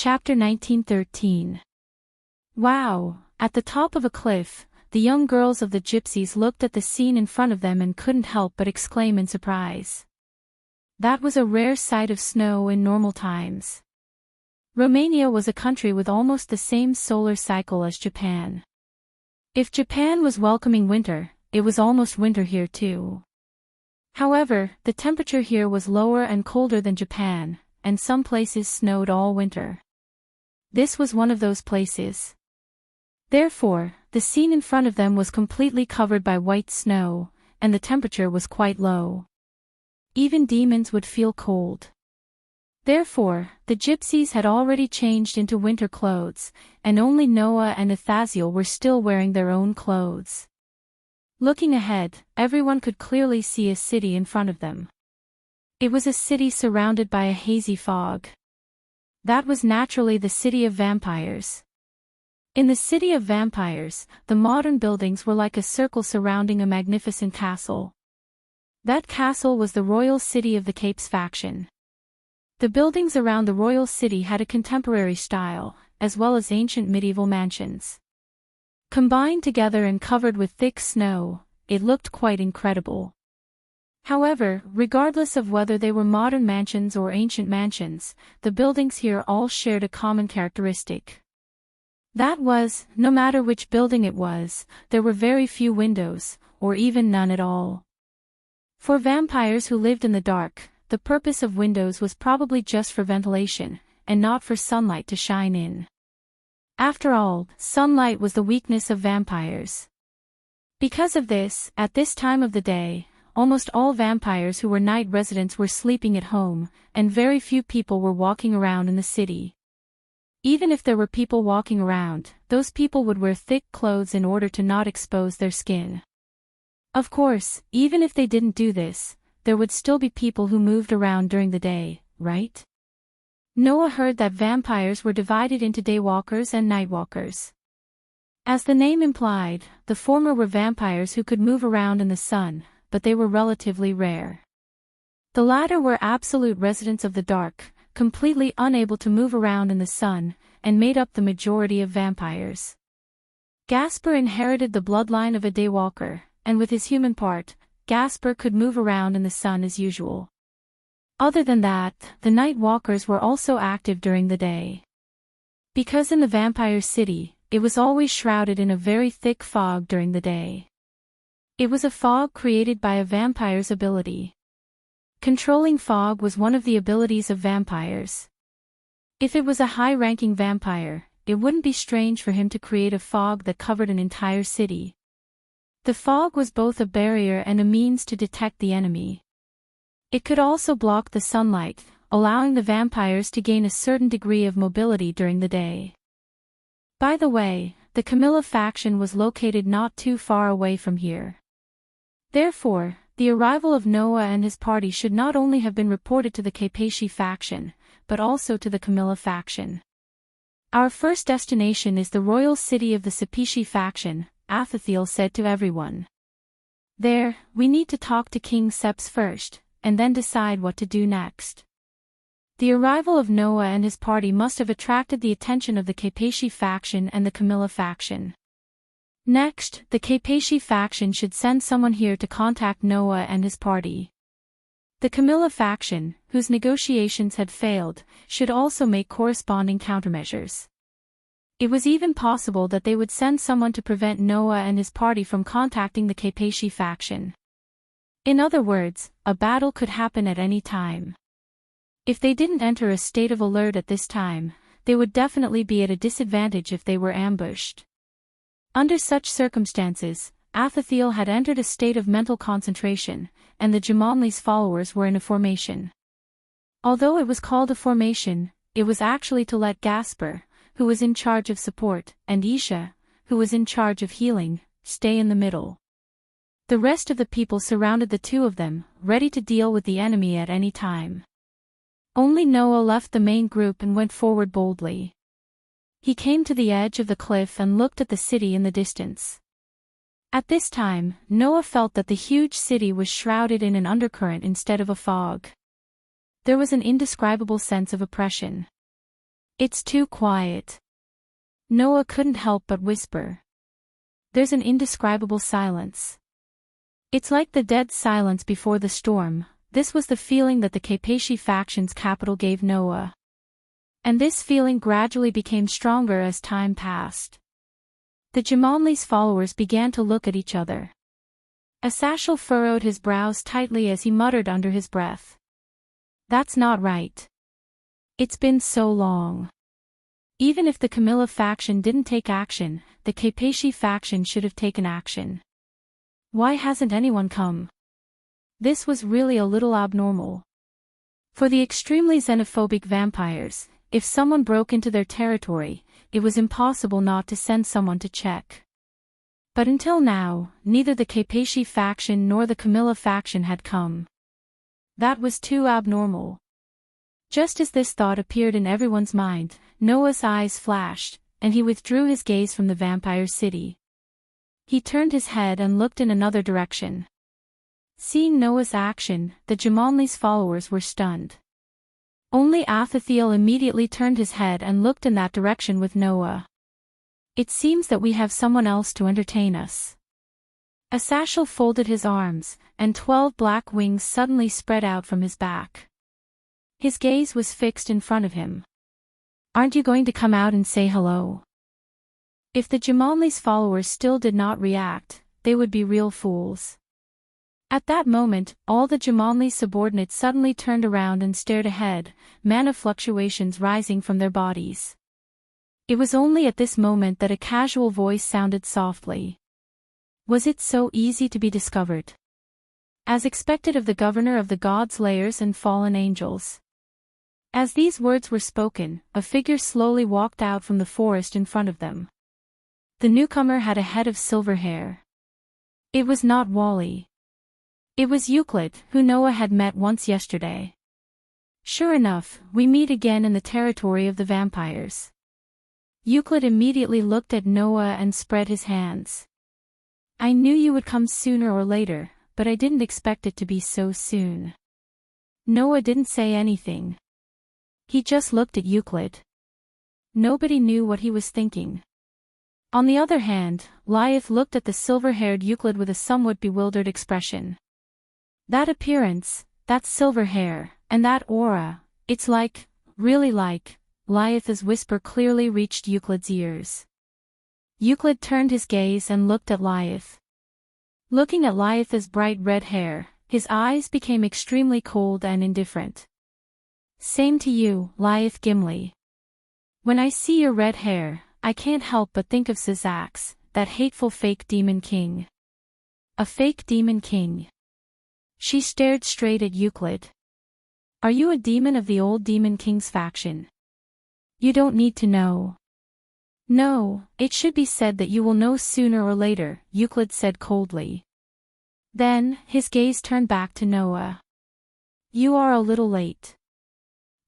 Chapter 1913. Wow! At the top of a cliff, the young girls of the gypsies looked at the scene in front of them and couldn't help but exclaim in surprise. That was a rare sight of snow in normal times. Romania was a country with almost the same solar cycle as Japan. If Japan was welcoming winter, it was almost winter here too. However, the temperature here was lower and colder than Japan, and some places snowed all winter. This was one of those places. Therefore, the scene in front of them was completely covered by white snow, and the temperature was quite low. Even demons would feel cold. Therefore, the gypsies had already changed into winter clothes, and only Noah and Athaziel were still wearing their own clothes. Looking ahead, everyone could clearly see a city in front of them. It was a city surrounded by a hazy fog. That was naturally the city of vampires. In the city of vampires, the modern buildings were like a circle surrounding a magnificent castle. That castle was the royal city of the Capes faction. The buildings around the royal city had a contemporary style, as well as ancient medieval mansions. Combined together and covered with thick snow, it looked quite incredible. However, regardless of whether they were modern mansions or ancient mansions, the buildings here all shared a common characteristic. That was, no matter which building it was, there were very few windows, or even none at all. For vampires who lived in the dark, the purpose of windows was probably just for ventilation, and not for sunlight to shine in. After all, sunlight was the weakness of vampires. Because of this, at this time of the day, almost all vampires who were night residents were sleeping at home, and very few people were walking around in the city. Even if there were people walking around, those people would wear thick clothes in order to not expose their skin. Of course, even if they didn't do this, there would still be people who moved around during the day, right? Noah heard that vampires were divided into daywalkers and nightwalkers. As the name implied, the former were vampires who could move around in the sun, but they were relatively rare. The latter were absolute residents of the dark, completely unable to move around in the sun, and made up the majority of vampires. Gasper inherited the bloodline of a daywalker, and with his human part, Gasper could move around in the sun as usual. Other than that, the night walkers were also active during the day. Because in the vampire city, it was always shrouded in a very thick fog during the day. It was a fog created by a vampire's ability. Controlling fog was one of the abilities of vampires. If it was a high-ranking vampire, it wouldn't be strange for him to create a fog that covered an entire city. The fog was both a barrier and a means to detect the enemy. It could also block the sunlight, allowing the vampires to gain a certain degree of mobility during the day. By the way, the Camilla faction was located not too far away from here. Therefore, the arrival of Noah and his party should not only have been reported to the Capaci faction, but also to the Camilla faction. Our first destination is the royal city of the Sapishi faction, Athaziel said to everyone. There, we need to talk to King Seps first, and then decide what to do next. The arrival of Noah and his party must have attracted the attention of the Capaci faction and the Camilla faction. Next, the Capaci faction should send someone here to contact Noah and his party. The Camilla faction, whose negotiations had failed, should also make corresponding countermeasures. It was even possible that they would send someone to prevent Noah and his party from contacting the Capaci faction. In other words, a battle could happen at any time. If they didn't enter a state of alert at this time, they would definitely be at a disadvantage if they were ambushed. Under such circumstances, Athaziel had entered a state of mental concentration, and the Jamonli's followers were in a formation. Although it was called a formation, it was actually to let Gasper, who was in charge of support, and Isha, who was in charge of healing, stay in the middle. The rest of the people surrounded the two of them, ready to deal with the enemy at any time. Only Noah left the main group and went forward boldly. He came to the edge of the cliff and looked at the city in the distance. At this time, Noah felt that the huge city was shrouded in an undercurrent instead of a fog. There was an indescribable sense of oppression. It's too quiet. Noah couldn't help but whisper. There's an indescribable silence. It's like the dead silence before the storm. This was the feeling that the Kaipeshi faction's capital gave Noah. And this feeling gradually became stronger as time passed. The Jumanli's followers began to look at each other. Asashel furrowed his brows tightly as he muttered under his breath. That's not right. It's been so long. Even if the Camilla faction didn't take action, the Kaipeshi faction should have taken action. Why hasn't anyone come? This was really a little abnormal. For the extremely xenophobic vampires, if someone broke into their territory, it was impossible not to send someone to check. But until now, neither the Kaipeshi faction nor the Camilla faction had come. That was too abnormal. Just as this thought appeared in everyone's mind, Noah's eyes flashed, and he withdrew his gaze from the vampire city. He turned his head and looked in another direction. Seeing Noah's action, the Jumanli's followers were stunned. Only Athathiel immediately turned his head and looked in that direction with Noah. It seems that we have someone else to entertain us. Asashel folded his arms, and 12 black wings suddenly spread out from his back. His gaze was fixed in front of him. Aren't you going to come out and say hello? If the Jumanli's followers still did not react, they would be real fools. At that moment, all the Jumanli's subordinates suddenly turned around and stared ahead, mana fluctuations rising from their bodies. It was only at this moment that a casual voice sounded softly. Was it so easy to be discovered? As expected of the governor of the gods' layers and fallen angels. As these words were spoken, a figure slowly walked out from the forest in front of them. The newcomer had a head of silver hair. It was not Wally. It was Euclid, who Noah had met once yesterday. Sure enough, we meet again in the territory of the vampires. Euclid immediately looked at Noah and spread his hands. I knew you would come sooner or later, but I didn't expect it to be so soon. Noah didn't say anything. He just looked at Euclid. Nobody knew what he was thinking. On the other hand, Lyath looked at the silver-haired Euclid with a somewhat bewildered expression. That appearance, that silver hair, and that aura, it's like, really like, Lyath's whisper clearly reached Euclid's ears. Euclid turned his gaze and looked at Lyath. Looking at Lyath's bright red hair, his eyes became extremely cold and indifferent. Same to you, Lyath Gimli. When I see your red hair, I can't help but think of Syzax, that hateful fake demon king. A fake demon king. She stared straight at Euclid. Are you a demon of the old Demon King's faction? You don't need to know. No, it should be said that you will know sooner or later, Euclid said coldly. Then, his gaze turned back to Noah. You are a little late.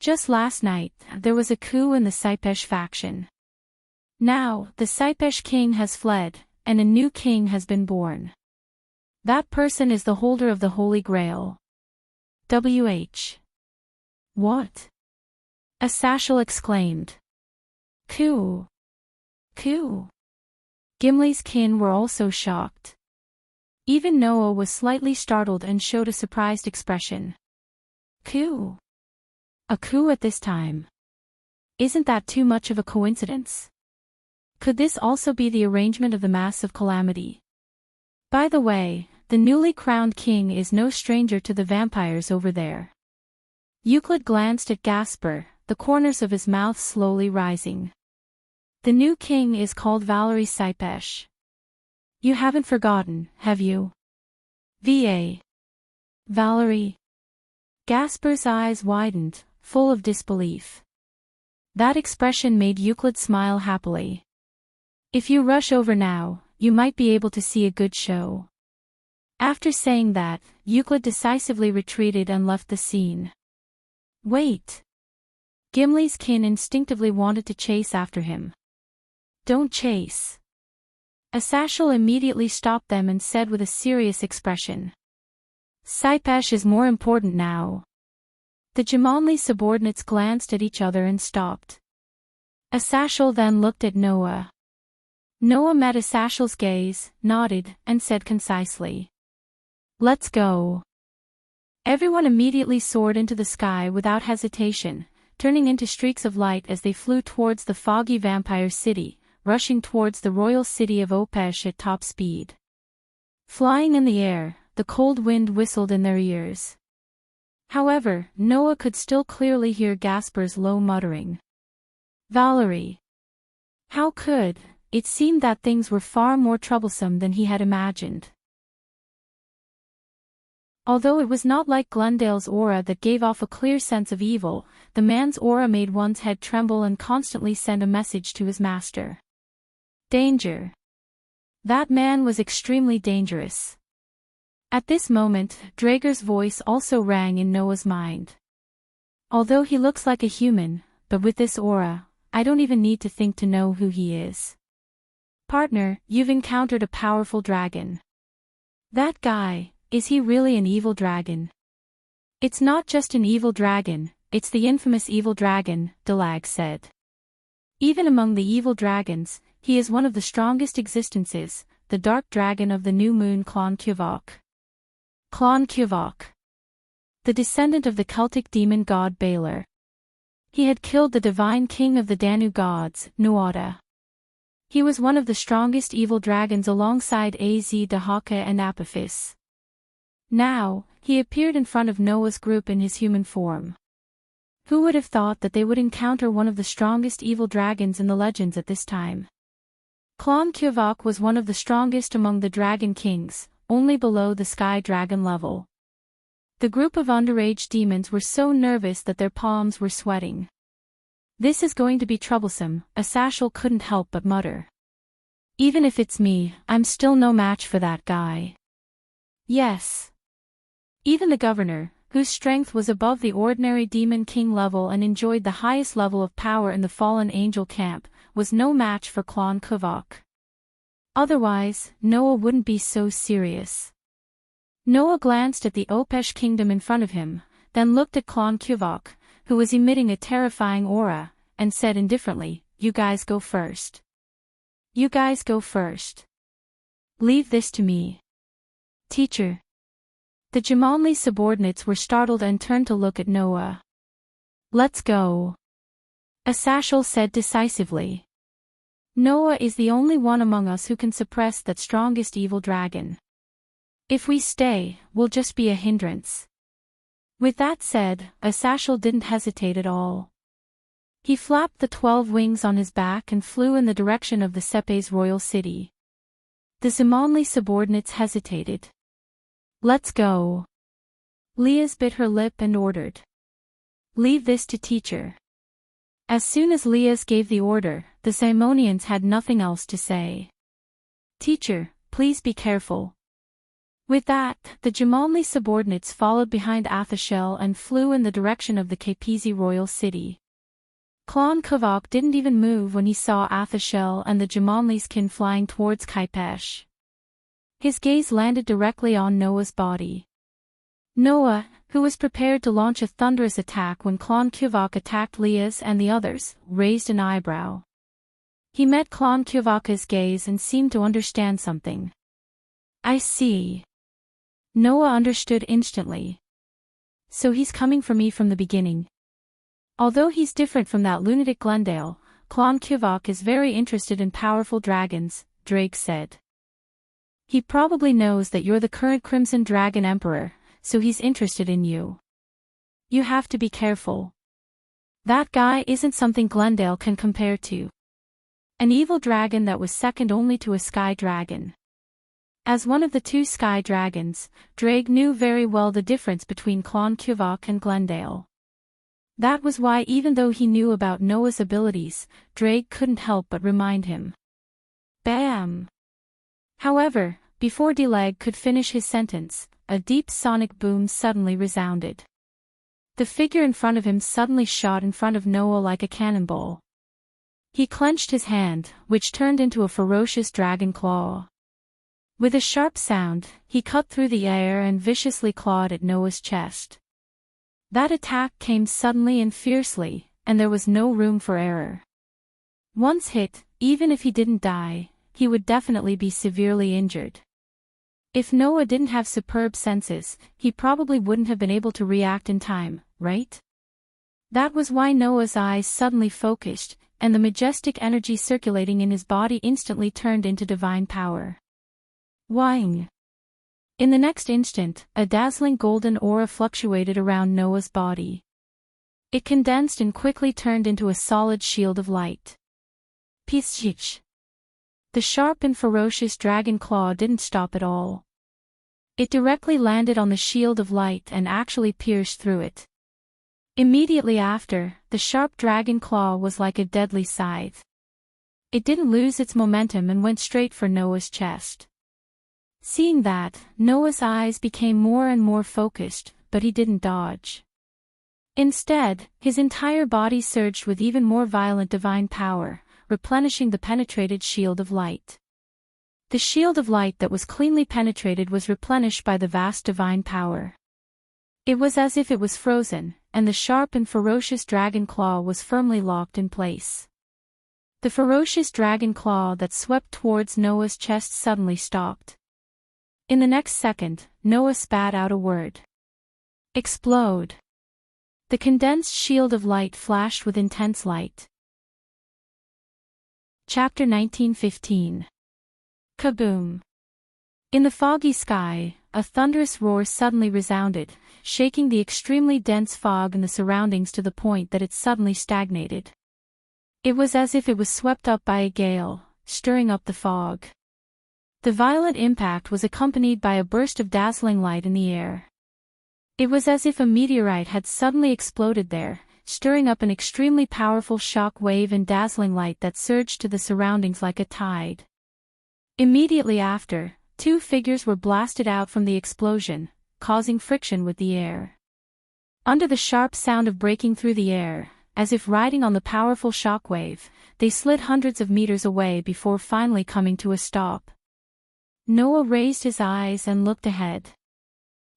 Just last night, there was a coup in the Saipesh faction. Now, the Saipesh king has fled, and a new king has been born. That person is the holder of the Holy Grail. W.H. What? Asashel exclaimed. Coup. Coup. Gimli's kin were also shocked. Even Noah was slightly startled and showed a surprised expression. Coup. A coup at this time. Isn't that too much of a coincidence? Could this also be the arrangement of the Mass of Calamity? By the way, the newly crowned king is no stranger to the vampires over there. Euclid glanced at Gasper, the corners of his mouth slowly rising. The new king is called Valerie Saipesh. You haven't forgotten, have you? V.A. Valerie. Gasper's eyes widened, full of disbelief. That expression made Euclid smile happily. If you rush over now, you might be able to see a good show. After saying that, Euclid decisively retreated and left the scene. Wait. Gimli's kin instinctively wanted to chase after him. Don't chase. Asashel immediately stopped them and said with a serious expression. Saipesh is more important now. The Jumanli subordinates glanced at each other and stopped. Asashel then looked at Noah. Noah met Asashel's gaze, nodded, and said concisely, "Let's go." Everyone immediately soared into the sky without hesitation, turning into streaks of light as they flew towards the foggy vampire city, rushing towards the royal city of Opesh at top speed. Flying in the air, the cold wind whistled in their ears. However, Noah could still clearly hear Gasper's low muttering. Valerie. How could? It seemed that things were far more troublesome than he had imagined. Although it was not like Glendale's aura that gave off a clear sense of evil, the man's aura made one's head tremble and constantly send a message to his master. Danger. That man was extremely dangerous. At this moment, Draeger's voice also rang in Noah's mind. Although he looks like a human, but with this aura, I don't even need to think to know who he is. Partner, you've encountered a powerful dragon. That guy, is he really an evil dragon? It's not just an evil dragon, it's the infamous evil dragon, Dalag said. Even among the evil dragons, he is one of the strongest existences, the dark dragon of the new moon Clon Kuvok. Clon Kuvok. The descendant of the Celtic demon god Balor. He had killed the divine king of the Danu gods, Nuada. He was one of the strongest evil dragons alongside Az Dahaka and Apophis. Now, he appeared in front of Noah's group in his human form. Who would have thought that they would encounter one of the strongest evil dragons in the legends at this time? Clon Kuvok was one of the strongest among the dragon kings, only below the sky dragon level. The group of underage demons were so nervous that their palms were sweating. This is going to be troublesome, Asashel couldn't help but mutter. Even if it's me, I'm still no match for that guy. Yes. Even the governor, whose strength was above the ordinary demon king level and enjoyed the highest level of power in the fallen angel camp, was no match for Clon Kuvok. Otherwise, Noah wouldn't be so serious. Noah glanced at the Opesh kingdom in front of him, then looked at Clon Kuvok, who was emitting a terrifying aura, and said indifferently, "You guys go first. You guys go first. Leave this to me." Teacher. The Jamalni subordinates were startled and turned to look at Noah. "Let's go," Asashel said decisively. "Noah is the only one among us who can suppress that strongest evil dragon. If we stay, we'll just be a hindrance." With that said, Asashel didn't hesitate at all. He flapped the 12 wings on his back and flew in the direction of the Sepes royal city. The Zamonli subordinates hesitated. "Let's go." Leah's bit her lip and ordered. "Leave this to teacher." As soon as Leah's gave the order, the Simonians had nothing else to say. "Teacher, please be careful." With that, the Jamalni subordinates followed behind Athashel and flew in the direction of the Kapisi royal city. Clon Kuvok didn't even move when he saw Athashel and the Jamalni's kin flying towards Kaipesh. His gaze landed directly on Noah's body. Noah, who was prepared to launch a thunderous attack when Clon Kuvok attacked Leah's and the others, raised an eyebrow. He met Clon Kuvok's gaze and seemed to understand something. "I see." Noah understood instantly. "So he's coming for me from the beginning." Although he's different from that lunatic Glendale, Clon Kuvok is very interested in powerful dragons, Drake said. "He probably knows that you're the current Crimson Dragon Emperor, so he's interested in you. You have to be careful. That guy isn't something Glendale can compare to. An evil dragon that was second only to a sky dragon." As one of the two sky dragons, Drake knew very well the difference between Clon Kuvok and Glendale. That was why even though he knew about Noah's abilities, Drake couldn't help but remind him. Bam! However, before Delag could finish his sentence, a deep sonic boom suddenly resounded. The figure in front of him suddenly shot in front of Noah like a cannonball. He clenched his hand, which turned into a ferocious dragon claw. With a sharp sound, he cut through the air and viciously clawed at Noah's chest. That attack came suddenly and fiercely, and there was no room for error. Once hit, even if he didn't die, he would definitely be severely injured. If Noah didn't have superb senses, he probably wouldn't have been able to react in time, right? That was why Noah's eyes suddenly focused, and the majestic energy circulating in his body instantly turned into divine power. Wang. In the next instant, a dazzling golden aura fluctuated around Noah's body. It condensed and quickly turned into a solid shield of light. Peace. The sharp and ferocious dragon claw didn't stop at all. It directly landed on the shield of light and actually pierced through it. Immediately after, the sharp dragon claw was like a deadly scythe. It didn't lose its momentum and went straight for Noah's chest. Seeing that, Noah's eyes became more and more focused, but he didn't dodge. Instead, his entire body surged with even more violent divine power, replenishing the penetrated shield of light. The shield of light that was cleanly penetrated was replenished by the vast divine power. It was as if it was frozen, and the sharp and ferocious dragon claw was firmly locked in place. The ferocious dragon claw that swept towards Noah's chest suddenly stopped. In the next second, Noah spat out a word. Explode. The condensed shield of light flashed with intense light. Chapter 1915. Kaboom! In the foggy sky, a thunderous roar suddenly resounded, shaking the extremely dense fog in the surroundings to the point that it suddenly stagnated. It was as if it was swept up by a gale, stirring up the fog. The violent impact was accompanied by a burst of dazzling light in the air. It was as if a meteorite had suddenly exploded there, stirring up an extremely powerful shock wave and dazzling light that surged to the surroundings like a tide. Immediately after, two figures were blasted out from the explosion, causing friction with the air. Under the sharp sound of breaking through the air, as if riding on the powerful shock wave, they slid hundreds of meters away before finally coming to a stop. Noah raised his eyes and looked ahead.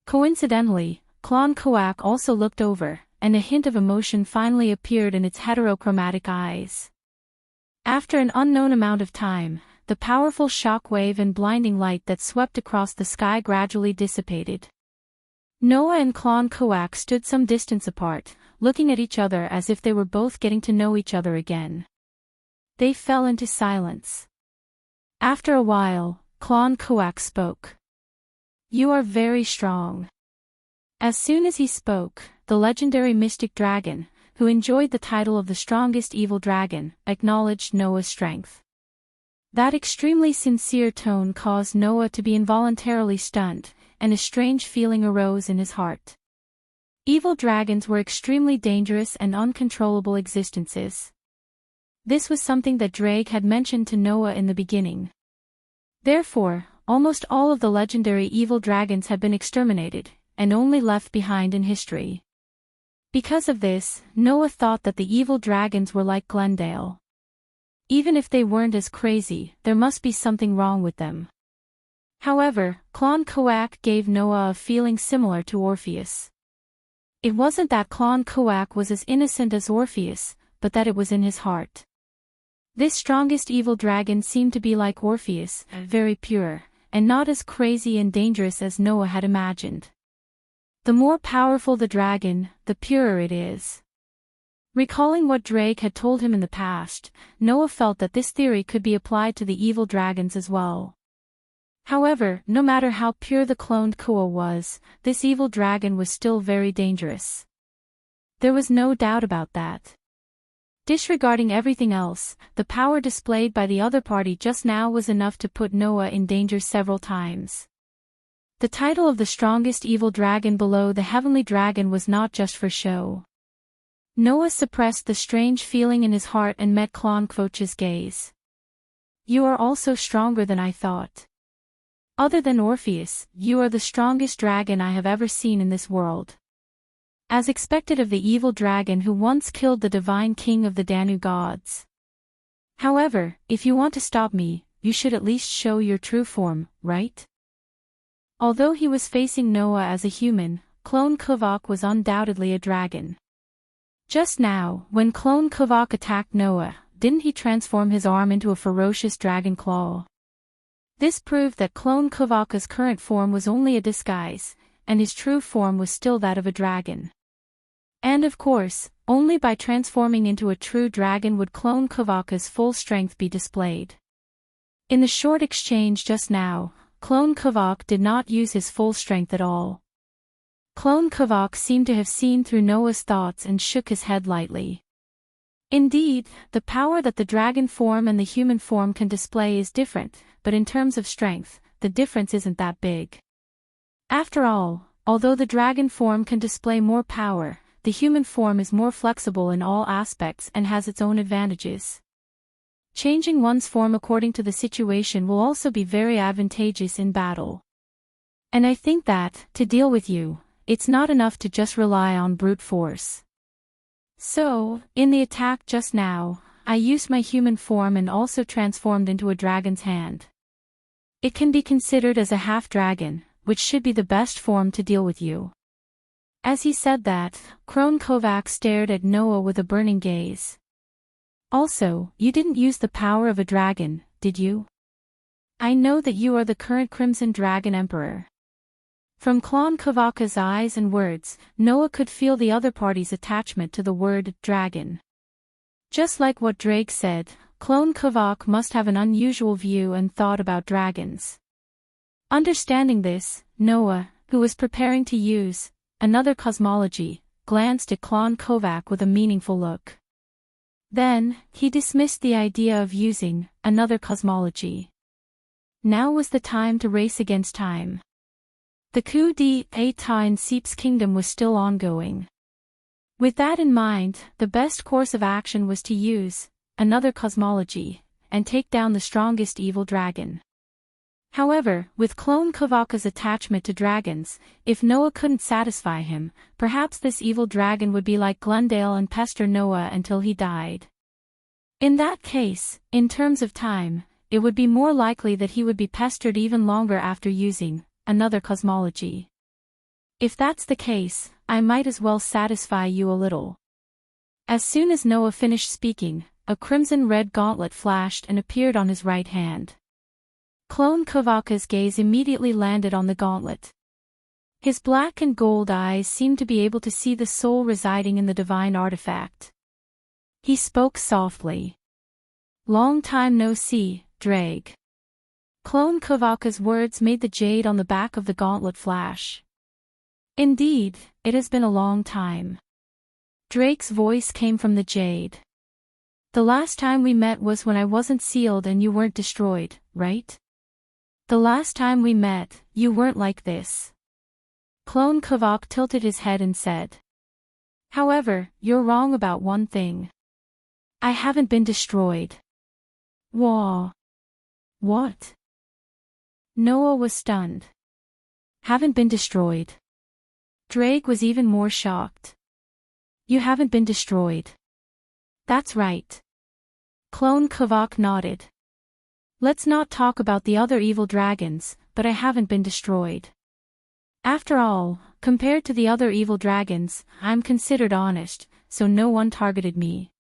Coincidentally, Klon Koak also looked over, and a hint of emotion finally appeared in its heterochromatic eyes. After an unknown amount of time, the powerful shock wave and blinding light that swept across the sky gradually dissipated. Noah and Klon Koak stood some distance apart, looking at each other as if they were both getting to know each other again. They fell into silence. After a while, Klon Koak spoke. "You are very strong." As soon as he spoke, the legendary mystic dragon, who enjoyed the title of the strongest evil dragon, acknowledged Noah's strength. That extremely sincere tone caused Noah to be involuntarily stunned, and a strange feeling arose in his heart. Evil dragons were extremely dangerous and uncontrollable existences. This was something that Drake had mentioned to Noah in the beginning. Therefore, almost all of the legendary evil dragons had been exterminated, and only left behind in history. Because of this, Noah thought that the evil dragons were like Glendale. Even if they weren't as crazy, there must be something wrong with them. However, Klon Koak gave Noah a feeling similar to Orpheus. It wasn't that Klon Koak was as innocent as Orpheus, but that it was in his heart. This strongest evil dragon seemed to be like Orpheus, very pure, and not as crazy and dangerous as Noah had imagined. The more powerful the dragon, the purer it is. Recalling what Drake had told him in the past, Noah felt that this theory could be applied to the evil dragons as well. However, no matter how pure the cloned Koa was, this evil dragon was still very dangerous. There was no doubt about that. Disregarding everything else, the power displayed by the other party just now was enough to put Noah in danger several times. The title of the strongest evil dragon below the heavenly dragon was not just for show. Noah suppressed the strange feeling in his heart and met Klon Koak's gaze. "You are also stronger than I thought. Other than Orpheus, you are the strongest dragon I have ever seen in this world." As expected of the evil dragon who once killed the divine king of the Danu gods. "However, if you want to stop me, you should at least show your true form, right?" Although he was facing Noah as a human, Klon Koak was undoubtedly a dragon. Just now, when Klon Koak attacked Noah, didn't he transform his arm into a ferocious dragon claw? This proved that clone Kavaka's current form was only a disguise, and his true form was still that of a dragon. And of course, only by transforming into a true dragon would clone Kavaka's full strength be displayed. In the short exchange just now, clone Kavak did not use his full strength at all. Clone Kavak seemed to have seen through Noah's thoughts and shook his head lightly. Indeed, the power that the dragon form and the human form can display is different, but in terms of strength, the difference isn't that big. After all, although the dragon form can display more power, the human form is more flexible in all aspects and has its own advantages. Changing one's form according to the situation will also be very advantageous in battle. And I think that, to deal with you, it's not enough to just rely on brute force. So, in the attack just now, I used my human form and also transformed into a dragon's hand. It can be considered as a half-dragon, which should be the best form to deal with you. As he said that, Clone Kavak stared at Noah with a burning gaze. Also, you didn't use the power of a dragon, did you? I know that you are the current Crimson Dragon Emperor. From Clone Kavaka's eyes and words, Noah could feel the other party's attachment to the word dragon. Just like what Drake said, Clone Kavak must have an unusual view and thought about dragons. Understanding this, Noah, who was preparing to use another cosmology, glanced at Clone Kavak with a meaningful look. Then, he dismissed the idea of using another cosmology. Now was the time to race against time. The coup d'état in Seep's kingdom was still ongoing. With that in mind, the best course of action was to use another cosmology and take down the strongest evil dragon. However, with Clone Kavaka's attachment to dragons, if Noah couldn't satisfy him, perhaps this evil dragon would be like Glendale and pester Noah until he died. In that case, in terms of time, it would be more likely that he would be pestered even longer after using another cosmology. If that's the case, I might as well satisfy you a little. As soon as Noah finished speaking, a crimson-red gauntlet flashed and appeared on his right hand. Clone Kavaka's gaze immediately landed on the gauntlet. His black and gold eyes seemed to be able to see the soul residing in the divine artifact. He spoke softly. "Long time no see, Drake." Clone Kavaka's words made the jade on the back of the gauntlet flash. "Indeed, it has been a long time." Drake's voice came from the jade. "The last time we met was when I wasn't sealed and you weren't destroyed, right? The last time we met, you weren't like this." Clone Kavak tilted his head and said, "However, you're wrong about one thing. I haven't been destroyed." "Whoa. What?" Noah was stunned. "Haven't been destroyed?" Drake was even more shocked. "You haven't been destroyed." "That's right." Clone Kavak nodded. "Let's not talk about the other evil dragons, but I haven't been destroyed. After all, compared to the other evil dragons, I'm considered honest, so no one targeted me.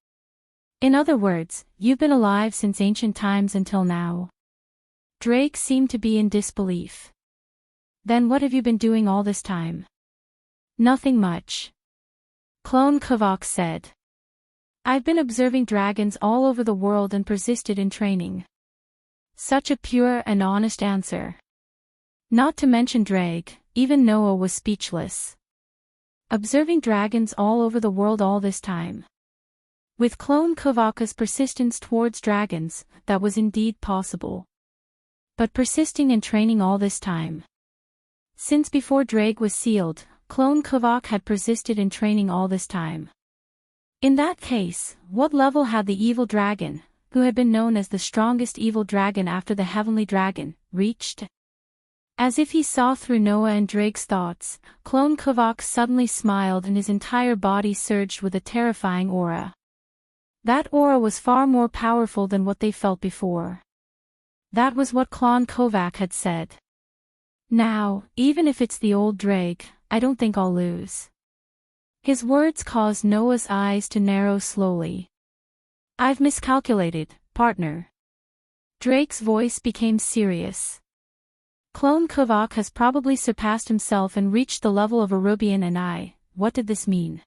In other words, you've been alive since ancient times until now." Drake seemed to be in disbelief. "Then what have you been doing all this time?" "Nothing much." Clone Kavak said. "I've been observing dragons all over the world and persisted in training." Such a pure and honest answer. Not to mention Drake, even Noah was speechless. Observing dragons all over the world all this time. With Clone Kavaka's persistence towards dragons, that was indeed possible. But persisting in training all this time. Since before Drake was sealed, Clone Kavak had persisted in training all this time. In that case, what level had the evil dragon, who had been known as the strongest evil dragon after the heavenly dragon, reached? As if he saw through Noah and Drake's thoughts, Clone Kavak suddenly smiled and his entire body surged with a terrifying aura. That aura was far more powerful than what they felt before. That was what Clone Kavak had said. "Now, even if it's the old Drake, I don't think I'll lose." His words caused Noah's eyes to narrow slowly. I've miscalculated, partner. Drake's voice became serious. Clone Kovac has probably surpassed himself and reached the level of Arubian and I. What did this mean?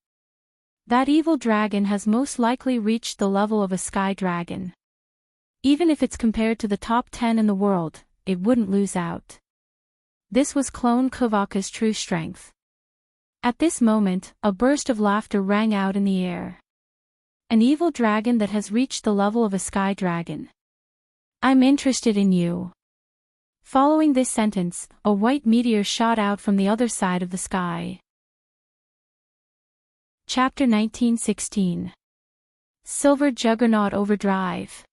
That evil dragon has most likely reached the level of a sky dragon. Even if it's compared to the top 10 in the world, it wouldn't lose out. This was Clone Kovac's true strength. At this moment, a burst of laughter rang out in the air. An evil dragon that has reached the level of a sky dragon. I'm interested in you. Following this sentence, a white meteor shot out from the other side of the sky. Chapter 1916. Silver Juggernaut Overdrive.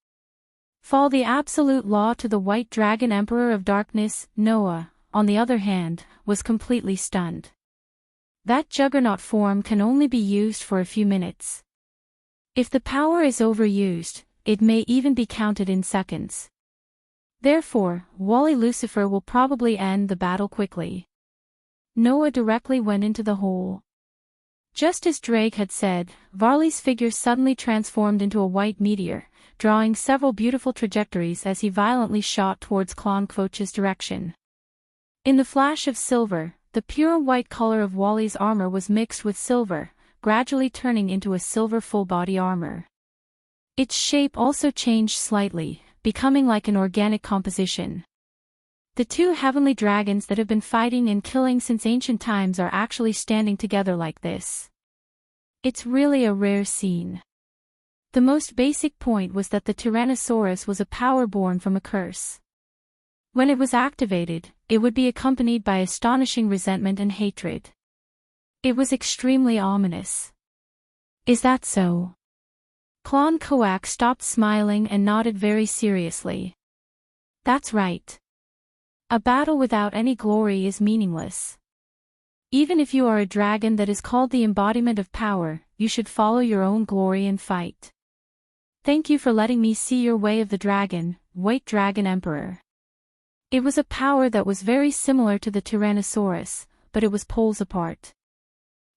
Fall the absolute law to the White Dragon Emperor of Darkness. Noah, on the other hand, was completely stunned. That juggernaut form can only be used for a few minutes. If the power is overused, it may even be counted in seconds. Therefore, Wally Lucifer will probably end the battle quickly. Noah directly went into the hole. Just as Drake had said, Varley's figure suddenly transformed into a white meteor, drawing several beautiful trajectories as he violently shot towards Clone Kvotch's direction. In the flash of silver, the pure white color of Wally's armor was mixed with silver, gradually turning into a silver full-body armor. Its shape also changed slightly, becoming like an organic composition. The two heavenly dragons that have been fighting and killing since ancient times are actually standing together like this. It's really a rare scene. The most basic point was that the Tyrannosaurus was a power born from a curse. When it was activated, it would be accompanied by astonishing resentment and hatred. It was extremely ominous. Is that so? Clone Kovac stopped smiling and nodded very seriously. That's right. A battle without any glory is meaningless. Even if you are a dragon that is called the embodiment of power, you should follow your own glory and fight. Thank you for letting me see your way of the dragon, White Dragon Emperor. It was a power that was very similar to the Tyrannosaurus, but it was poles apart.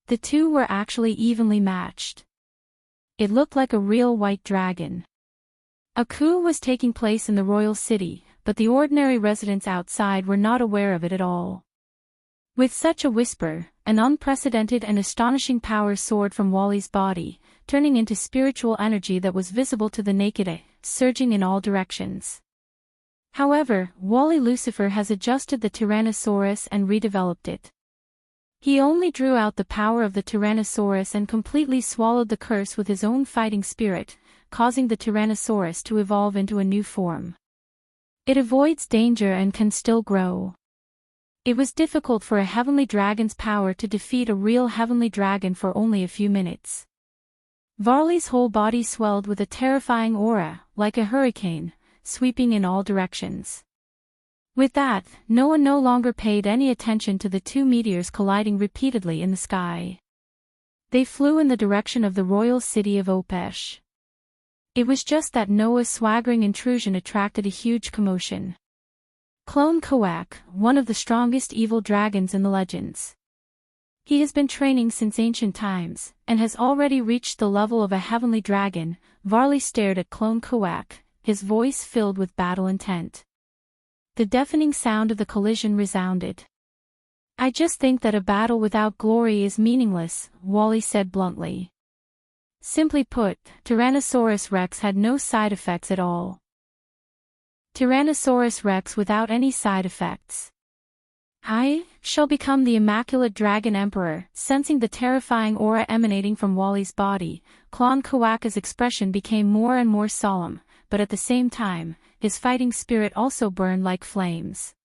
The two were actually evenly matched. It looked like a real white dragon. A coup was taking place in the royal city, but the ordinary residents outside were not aware of it at all. With such a whisper, an unprecedented and astonishing power soared from Wally's body, turning into spiritual energy that was visible to the naked eye, surging in all directions. However, Wally Lucifer has adjusted the Tyrannosaurus and redeveloped it. He only drew out the power of the Tyrannosaurus and completely swallowed the curse with his own fighting spirit, causing the Tyrannosaurus to evolve into a new form. It avoids danger and can still grow. It was difficult for a heavenly dragon's power to defeat a real heavenly dragon for only a few minutes. Varley's whole body swelled with a terrifying aura, like a hurricane, sweeping in all directions. With that, Noah no longer paid any attention to the two meteors colliding repeatedly in the sky. They flew in the direction of the royal city of Opesh. It was just that Noah's swaggering intrusion attracted a huge commotion. Clone Kovac, one of the strongest evil dragons in the legends. He has been training since ancient times, and has already reached the level of a heavenly dragon. Varley stared at Clone Kovac, his voice filled with battle intent. The deafening sound of the collision resounded. I just think that a battle without glory is meaningless, Wally said bluntly. Simply put, Tyrannosaurus Rex had no side effects at all. Tyrannosaurus Rex without any side effects. I shall become the Immaculate Dragon Emperor. Sensing the terrifying aura emanating from Wally's body, Clone Kovac's expression became more and more solemn, but at the same time, his fighting spirit also burned like flames.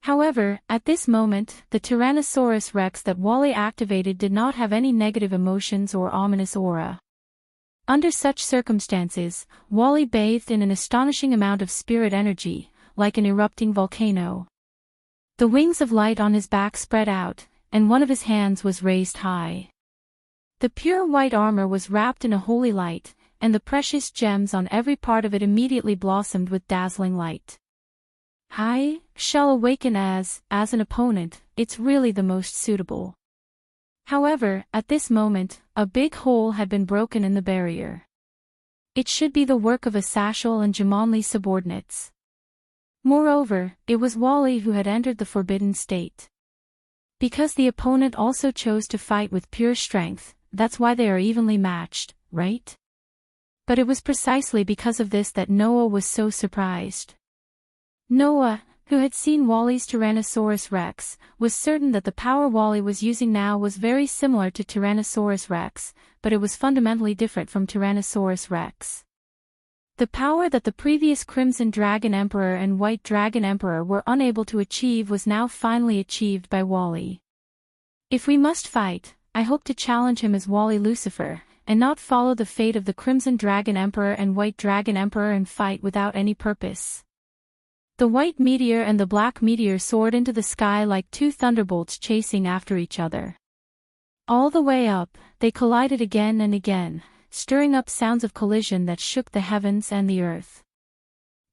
However, at this moment, the Tyrannosaurus Rex that Wally activated did not have any negative emotions or ominous aura. Under such circumstances, Wally bathed in an astonishing amount of spirit energy, like an erupting volcano. The wings of light on his back spread out, and one of his hands was raised high. The pure white armor was wrapped in a holy light, and the precious gems on every part of it immediately blossomed with dazzling light. I shall awaken as an opponent. It's really the most suitable. However, at this moment, a big hole had been broken in the barrier. It should be the work of Asashel and Jamonli's subordinates. Moreover, it was Wally who had entered the forbidden state. Because the opponent also chose to fight with pure strength, that's why they are evenly matched, right? But it was precisely because of this that Noah was so surprised. Noah, who had seen Wally's Tyrannosaurus Rex, was certain that the power Wally was using now was very similar to Tyrannosaurus Rex, but it was fundamentally different from Tyrannosaurus Rex. The power that the previous Crimson Dragon Emperor and White Dragon Emperor were unable to achieve was now finally achieved by Wally. If we must fight, I hope to challenge him as Wally Lucifer, and not follow the fate of the Crimson Dragon Emperor and White Dragon Emperor and fight without any purpose. The white meteor and the black meteor soared into the sky like two thunderbolts chasing after each other. All the way up, they collided again and again, stirring up sounds of collision that shook the heavens and the earth.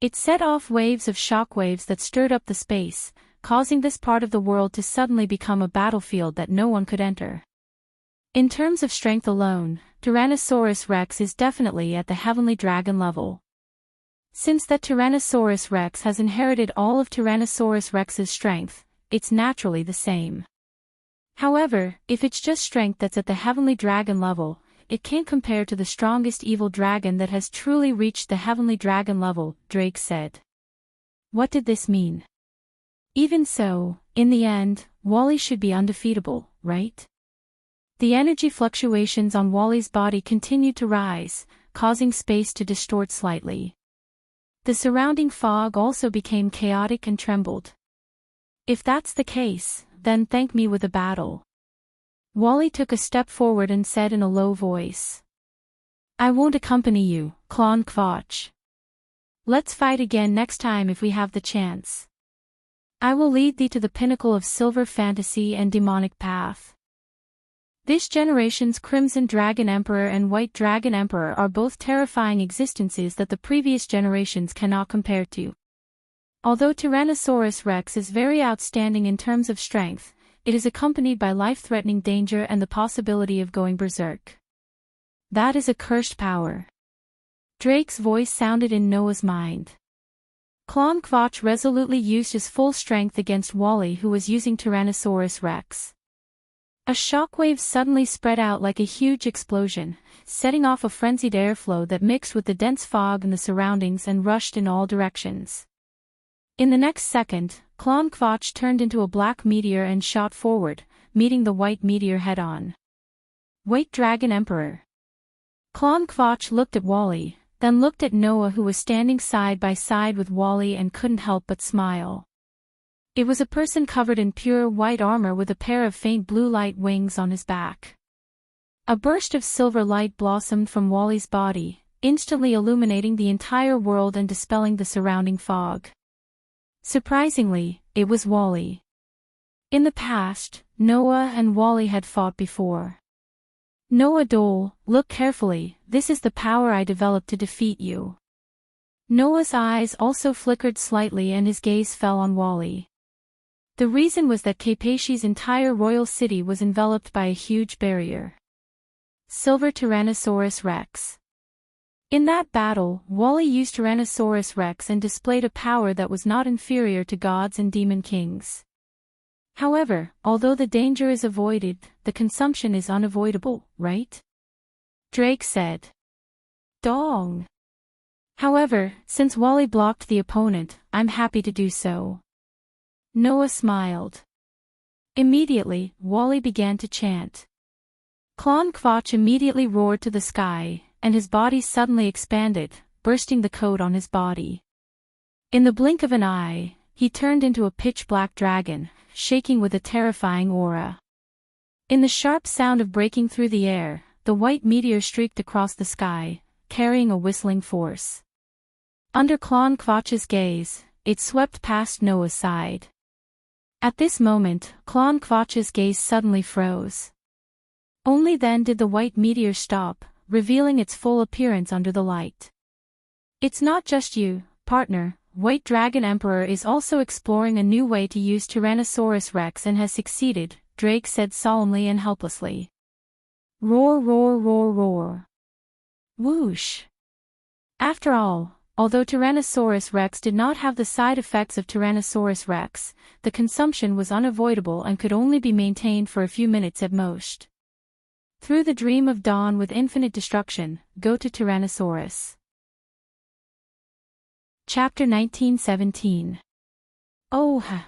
It set off waves of shock waves that stirred up the space, causing this part of the world to suddenly become a battlefield that no one could enter. In terms of strength alone, Tyrannosaurus Rex is definitely at the heavenly dragon level. Since that Tyrannosaurus Rex has inherited all of Tyrannosaurus Rex's strength, it's naturally the same. However, if it's just strength that's at the heavenly dragon level, it can't compare to the strongest evil dragon that has truly reached the heavenly dragon level, Drake said. What did this mean? Even so, in the end, Wally should be undefeatable, right? The energy fluctuations on Wally's body continued to rise, causing space to distort slightly. The surrounding fog also became chaotic and trembled. If that's the case, then thank me with a battle. Wally took a step forward and said in a low voice. I won't accompany you, Klon Kvotch. Let's fight again next time if we have the chance. I will lead thee to the pinnacle of silver fantasy and demonic path. This generation's Crimson Dragon Emperor and White Dragon Emperor are both terrifying existences that the previous generations cannot compare to. Although Tyrannosaurus Rex is very outstanding in terms of strength, it is accompanied by life-threatening danger and the possibility of going berserk. That is a cursed power. Drake's voice sounded in Noah's mind. Klon Kvotch resolutely used his full strength against Wally, who was using Tyrannosaurus Rex. A shockwave suddenly spread out like a huge explosion, setting off a frenzied airflow that mixed with the dense fog in the surroundings and rushed in all directions. In the next second, Klon Kvotch turned into a black meteor and shot forward, meeting the white meteor head-on. White Dragon Emperor. Klon Kvotch looked at Wally, then looked at Noah, who was standing side by side with Wally, and couldn't help but smile. It was a person covered in pure white armor with a pair of faint blue light wings on his back. A burst of silver light blossomed from Wally's body, instantly illuminating the entire world and dispelling the surrounding fog. Surprisingly, it was Wally. In the past, Noah and Wally had fought before. Noah Dole, look carefully, this is the power I developed to defeat you. Noah's eyes also flickered slightly and his gaze fell on Wally. The reason was that Kepeshi's entire royal city was enveloped by a huge barrier. Silver Tyrannosaurus Rex. In that battle, Wally used Tyrannosaurus Rex and displayed a power that was not inferior to gods and demon kings. However, although the danger is avoided, the consumption is unavoidable, right? Drake said. Dong. However, since Wally blocked the opponent, I'm happy to do so. Noah smiled. Immediately, Wally began to chant. Klon Kvotch immediately roared to the sky, and his body suddenly expanded, bursting the coat on his body. In the blink of an eye, he turned into a pitch-black dragon, shaking with a terrifying aura. In the sharp sound of breaking through the air, the white meteor streaked across the sky, carrying a whistling force. Under Klon Kvotch's gaze, it swept past Noah's side. At this moment, Klon Kvotch's gaze suddenly froze. Only then did the white meteor stop, revealing its full appearance under the light. It's not just you, partner. White Dragon Emperor is also exploring a new way to use Tyrannosaurus Rex and has succeeded, Drake said solemnly and helplessly. Roar, roar, roar, roar. Whoosh. After all, although Tyrannosaurus rex did not have the side effects of Tyrannosaurus rex, the consumption was unavoidable and could only be maintained for a few minutes at most. Through the dream of dawn with infinite destruction, go to Tyrannosaurus. Chapter 1917. Oh.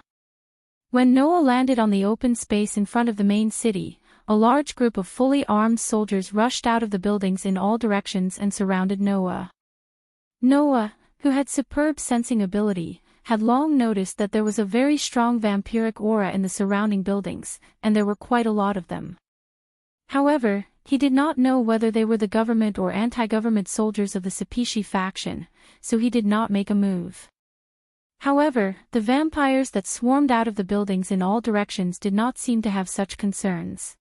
When Noah landed on the open space in front of the main city, a large group of fully armed soldiers rushed out of the buildings in all directions and surrounded Noah. Noah, who had superb sensing ability, had long noticed that there was a very strong vampiric aura in the surrounding buildings, and there were quite a lot of them. However, he did not know whether they were the government or anti-government soldiers of the Sepishi faction, so he did not make a move. However, the vampires that swarmed out of the buildings in all directions did not seem to have such concerns.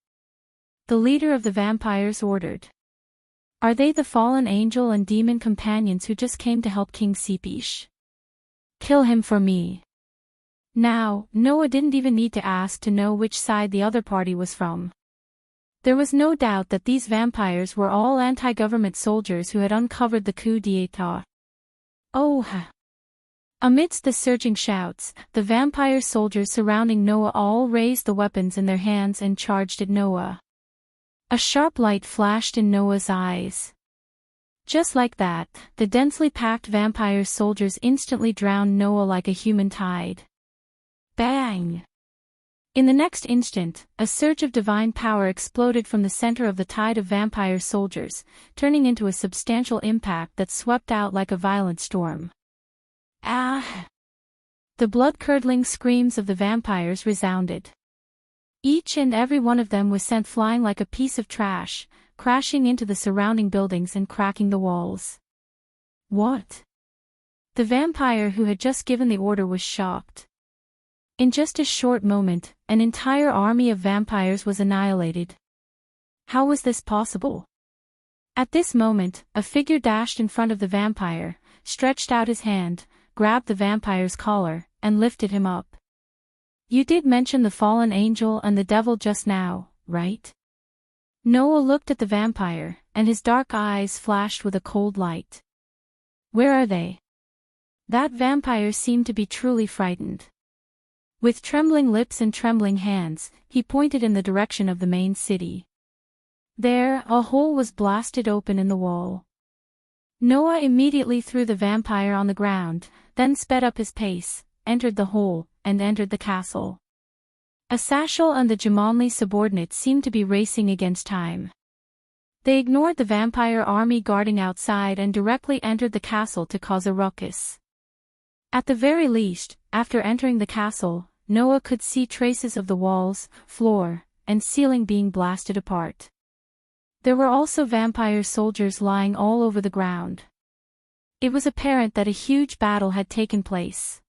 The leader of the vampires ordered. Are they the fallen angel and demon companions who just came to help King Sepish? Kill him for me. Now, Noah didn't even need to ask to know which side the other party was from. There was no doubt that these vampires were all anti-government soldiers who had uncovered the coup d'état. Oh. Amidst the surging shouts, the vampire soldiers surrounding Noah all raised the weapons in their hands and charged at Noah. A sharp light flashed in Noah's eyes. Just like that, the densely packed vampire soldiers instantly drowned Noah like a human tide. Bang! In the next instant, a surge of divine power exploded from the center of the tide of vampire soldiers, turning into a substantial impact that swept out like a violent storm. Ah! The blood-curdling screams of the vampires resounded. Each and every one of them was sent flying like a piece of trash, crashing into the surrounding buildings and cracking the walls. What? The vampire who had just given the order was shocked. In just a short moment, an entire army of vampires was annihilated. How was this possible? At this moment, a figure dashed in front of the vampire, stretched out his hand, grabbed the vampire's collar, and lifted him up. You did mention the fallen angel and the devil just now, right? Noah looked at the vampire, and his dark eyes flashed with a cold light. Where are they? That vampire seemed to be truly frightened. With trembling lips and trembling hands, he pointed in the direction of the main city. There, a hole was blasted open in the wall. Noah immediately threw the vampire on the ground, then sped up his pace, entered the hole, and entered the castle. Asashel and the Jumanli subordinates seemed to be racing against time. They ignored the vampire army guarding outside and directly entered the castle to cause a ruckus. At the very least, after entering the castle, Noah could see traces of the walls, floor, and ceiling being blasted apart. There were also vampire soldiers lying all over the ground. It was apparent that a huge battle had taken place.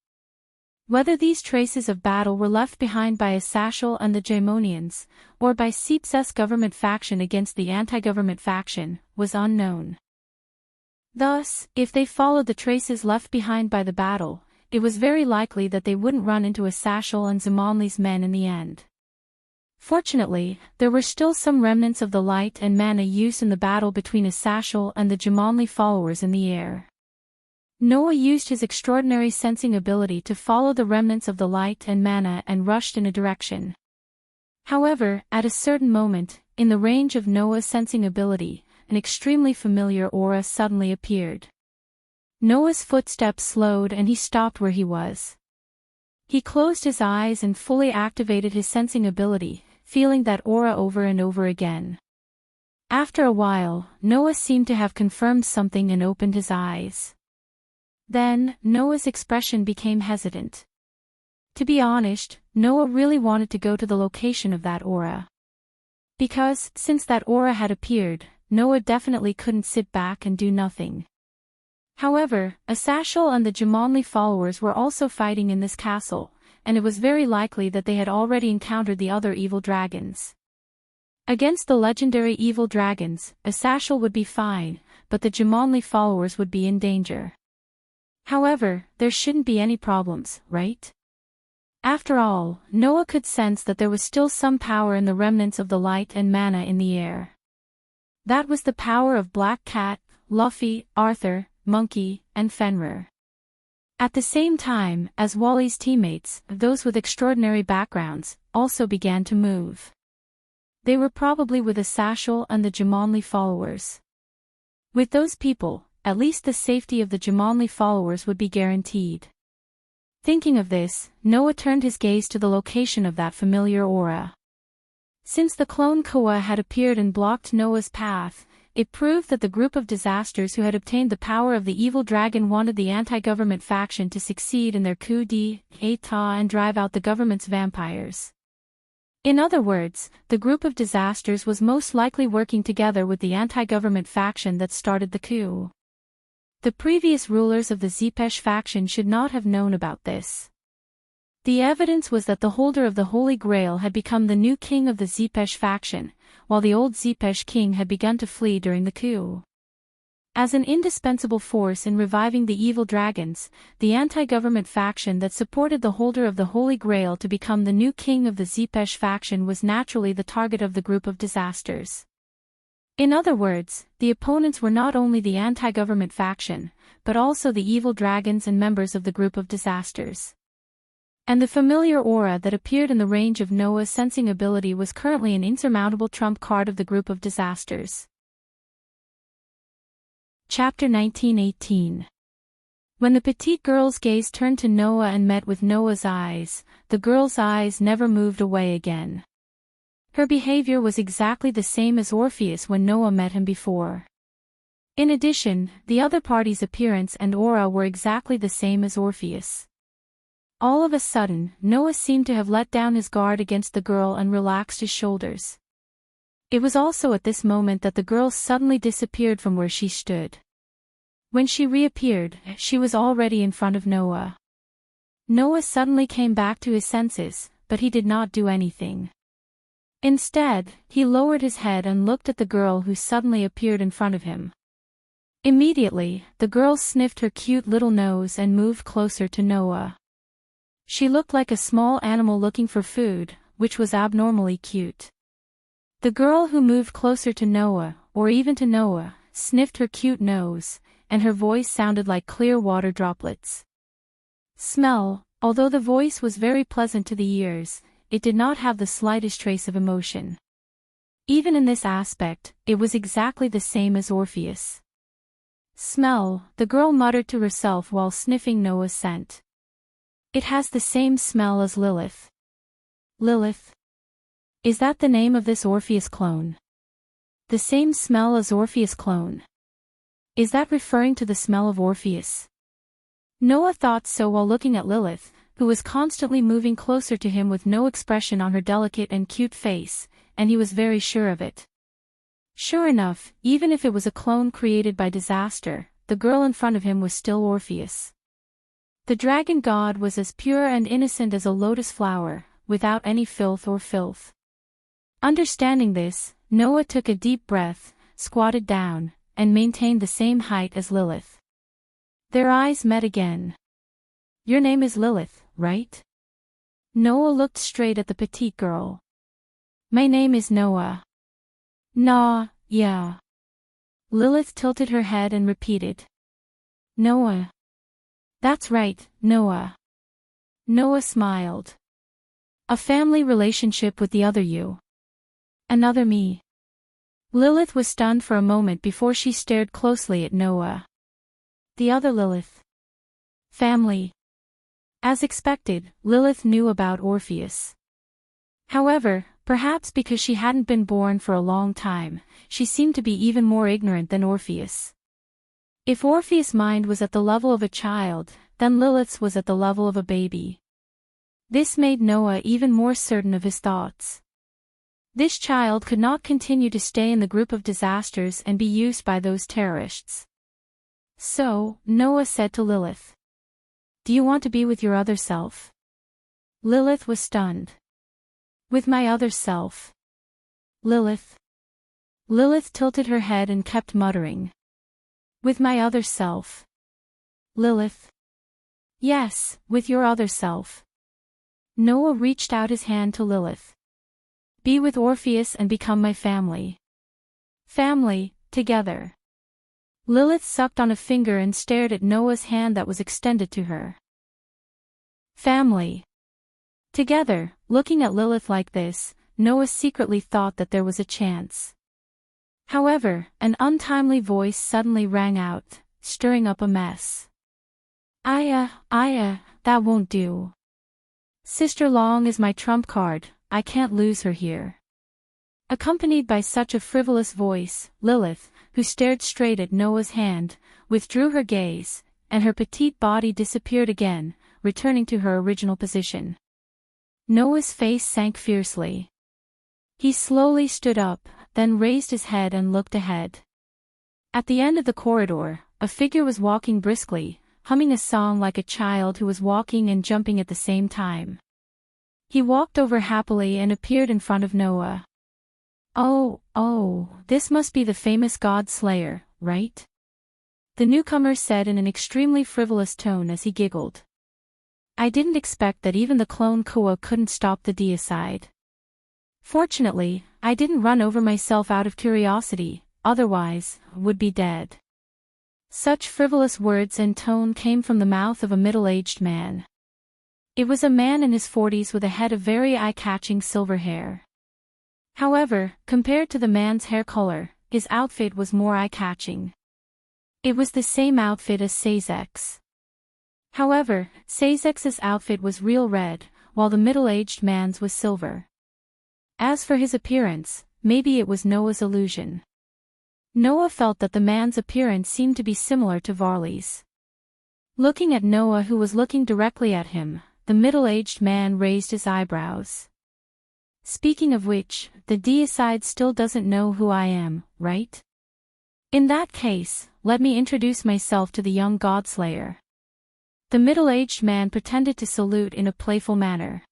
Whether these traces of battle were left behind by Asashel and the Jaimonians, or by Seps's government faction against the anti-government faction, was unknown. Thus, if they followed the traces left behind by the battle, it was very likely that they wouldn't run into Asashel and Jumanli's men in the end. Fortunately, there were still some remnants of the light and mana used in the battle between Asashel and the Jumanli followers in the air. Noah used his extraordinary sensing ability to follow the remnants of the light and mana and rushed in a direction. However, at a certain moment, in the range of Noah's sensing ability, an extremely familiar aura suddenly appeared. Noah's footsteps slowed and he stopped where he was. He closed his eyes and fully activated his sensing ability, feeling that aura over and over again. After a while, Noah seemed to have confirmed something and opened his eyes. Then, Noah's expression became hesitant. To be honest, Noah really wanted to go to the location of that aura. Because, since that aura had appeared, Noah definitely couldn't sit back and do nothing. However, Asashel and the Jumanli followers were also fighting in this castle, and it was very likely that they had already encountered the other evil dragons. Against the legendary evil dragons, Asashel would be fine, but the Jumanli followers would be in danger. However, there shouldn't be any problems, right? After all, Noah could sense that there was still some power in the remnants of the light and mana in the air. That was the power of Black Cat, Luffy, Arthur, Monkey, and Fenrir. At the same time, as Wally's teammates, those with extraordinary backgrounds, also began to move. They were probably with Asashel and the Jumanli followers. With those people, at least the safety of the Jumanli followers would be guaranteed. Thinking of this, Noah turned his gaze to the location of that familiar aura. Since the clone Koa had appeared and blocked Noah's path, it proved that the group of disasters who had obtained the power of the evil dragon wanted the anti-government faction to succeed in their coup d'état and drive out the government's vampires. In other words, the group of disasters was most likely working together with the anti-government faction that started the coup. The previous rulers of the Zepesh faction should not have known about this. The evidence was that the holder of the Holy Grail had become the new king of the Zepesh faction, while the old Zepesh king had begun to flee during the coup. As an indispensable force in reviving the evil dragons, the anti-government faction that supported the holder of the Holy Grail to become the new king of the Zepesh faction was naturally the target of the group of disasters. In other words, the opponents were not only the anti-government faction, but also the evil dragons and members of the group of disasters. And the familiar aura that appeared in the range of Noah's sensing ability was currently an insurmountable trump card of the group of disasters. Chapter 19:18. When the petite girl's gaze turned to Noah and met with Noah's eyes, the girl's eyes never moved away again. Her behavior was exactly the same as Orpheus when Noah met him before. In addition, the other party's appearance and aura were exactly the same as Orpheus. All of a sudden, Noah seemed to have let down his guard against the girl and relaxed his shoulders. It was also at this moment that the girl suddenly disappeared from where she stood. When she reappeared, she was already in front of Noah. Noah suddenly came back to his senses, but he did not do anything. Instead, he lowered his head and looked at the girl who suddenly appeared in front of him. Immediately, the girl sniffed her cute little nose and moved closer to Noah. She looked like a small animal looking for food, which was abnormally cute. The girl who moved closer to Noah, or even to Noah, sniffed her cute nose, and her voice sounded like clear water droplets. Smell, although the voice was very pleasant to the ears, it did not have the slightest trace of emotion. Even in this aspect, it was exactly the same as Orpheus. Smell, the girl muttered to herself while sniffing Noah's scent. It has the same smell as Lilith. Lilith? Is that the name of this Orpheus clone? The same smell as Orpheus clone. Is that referring to the smell of Orpheus? Noah thought so while looking at Lilith, who was constantly moving closer to him with no expression on her delicate and cute face, and he was very sure of it. Sure enough, even if it was a clone created by disaster, the girl in front of him was still Orpheus. The dragon god was as pure and innocent as a lotus flower, without any filth or filth. Understanding this, Noah took a deep breath, squatted down, and maintained the same height as Lilith. Their eyes met again. Your name is Lilith, right? Noah looked straight at the petite girl. My name is Noah. Nah, yeah. Lilith tilted her head and repeated. Noah. That's right, Noah. Noah smiled. A family relationship with the other you. Another me. Lilith was stunned for a moment before she stared closely at Noah. The other Lilith. Family. As expected, Lilith knew about Orpheus. However, perhaps because she hadn't been born for a long time, she seemed to be even more ignorant than Orpheus. If Orpheus' mind was at the level of a child, then Lilith's was at the level of a baby. This made Noah even more certain of his thoughts. This child could not continue to stay in the group of disasters and be used by those terrorists. So, Noah said to Lilith. Do you want to be with your other self? Lilith was stunned. With my other self. Lilith. Lilith tilted her head and kept muttering. With my other self. Lilith. Yes, with your other self. Noah reached out his hand to Lilith. Be with Orpheus and become my family. Family, together. Lilith sucked on a finger and stared at Noah's hand that was extended to her. Family. Together, looking at Lilith like this, Noah secretly thought that there was a chance. However, an untimely voice suddenly rang out, stirring up a mess. Aya, that won't do. Sister Long is my trump card, I can't lose her here. Accompanied by such a frivolous voice, Lilith, who stared straight at Noah's hand, withdrew her gaze, and her petite body disappeared again, returning to her original position. Noah's face sank fiercely. He slowly stood up, then raised his head and looked ahead. At the end of the corridor, a figure was walking briskly, humming a song like a child who was walking and jumping at the same time. He walked over happily and appeared in front of Noah. Oh, this must be the famous God Slayer, right? The newcomer said in an extremely frivolous tone as he giggled. I didn't expect that even the clone Kua couldn't stop the deicide. Fortunately, I didn't run over myself out of curiosity, otherwise, would be dead. Such frivolous words and tone came from the mouth of a middle-aged man. It was a man in his 40s with a head of very eye-catching silver hair. However, compared to the man's hair color, his outfit was more eye-catching. It was the same outfit as Sazek's. However, Sazek's outfit was real red, while the middle-aged man's was silver. As for his appearance, maybe it was Noah's illusion. Noah felt that the man's appearance seemed to be similar to Varley's. Looking at Noah, who was looking directly at him, the middle-aged man raised his eyebrows. Speaking of which, the deicide still doesn't know who I am, right? In that case, let me introduce myself to the young Godslayer. The middle-aged man pretended to salute in a playful manner.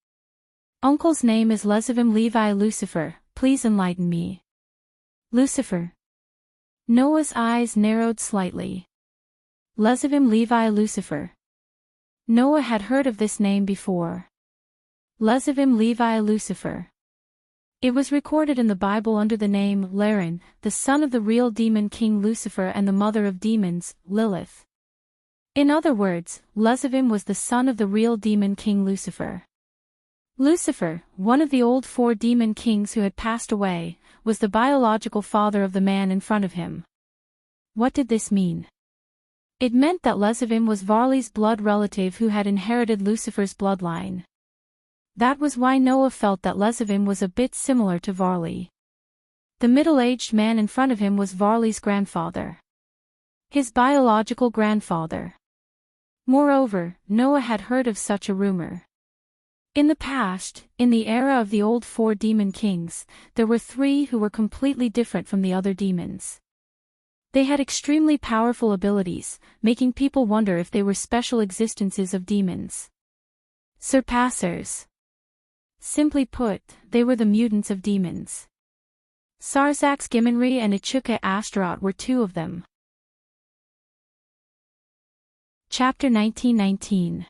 Uncle's name is Lezavim Levi Lucifer, please enlighten me. Lucifer. Noah's eyes narrowed slightly. Lezavim Levi Lucifer. Noah had heard of this name before. Lezavim Levi Lucifer. It was recorded in the Bible under the name Laren, the son of the real demon king Lucifer and the mother of demons, Lilith. In other words, Lezavim was the son of the real demon king Lucifer. Lucifer, one of the old 4 demon kings who had passed away, was the biological father of the man in front of him. What did this mean? It meant that Lezavim was Varley's blood relative who had inherited Lucifer's bloodline. That was why Noah felt that Lezavim was a bit similar to Varley. The middle-aged man in front of him was Varley's grandfather. His biological grandfather. Moreover, Noah had heard of such a rumor. In the past, in the era of the old 4 demon kings, there were 3 who were completely different from the other demons. They had extremely powerful abilities, making people wonder if they were special existences of demons. Surpassers. Simply put, they were the mutants of demons. Sarzax Gimenri and Ichuka Astaroth were 2 of them. Chapter 1919.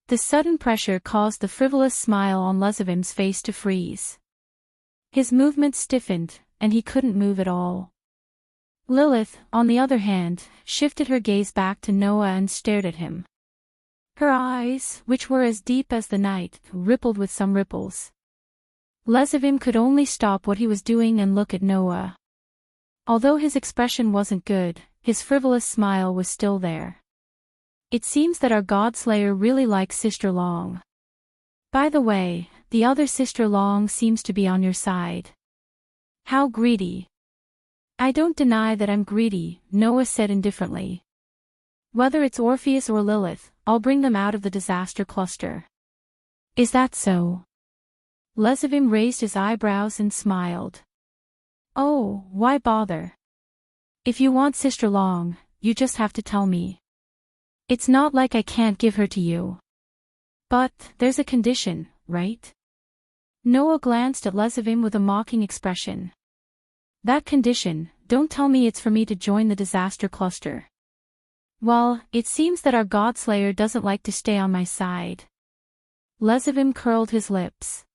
The sudden pressure caused the frivolous smile on Lezavim's face to freeze. His movements stiffened, and he couldn't move at all. Lilith, on the other hand, shifted her gaze back to Noah and stared at him. Her eyes, which were as deep as the night, rippled with some ripples. Lezavim could only stop what he was doing and look at Noah. Although his expression wasn't good, his frivolous smile was still there. It seems that our Godslayer really likes Sister Long. By the way, the other Sister Long seems to be on your side. How greedy. I don't deny that I'm greedy, Noah said indifferently. Whether it's Orpheus or Lilith, I'll bring them out of the disaster cluster. Is that so? Lezavim raised his eyebrows and smiled. Oh, why bother? If you want Sister Long, you just have to tell me. It's not like I can't give her to you. But, there's a condition, right? Noah glanced at Lezavim with a mocking expression. That condition, don't tell me it's for me to join the disaster cluster. Well, it seems that our Godslayer doesn't like to stay on my side. Lezavim curled his lips.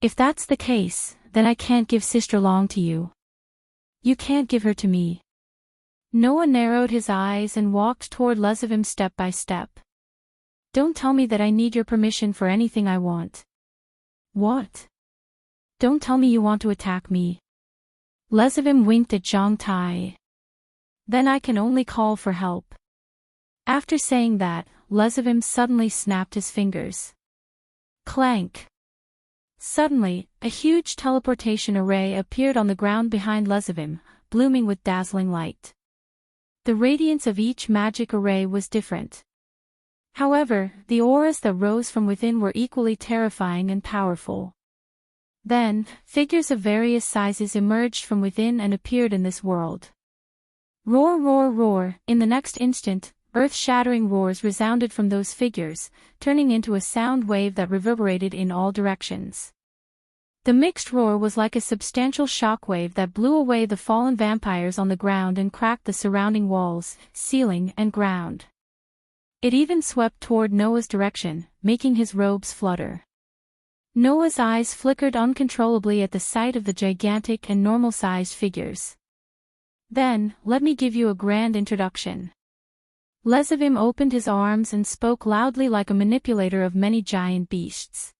If that's the case, then I can't give Sister Long to you. You can't give her to me. Noah narrowed his eyes and walked toward Lezivim step by step. Don't tell me that I need your permission for anything I want. What? Don't tell me you want to attack me. Lezivim winked at Zhang Tai. Then I can only call for help. After saying that, Lezivim suddenly snapped his fingers. Clank. Suddenly, a huge teleportation array appeared on the ground behind Lezivim, blooming with dazzling light. The radiance of each magic array was different. However, the auras that rose from within were equally terrifying and powerful. Then, figures of various sizes emerged from within and appeared in this world. Roar, roar, roar! In the next instant, earth-shattering roars resounded from those figures, turning into a sound wave that reverberated in all directions. The mixed roar was like a substantial shock wave that blew away the fallen vampires on the ground and cracked the surrounding walls, ceiling, and ground. It even swept toward Noah's direction, making his robes flutter. Noah's eyes flickered uncontrollably at the sight of the gigantic and normal-sized figures. Then, let me give you a grand introduction. Lezivim opened his arms and spoke loudly like a manipulator of many giant beasts.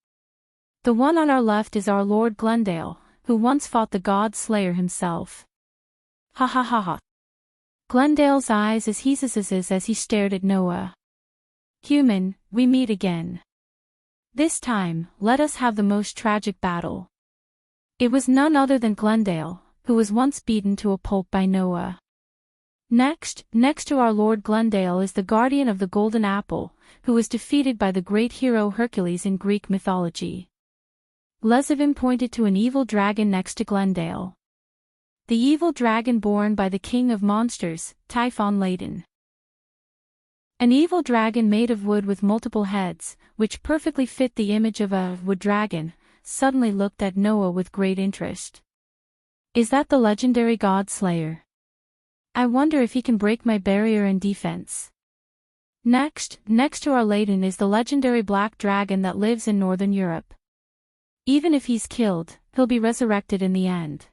The one on our left is our Lord Glendale, who once fought the God Slayer himself. Ha ha ha ha. Glendale's eyes as he stared at Noah. Human, we meet again. This time, let us have the most tragic battle. It was none other than Glendale, who was once beaten to a pulp by Noah. Next to our Lord Glendale is the guardian of the Golden Apple, who was defeated by the great hero Hercules in Greek mythology. Lezivim pointed to an evil dragon next to Glendale. The evil dragon born by the king of monsters, Typhon-laden. An evil dragon made of wood with multiple heads, which perfectly fit the image of a wood dragon, suddenly looked at Noah with great interest. Is that the legendary God Slayer? I wonder if he can break my barrier and defense. Next to our Laden is the legendary black dragon that lives in northern Europe. Even if he's killed, he'll be resurrected in the end.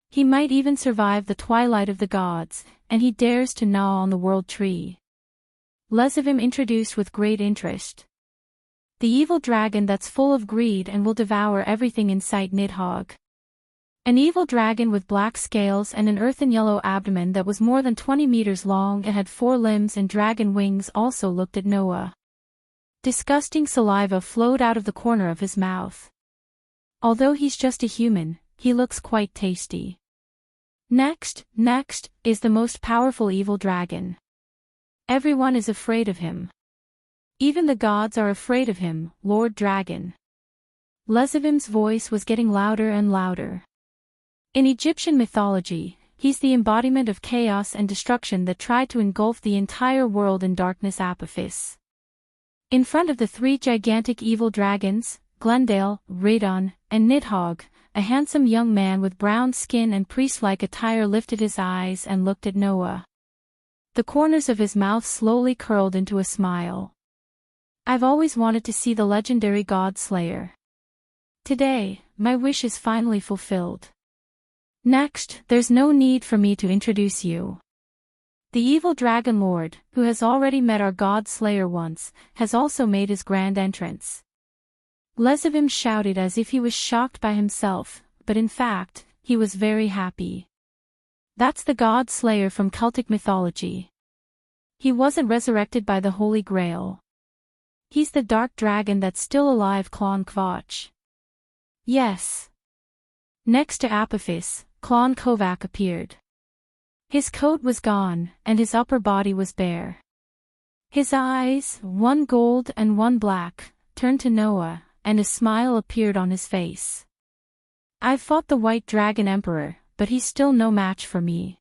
He might even survive the twilight of the gods, and he dares to gnaw on the world tree. Lezivim introduced with great interest. The evil dragon that's full of greed and will devour everything in sight. Nidhogg. An evil dragon with black scales and an earthen yellow abdomen that was more than 20 meters long and had 4 limbs and dragon wings also looked at Noah. Disgusting saliva flowed out of the corner of his mouth. Although he's just a human, he looks quite tasty. Next is the most powerful evil dragon. Everyone is afraid of him. Even the gods are afraid of him, Lord Dragon. Lezivim's voice was getting louder and louder. In Egyptian mythology, he's the embodiment of chaos and destruction that tried to engulf the entire world in darkness. Apophis. In front of the 3 gigantic evil dragons, Glendale, Radon, and Nidhogg, a handsome young man with brown skin and priest-like attire lifted his eyes and looked at Noah. The corners of his mouth slowly curled into a smile. I've always wanted to see the legendary God Slayer. Today, my wish is finally fulfilled. Next, there's no need for me to introduce you. The evil Dragon Lord, who has already met our God Slayer once, has also made his grand entrance. Lezivim shouted as if he was shocked by himself, but in fact, he was very happy. That's the God Slayer from Celtic mythology. He wasn't resurrected by the Holy Grail. He's the dark dragon that's still alive. Clon Kvotch. Yes. Next to Apophis, Clon Kovac appeared. His coat was gone, and his upper body was bare. His eyes, one gold and one black, turned to Noah, and a smile appeared on his face. I've fought the White Dragon Emperor, but he's still no match for me.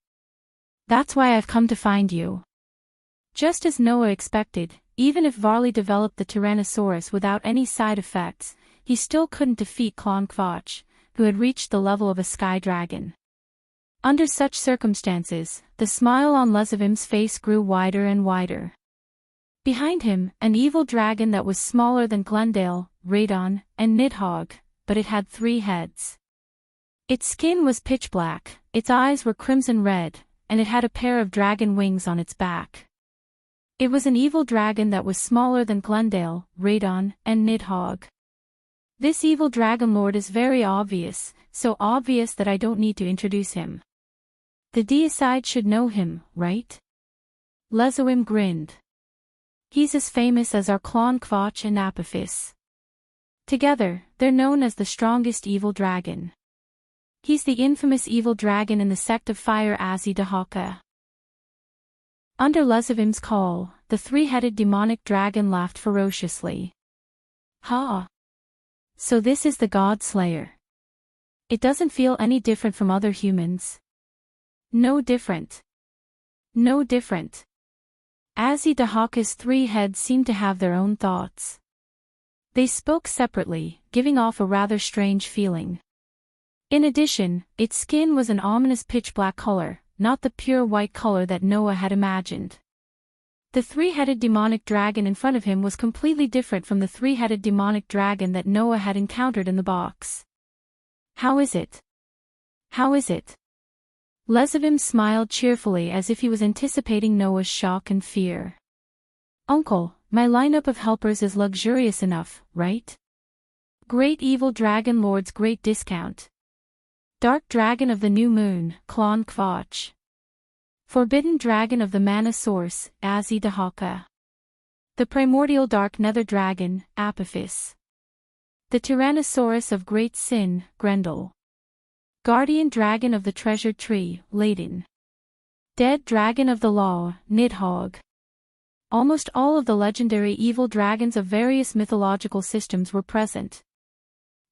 That's why I've come to find you. Just as Noah expected, even if Varley developed the Tyrannosaurus without any side effects, he still couldn't defeat Clon Kvotch, who had reached the level of a sky dragon. Under such circumstances, the smile on Lezivim's face grew wider and wider. Behind him, an evil dragon that was smaller than Glendale, Radon, and Nidhogg, but it had 3 heads. Its skin was pitch black, its eyes were crimson red, and it had a pair of dragon wings on its back. It was an evil dragon that was smaller than Glendale, Radon, and Nidhogg. This evil dragon lord is very obvious, so obvious that I don't need to introduce him. The deicide should know him, right? Lesawim grinned. He's as famous as our Clon Quach and Apophis. Together, they're known as the strongest evil dragon. He's the infamous evil dragon in the sect of Fire Azzy Dahaka. Under Lesavim's call, the three-headed demonic dragon laughed ferociously. Ha! So this is the God Slayer. It doesn't feel any different from other humans. No different. No different. Azzy Dahaka's three heads seemed to have their own thoughts. They spoke separately, giving off a rather strange feeling. In addition, its skin was an ominous pitch-black color, not the pure white color that Noah had imagined. The three-headed demonic dragon in front of him was completely different from the three-headed demonic dragon that Noah had encountered in the box. How is it? How is it? Lesavim smiled cheerfully as if he was anticipating Noah's shock and fear. Uncle, my lineup of helpers is luxurious enough, right? Great evil dragon lord's great discount. Dark dragon of the new moon, Clon Quach. Forbidden dragon of the mana source, Azzy Dahaka. The primordial dark nether dragon, Apophis. The Tyrannosaurus of great sin, Grendel. Guardian dragon of the treasured tree, Ladin. Dead dragon of the law, Nidhogg. Almost all of the legendary evil dragons of various mythological systems were present.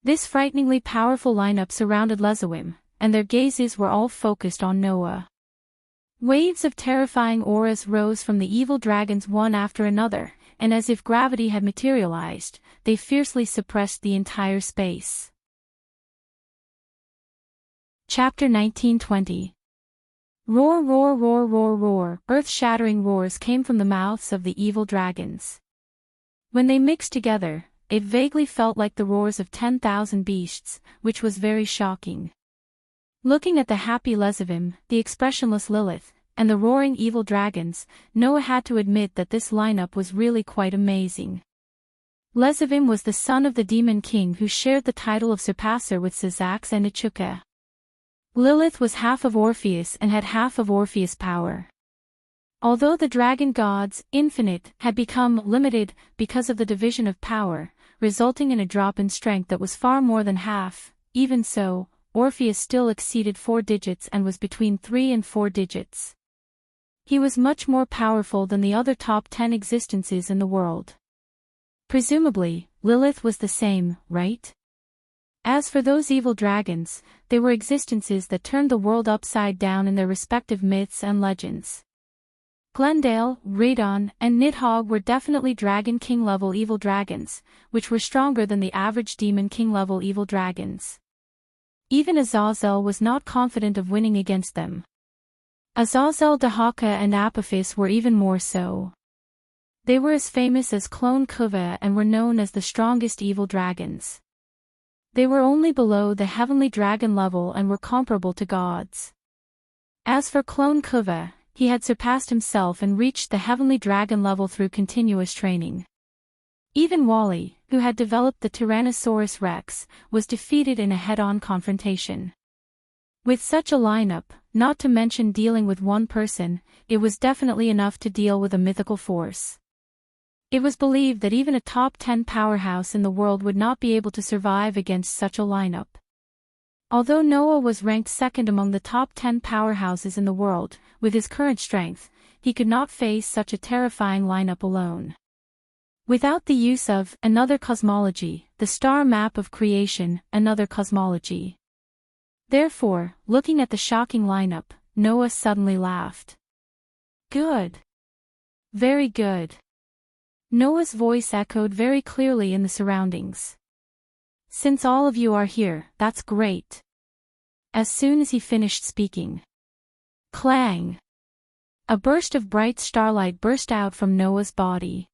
This frighteningly powerful lineup surrounded Lesawim, and their gazes were all focused on Noah. Waves of terrifying auras rose from the evil dragons one after another, and as if gravity had materialized, they fiercely suppressed the entire space. Chapter 1920. Roar, roar, roar, roar, roar, earth-shattering roars came from the mouths of the evil dragons. When they mixed together, it vaguely felt like the roars of 10,000 beasts, which was very shocking. Looking at the happy Lesavim, the expressionless Lilith, and the roaring evil dragons, Noah had to admit that this lineup was really quite amazing. Lesavim was the son of the demon king who shared the title of Surpasser with Sizax and Ichuka. Lilith was half of Orpheus and had half of Orpheus' power. Although the dragon gods, infinite, had become limited because of the division of power, resulting in a drop in strength that was far more than half, even so, Orpheus still exceeded 4 digits and was between 3 and 4 digits. He was much more powerful than the other top 10 existences in the world. Presumably, Lilith was the same, right? As for those evil dragons, they were existences that turned the world upside down in their respective myths and legends. Glendale, Radon, and Nidhogg were definitely Dragon King level evil dragons, which were stronger than the average Demon King level evil dragons. Even Azazel was not confident of winning against them. Azazel, Dahaka and Apophis were even more so. They were as famous as Clone Kuva and were known as the strongest evil dragons. They were only below the heavenly dragon level and were comparable to gods. As for Clone Kuva, he had surpassed himself and reached the heavenly dragon level through continuous training. Even Wally, who had developed the Tyrannosaurus Rex, was defeated in a head-on confrontation. With such a lineup, not to mention dealing with one person, it was definitely enough to deal with a mythical force. It was believed that even a top 10 powerhouse in the world would not be able to survive against such a lineup. Although Noah was ranked second among the top 10 powerhouses in the world, with his current strength, he could not face such a terrifying lineup alone. Without the use of another cosmology, the star map of creation, another cosmology. Therefore, looking at the shocking lineup, Noah suddenly laughed. Good. Very good. Noah's voice echoed very clearly in the surroundings. Since all of you are here, that's great. As soon as he finished speaking. Clang! A burst of bright starlight burst out from Noah's body.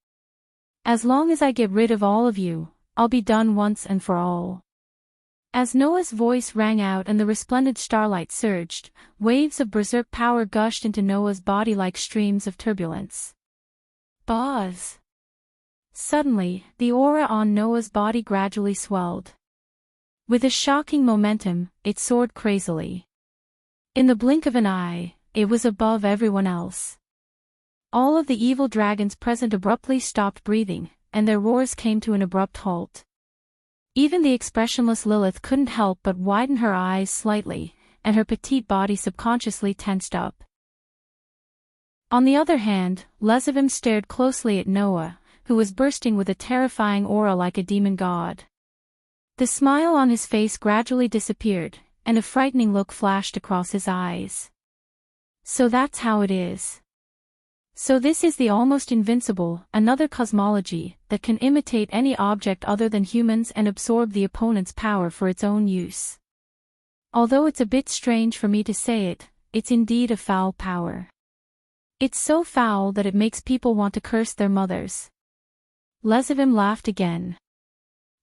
As long as I get rid of all of you, I'll be done once and for all. As Noah's voice rang out and the resplendent starlight surged, waves of berserk power gushed into Noah's body like streams of turbulence. Buzz! Suddenly, the aura on Noah's body gradually swelled. With a shocking momentum, it soared crazily. In the blink of an eye, it was above everyone else. All of the evil dragons present abruptly stopped breathing, and their roars came to an abrupt halt. Even the expressionless Lilith couldn't help but widen her eyes slightly, and her petite body subconsciously tensed up. On the other hand, Lesavim stared closely at Noah, who was bursting with a terrifying aura like a demon god. The smile on his face gradually disappeared, and a frightening look flashed across his eyes. So that's how it is. So this is the almost invincible, another cosmology, that can imitate any object other than humans and absorb the opponent's power for its own use. Although it's a bit strange for me to say it, it's indeed a foul power. It's so foul that it makes people want to curse their mothers. Lesavim laughed again.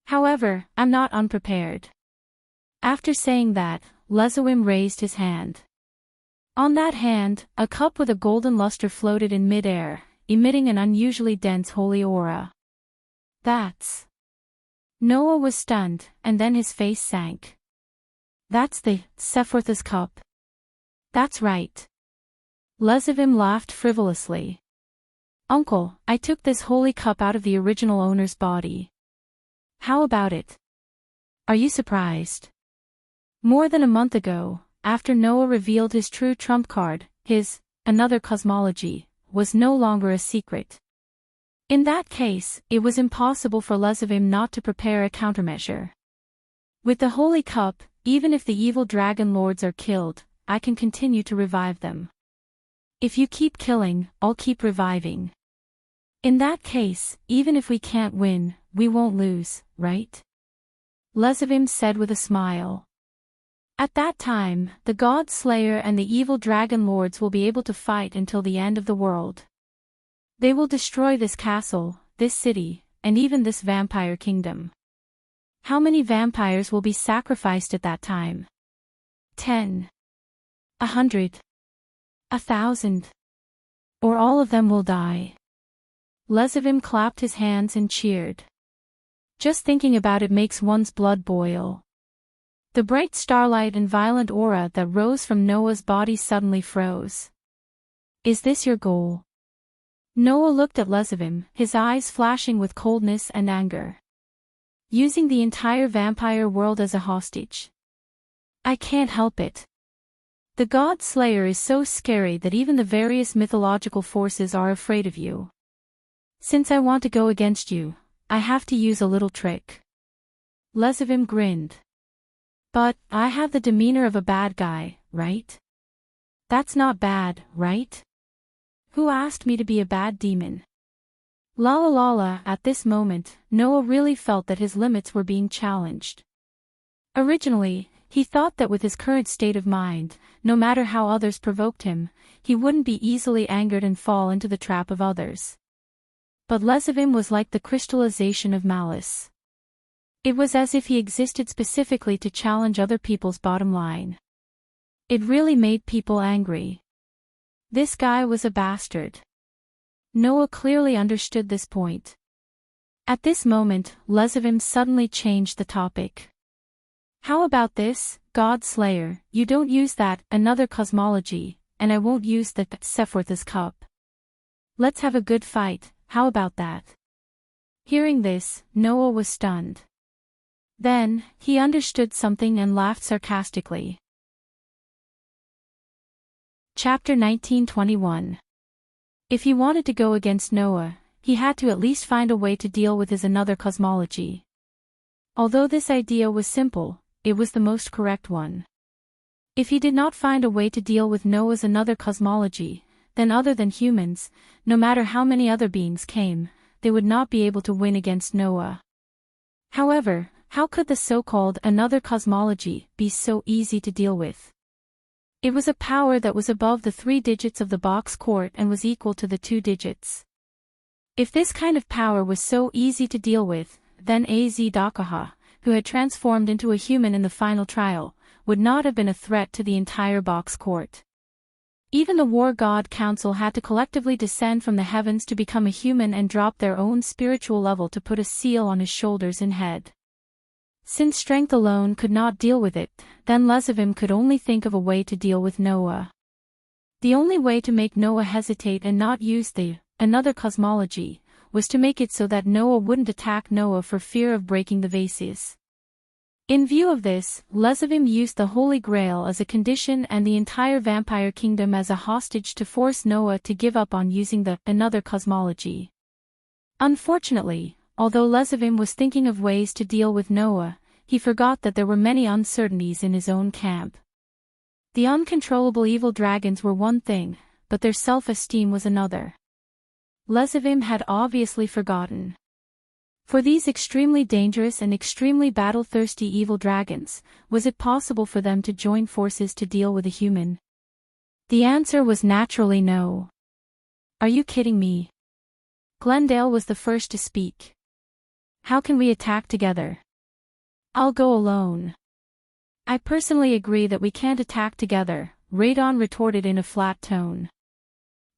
However, I'm not unprepared. After saying that, Lesavim raised his hand. On that hand, a cup with a golden luster floated in mid-air, emitting an unusually dense holy aura. That's... Noah was stunned, and then his face sank. That's the Sephiroth's cup. That's right. Lesavim laughed frivolously. Uncle, I took this holy cup out of the original owner's body. How about it? Are you surprised? More than a month ago, after Noah revealed his true trump card, his another cosmology was no longer a secret. In that case, it was impossible for Lesavim not to prepare a countermeasure. With the holy cup, even if the evil dragon lords are killed, I can continue to revive them. If you keep killing, I'll keep reviving. In that case, even if we can't win, we won't lose, right? Lesavim said with a smile. At that time, the God Slayer and the evil dragon lords will be able to fight until the end of the world. They will destroy this castle, this city, and even this vampire kingdom. How many vampires will be sacrificed at that time? 10. 100. 1,000. Or all of them will die. Lesavim clapped his hands and cheered. Just thinking about it makes one's blood boil. The bright starlight and violent aura that rose from Noah's body suddenly froze. Is this your goal? Noah looked at Lesavim, his eyes flashing with coldness and anger. Using the entire vampire world as a hostage. I can't help it. The God Slayer is so scary that even the various mythological forces are afraid of you. Since I want to go against you, I have to use a little trick. Lesavim grinned. But, I have the demeanor of a bad guy, right? That's not bad, right? Who asked me to be a bad demon? La la la la. At this moment, Noah really felt that his limits were being challenged. Originally, he thought that with his current state of mind, no matter how others provoked him, he wouldn't be easily angered and fall into the trap of others. But Lesavim was like the crystallization of malice. It was as if he existed specifically to challenge other people's bottom line. It really made people angry. This guy was a bastard. Noah clearly understood this point. At this moment, Lesavim suddenly changed the topic. How about this, God Slayer, you don't use that, another cosmology, and I won't use the Sephiroth's cup. Let's have a good fight, how about that? Hearing this, Noah was stunned. Then, he understood something and laughed sarcastically. Chapter 1921. If he wanted to go against Noah, he had to at least find a way to deal with his another cosmology. Although this idea was simple, it was the most correct one. If he did not find a way to deal with Noah's another cosmology, then other than humans, no matter how many other beings came, they would not be able to win against Noah. However, how could the so-called another cosmology be so easy to deal with? It was a power that was above the 3 digits of the box court and was equal to the 2 digits. If this kind of power was so easy to deal with, then Az Dakaha, who had transformed into a human in the final trial, would not have been a threat to the entire box court. Even the War God Council had to collectively descend from the heavens to become a human and drop their own spiritual level to put a seal on his shoulders and head. Since strength alone could not deal with it, then Lezavim could only think of a way to deal with Noah. The only way to make Noah hesitate and not use the another cosmology was to make it so that Noah wouldn't attack Noah for fear of breaking the vases. In view of this, Lezavim used the Holy Grail as a condition and the entire vampire kingdom as a hostage to force Noah to give up on using the another cosmology. Unfortunately, although Lezavim was thinking of ways to deal with Noah, he forgot that there were many uncertainties in his own camp. The uncontrollable evil dragons were one thing, but their self-esteem was another. Lezavim had obviously forgotten. For these extremely dangerous and extremely battle-thirsty evil dragons, was it possible for them to join forces to deal with a human? The answer was naturally no. Are you kidding me? Glendale was the first to speak. How can we attack together? I'll go alone. I personally agree that we can't attack together, Radon retorted in a flat tone.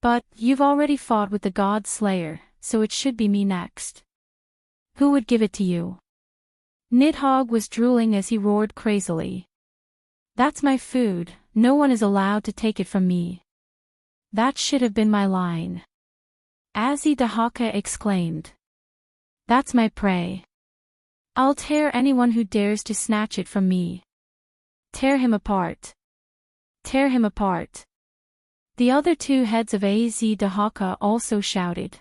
But, you've already fought with the God Slayer, so it should be me next. Who would give it to you? Nidhogg was drooling as he roared crazily. That's my food, no one is allowed to take it from me. That should have been my line. Azidahaka exclaimed. That's my prey. I'll tear anyone who dares to snatch it from me. Tear him apart. Tear him apart. The other two heads of Azidahaka also shouted.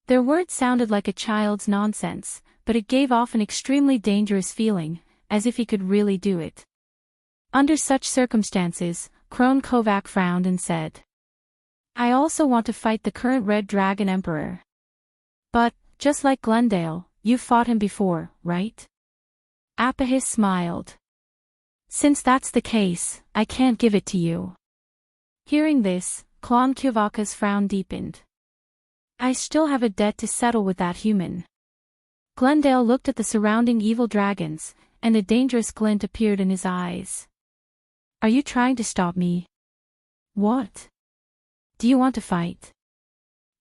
Their words sounded like a child's nonsense, but it gave off an extremely dangerous feeling, as if he could really do it. Under such circumstances, Crone Kovac frowned and said, I also want to fight the current Red Dragon Emperor. But, just like Glendale, you've fought him before, right? Apahis smiled. Since that's the case, I can't give it to you. Hearing this, Klon Kovac's frown deepened. I still have a debt to settle with that human. Glendale looked at the surrounding evil dragons, and a dangerous glint appeared in his eyes. Are you trying to stop me? What? Do you want to fight?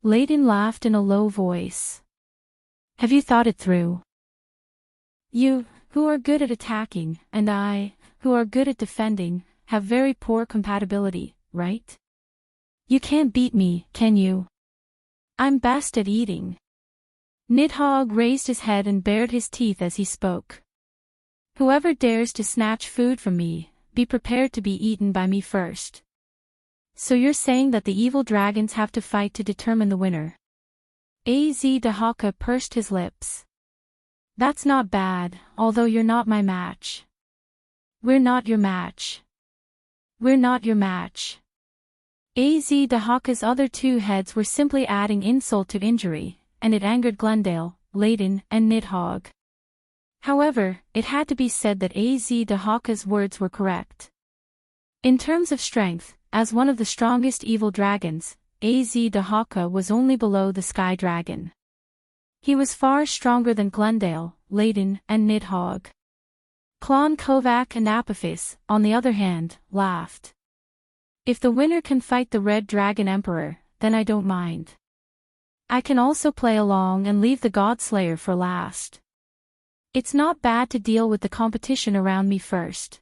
Layden laughed in a low voice. Have you thought it through? You, who are good at attacking, and I, who are good at defending, have very poor compatibility, right? You can't beat me, can you? I'm best at eating. Nidhogg raised his head and bared his teeth as he spoke. Whoever dares to snatch food from me, be prepared to be eaten by me first. So you're saying that the evil dragons have to fight to determine the winner? Azidahaka pursed his lips. That's not bad, although you're not my match. We're not your match. We're not your match. Azidahaka's other two heads were simply adding insult to injury, and it angered Glendale, Layden, and Nidhogg. However, it had to be said that Azidahaka's words were correct. In terms of strength, as one of the strongest evil dragons, Azidahaka was only below the Sky Dragon. He was far stronger than Glendale, Layden, and Nidhogg. Klon Kovac and Apophis, on the other hand, laughed. If the winner can fight the Red Dragon Emperor, then I don't mind. I can also play along and leave the Godslayer for last. It's not bad to deal with the competition around me first.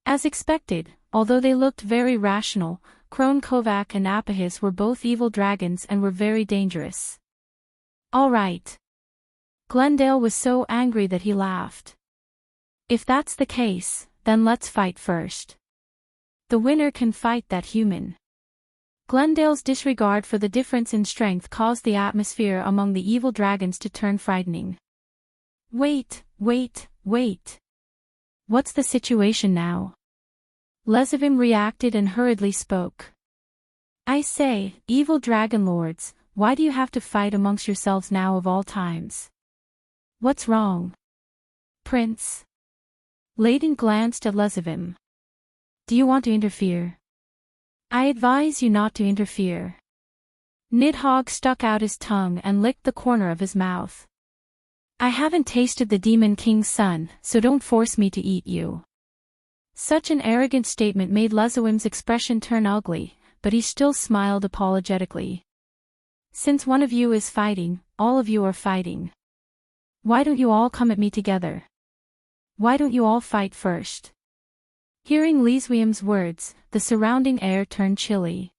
As expected, although they looked very rational, Crone Kovac and Apophis were both evil dragons and were very dangerous. All right. Glendale was so angry that he laughed. If that's the case, then let's fight first. The winner can fight that human. Glendale's disregard for the difference in strength caused the atmosphere among the evil dragons to turn frightening. Wait. What's the situation now? Lezavim reacted and hurriedly spoke. I say, evil dragon lords, why do you have to fight amongst yourselves now of all times? What's wrong? Prince. Layden glanced at Lezavim. Do you want to interfere? I advise you not to interfere. Nidhogg stuck out his tongue and licked the corner of his mouth. I haven't tasted the Demon King's son, so don't force me to eat you. Such an arrogant statement made Lezawim's expression turn ugly, but he still smiled apologetically. Since one of you is fighting, all of you are fighting. Why don't you all come at me together? Why don't you all fight first? Hearing Lezawim's words, the surrounding air turned chilly.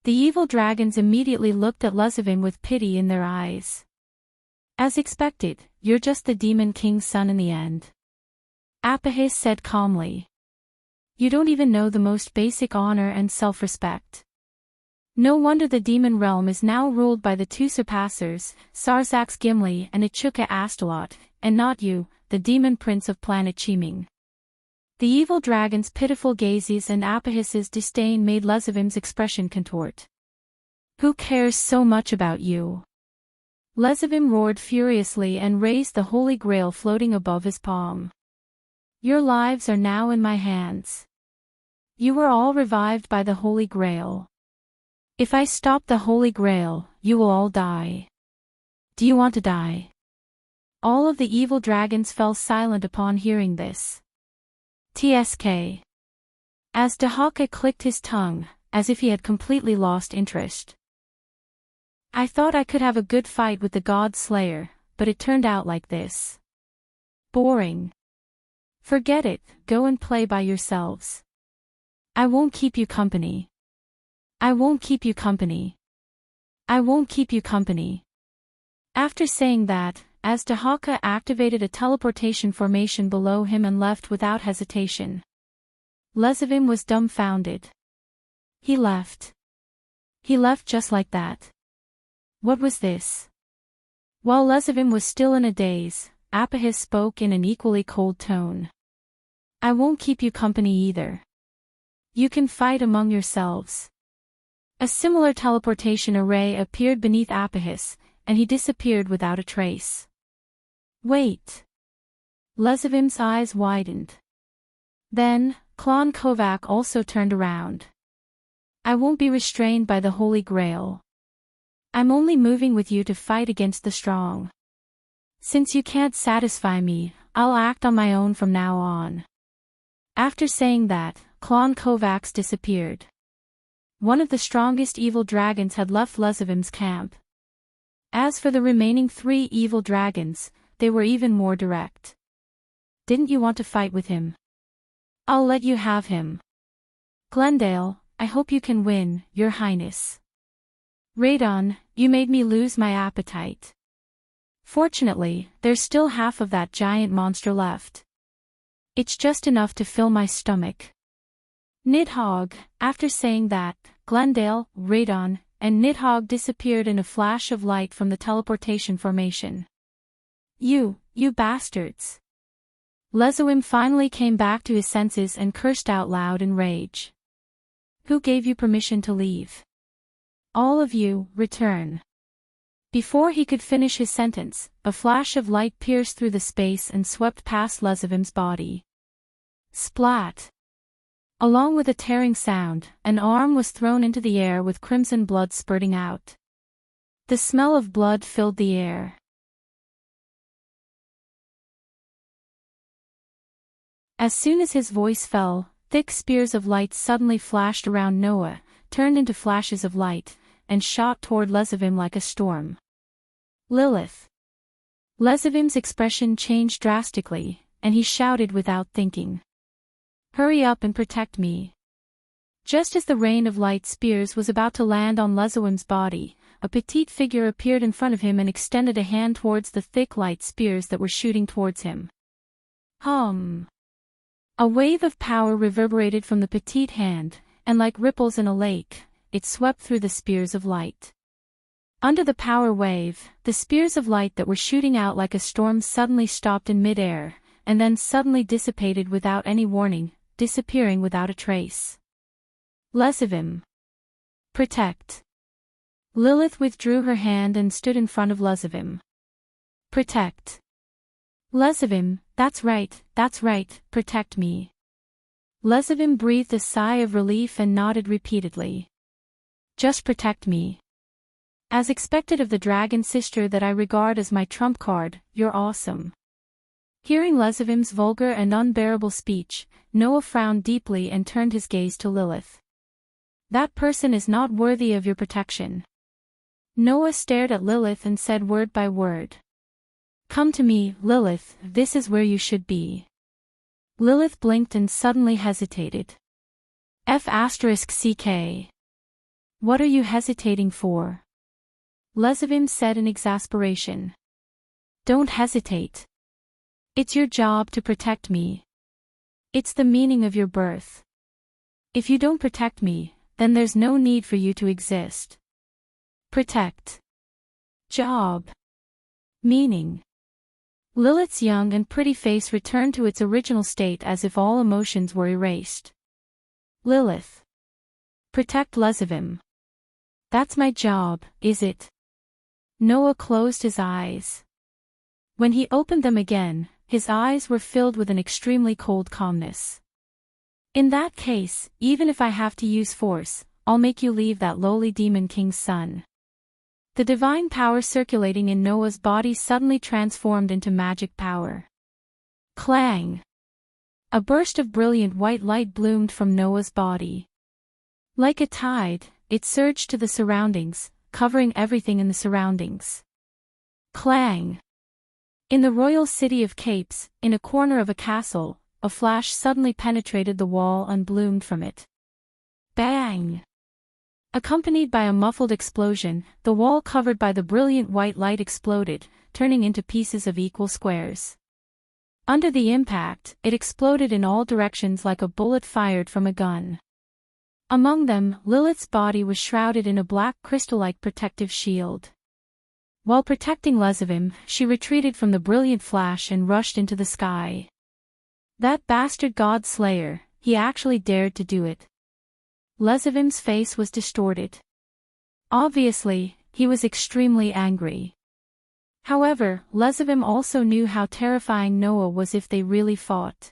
The evil dragons immediately looked at Lezawim with pity in their eyes. As expected, you're just the Demon King's son in the end. Apahis said calmly. You don't even know the most basic honor and self-respect. No wonder the demon realm is now ruled by the two surpassers, Sarzax Gimli and Ichuka Astalot, and not you, the demon prince of planet Chiming. The evil dragon's pitiful gazes and Apahis's disdain made Lezawim's expression contort. Who cares so much about you? Lezawim roared furiously and raised the Holy Grail floating above his palm. Your lives are now in my hands. You were all revived by the Holy Grail. If I stop the Holy Grail, you will all die. Do you want to die? All of the evil dragons fell silent upon hearing this. TSK. As Dahaka clicked his tongue, as if he had completely lost interest. I thought I could have a good fight with the God Slayer, but it turned out like this. Boring. Forget it, go and play by yourselves. I won't keep you company. I won't keep you company. I won't keep you company. After saying that, Dahaka activated a teleportation formation below him and left without hesitation. Lezawim was dumbfounded. He left. He left just like that. What was this? While Lezawim was still in a daze, Apahis spoke in an equally cold tone. I won't keep you company either. You can fight among yourselves. A similar teleportation array appeared beneath Apahis, and he disappeared without a trace. Wait. Lezawim's eyes widened. Then, Klon Kovac also turned around. I won't be restrained by the Holy Grail. I'm only moving with you to fight against the strong. Since you can't satisfy me, I'll act on my own from now on. After saying that, Klon Kovacs disappeared. One of the strongest evil dragons had left Lezawim's camp. As for the remaining 3 evil dragons, they were even more direct. Didn't you want to fight with him? I'll let you have him. Glendale, I hope you can win, Your Highness. Radon, you made me lose my appetite. Fortunately, there's still half of that giant monster left. It's just enough to fill my stomach. Nidhogg, after saying that, Glendale, Radon, and Nidhogg disappeared in a flash of light from the teleportation formation. You bastards. Lezawim finally came back to his senses and cursed out loud in rage. Who gave you permission to leave? All of you, return. Before he could finish his sentence, a flash of light pierced through the space and swept past Lezawim's body. Splat! Along with a tearing sound, an arm was thrown into the air with crimson blood spurting out. The smell of blood filled the air. As soon as his voice fell, thick spears of light suddenly flashed around Noah, turned into flashes of light, and shot toward Lezawim like a storm. Lilith. Lezawim's expression changed drastically, and he shouted without thinking. Hurry up and protect me. Just as the rain of light spears was about to land on Lezawim's body, a petite figure appeared in front of him and extended a hand towards the thick light spears that were shooting towards him. Hum. A wave of power reverberated from the petite hand, and like ripples in a lake, it swept through the spears of light. Under the power wave, the spears of light that were shooting out like a storm suddenly stopped in midair, and then suddenly dissipated without any warning, disappearing without a trace. Lezawim. Protect. Lilith withdrew her hand and stood in front of Lezawim. Protect. Lezawim, that's right, protect me. Lezawim breathed a sigh of relief and nodded repeatedly. Just protect me. As expected of the dragon sister that I regard as my trump card, you're awesome. Hearing Lezavim's vulgar and unbearable speech, Noah frowned deeply and turned his gaze to Lilith. That person is not worthy of your protection. Noah stared at Lilith and said word by word. Come to me, Lilith, this is where you should be. Lilith blinked and suddenly hesitated. F***CK. What are you hesitating for? Lezavim said in exasperation. Don't hesitate. It's your job to protect me. It's the meaning of your birth. If you don't protect me, then there's no need for you to exist. Protect. Job. Meaning. Lilith's young and pretty face returned to its original state as if all emotions were erased. Lilith. Protect Lezavim. That's my job, is it? Noah closed his eyes. When he opened them again, his eyes were filled with an extremely cold calmness. In that case, even if I have to use force, I'll make you leave that lowly demon king's son. The divine power circulating in Noah's body suddenly transformed into magic power. Clang! A burst of brilliant white light bloomed from Noah's body. Like a tide, it surged to the surroundings, covering everything in the surroundings. Clang! In the royal city of Capes, in a corner of a castle, a flash suddenly penetrated the wall and bloomed from it. Bang! Accompanied by a muffled explosion, the wall covered by the brilliant white light exploded, turning into pieces of equal squares. Under the impact, it exploded in all directions like a bullet fired from a gun. Among them, Lilith's body was shrouded in a black crystal-like protective shield. While protecting Lezavim, she retreated from the brilliant flash and rushed into the sky. That bastard god slayer, he actually dared to do it. Lezavim's face was distorted. Obviously, he was extremely angry. However, Lezavim also knew how terrifying Noah was if they really fought.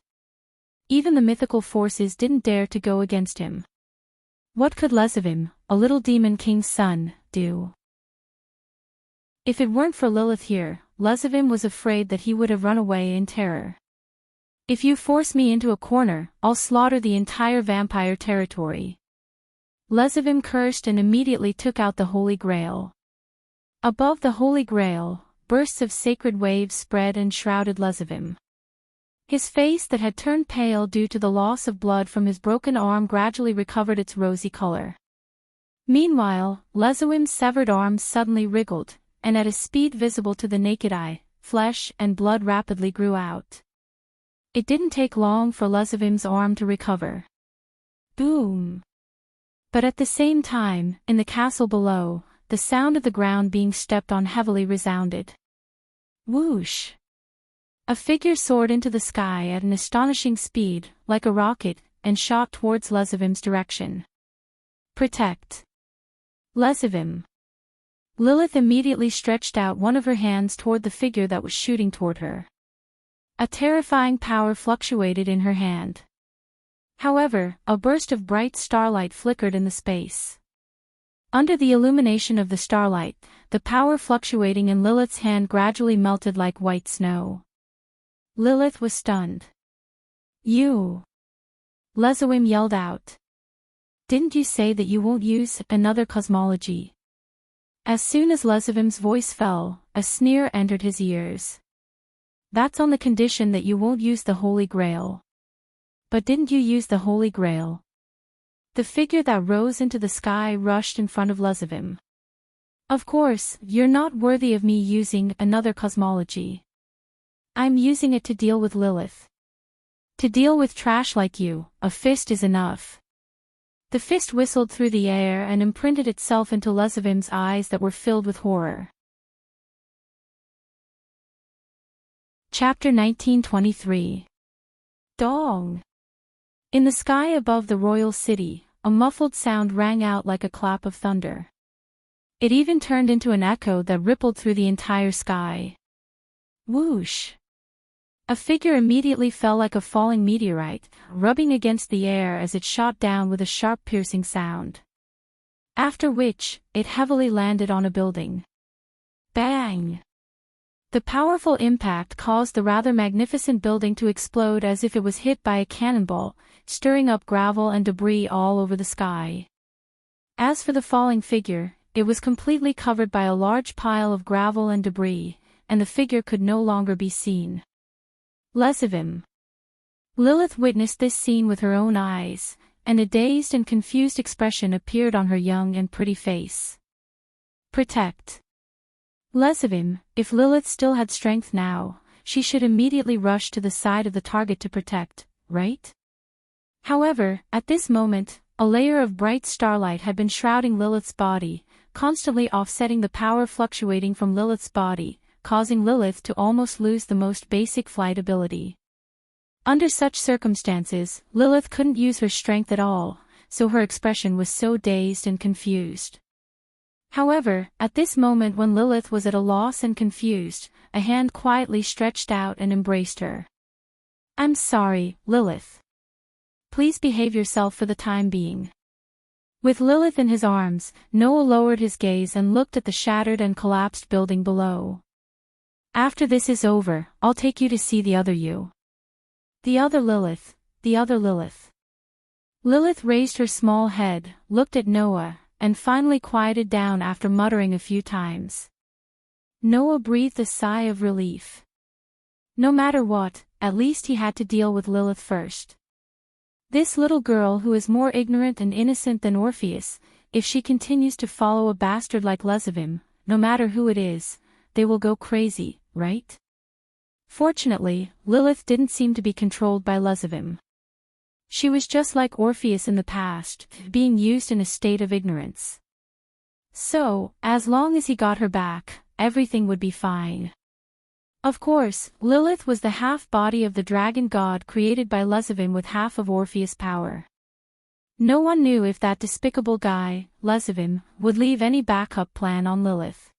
Even the mythical forces didn't dare to go against him. What could Lezavim, a little demon king's son, do? If it weren't for Lilith here, Lezavim was afraid that he would have run away in terror. If you force me into a corner, I'll slaughter the entire vampire territory. Lezavim cursed and immediately took out the Holy Grail. Above the Holy Grail, bursts of sacred waves spread and shrouded Lezavim. His face that had turned pale due to the loss of blood from his broken arm gradually recovered its rosy color. Meanwhile, Lezavim's severed arms suddenly wriggled, and at a speed visible to the naked eye, flesh and blood rapidly grew out. It didn't take long for Lezavim's arm to recover. Boom! But at the same time, in the castle below, the sound of the ground being stepped on heavily resounded. Whoosh! A figure soared into the sky at an astonishing speed, like a rocket, and shot towards Lezavim's direction. Protect! Lezavim! Lilith immediately stretched out one of her hands toward the figure that was shooting toward her. A terrifying power fluctuated in her hand. However, a burst of bright starlight flickered in the space. Under the illumination of the starlight, the power fluctuating in Lilith's hand gradually melted like white snow. Lilith was stunned. You! Lezavim yelled out. Didn't you say that you won't use another cosmology? As soon as Lezavim's voice fell, a sneer entered his ears. That's on the condition that you won't use the Holy Grail. But didn't you use the Holy Grail? The figure that rose into the sky rushed in front of Lezavim. Of course, you're not worthy of me using another cosmology. I'm using it to deal with Lilith. To deal with trash like you, a fist is enough. The fist whistled through the air and imprinted itself into Lezavim's eyes that were filled with horror. Chapter 1923. Dong! In the sky above the royal city, a muffled sound rang out like a clap of thunder. It even turned into an echo that rippled through the entire sky. Whoosh! A figure immediately fell like a falling meteorite, rubbing against the air as it shot down with a sharp piercing sound. After which, it heavily landed on a building. Bang! The powerful impact caused the rather magnificent building to explode as if it was hit by a cannonball, stirring up gravel and debris all over the sky. As for the falling figure, it was completely covered by a large pile of gravel and debris, and the figure could no longer be seen. Less of him. Lilith witnessed this scene with her own eyes, and a dazed and confused expression appeared on her young and pretty face. Protect. Less of him. If Lilith still had strength now, she should immediately rush to the side of the target to protect, right? However, at this moment, a layer of bright starlight had been shrouding Lilith's body, constantly offsetting the power fluctuating from Lilith's body, causing Lilith to almost lose the most basic flight ability. Under such circumstances, Lilith couldn't use her strength at all, so her expression was so dazed and confused. However, at this moment when Lilith was at a loss and confused, a hand quietly stretched out and embraced her. "I'm sorry, Lilith. Please behave yourself for the time being." With Lilith in his arms, Noah lowered his gaze and looked at the shattered and collapsed building below. "After this is over, I'll take you to see the other you." The other Lilith, the other Lilith. Lilith raised her small head, looked at Noah, and finally quieted down after muttering a few times. Noah breathed a sigh of relief. No matter what, at least he had to deal with Lilith first. This little girl who is more ignorant and innocent than Orpheus, if she continues to follow a bastard like Lezavim, no matter who it is, they will go crazy, right? Fortunately, Lilith didn't seem to be controlled by Lezavim. She was just like Orpheus in the past, being used in a state of ignorance. So, as long as he got her back, everything would be fine. Of course, Lilith was the half-body of the dragon god created by Lezavim with half of Orpheus' power. No one knew if that despicable guy, Lezavim, would leave any backup plan on Lilith.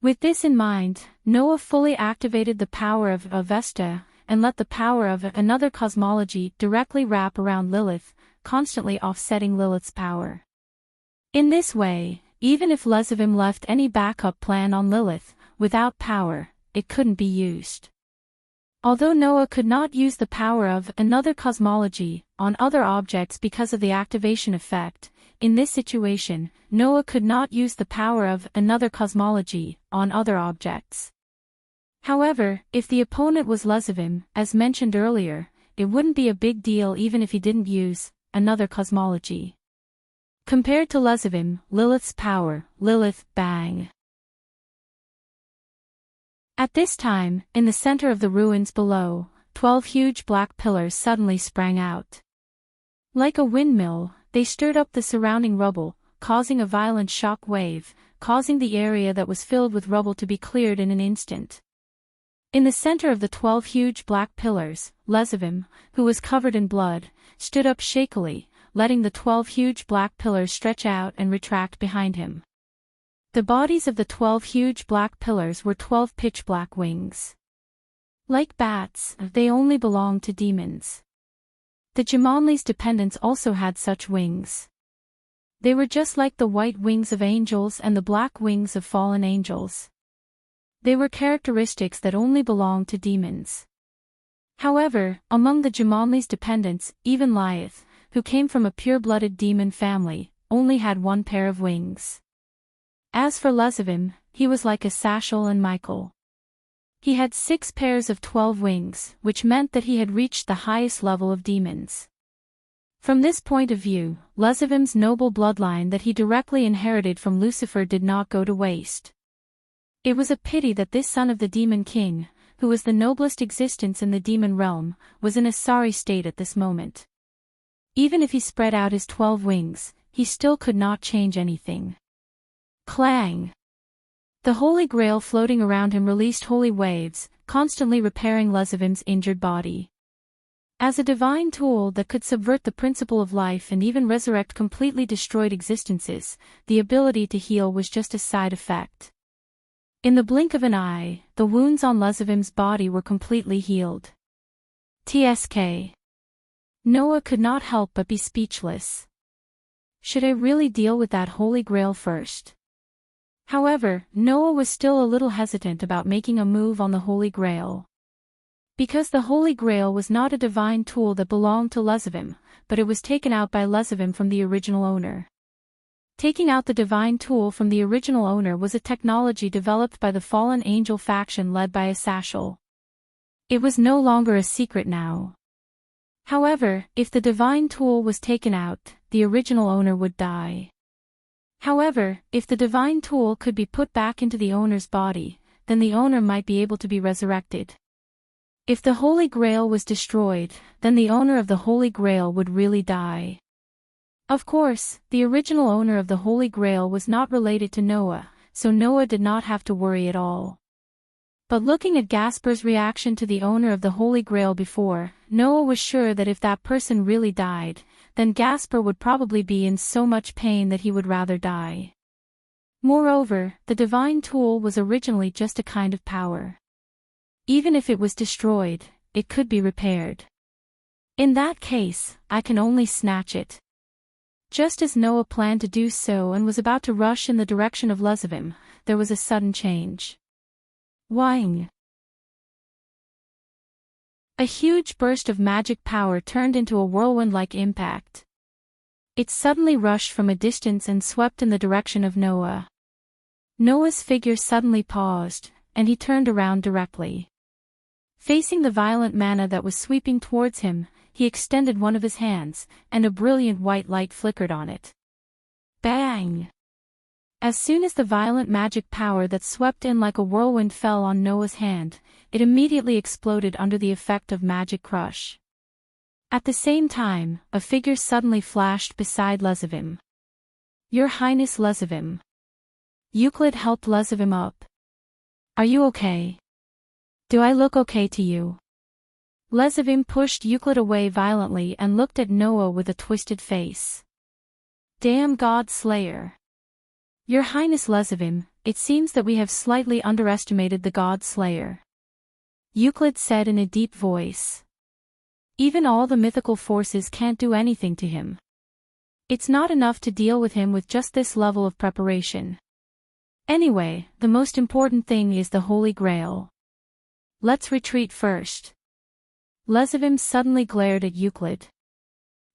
With this in mind, Noah fully activated the power of Avesta, and let the power of another cosmology directly wrap around Lilith, constantly offsetting Lilith's power. In this way, even if Lezavim left any backup plan on Lilith, without power, it couldn't be used. Although Noah could not use the power of another cosmology on other objects because of the activation effect, in this situation, Noah could not use the power of another cosmology on other objects. However, if the opponent was Lezavim, as mentioned earlier, it wouldn't be a big deal even if he didn't use another cosmology. Compared to Lezavim, Lilith's power, Lilith, bang. At this time, in the center of the ruins below, 12 huge black pillars suddenly sprang out. Like a windmill, they stirred up the surrounding rubble, causing a violent shock wave, causing the area that was filled with rubble to be cleared in an instant. In the center of the 12 huge black pillars, Lezavim, who was covered in blood, stood up shakily, letting the 12 huge black pillars stretch out and retract behind him. The bodies of the 12 huge black pillars were 12 pitch-black wings. Like bats, they only belonged to demons. The Jumanli's dependents also had such wings. They were just like the white wings of angels and the black wings of fallen angels. They were characteristics that only belonged to demons. However, among the Jumanli's dependents, even Lilith, who came from a pure-blooded demon family, only had one pair of wings. As for Lezavim, he was like a Sashal and Michael. He had 6 pairs of 12 wings, which meant that he had reached the highest level of demons. From this point of view, Lezavim's noble bloodline that he directly inherited from Lucifer did not go to waste. It was a pity that this son of the demon king, who was the noblest existence in the demon realm, was in a sorry state at this moment. Even if he spread out his 12 wings, he still could not change anything. Clang! The Holy Grail floating around him released holy waves, constantly repairing Lezavim's injured body. As a divine tool that could subvert the principle of life and even resurrect completely destroyed existences, the ability to heal was just a side effect. In the blink of an eye, the wounds on Lezavim's body were completely healed. TSK. Noah could not help but be speechless. Should I really deal with that Holy Grail first? However, Noah was still a little hesitant about making a move on the Holy Grail. Because the Holy Grail was not a divine tool that belonged to Lezavim, but it was taken out by Lezavim from the original owner. Taking out the divine tool from the original owner was a technology developed by the fallen angel faction led by Asashel. It was no longer a secret now. However, if the divine tool was taken out, the original owner would die. However, if the divine tool could be put back into the owner's body, then the owner might be able to be resurrected. If the Holy Grail was destroyed, then the owner of the Holy Grail would really die. Of course, the original owner of the Holy Grail was not related to Noah, so Noah did not have to worry at all. But looking at Gasper's reaction to the owner of the Holy Grail before, Noah was sure that if that person really died, then Gasper would probably be in so much pain that he would rather die. Moreover, the divine tool was originally just a kind of power. Even if it was destroyed, it could be repaired. In that case, I can only snatch it. Just as Noah planned to do so and was about to rush in the direction of Lezavim, there was a sudden change. Whang! A huge burst of magic power turned into a whirlwind-like impact. It suddenly rushed from a distance and swept in the direction of Noah. Noah's figure suddenly paused, and he turned around directly. Facing the violent manna that was sweeping towards him, he extended one of his hands, and a brilliant white light flickered on it. Bang! As soon as the violent magic power that swept in like a whirlwind fell on Noah's hand, it immediately exploded under the effect of magic crush. At the same time, a figure suddenly flashed beside Lezavim. Your Highness Lezavim. Euclid helped Lezavim up. Are you okay? Do I look okay to you? Lezavim pushed Euclid away violently and looked at Noah with a twisted face. Damn God Slayer. Your Highness Lezavim, it seems that we have slightly underestimated the God Slayer. Euclid said in a deep voice. Even all the mythical forces can't do anything to him. It's not enough to deal with him with just this level of preparation. Anyway, the most important thing is the Holy Grail. Let's retreat first. Lezavim suddenly glared at Euclid.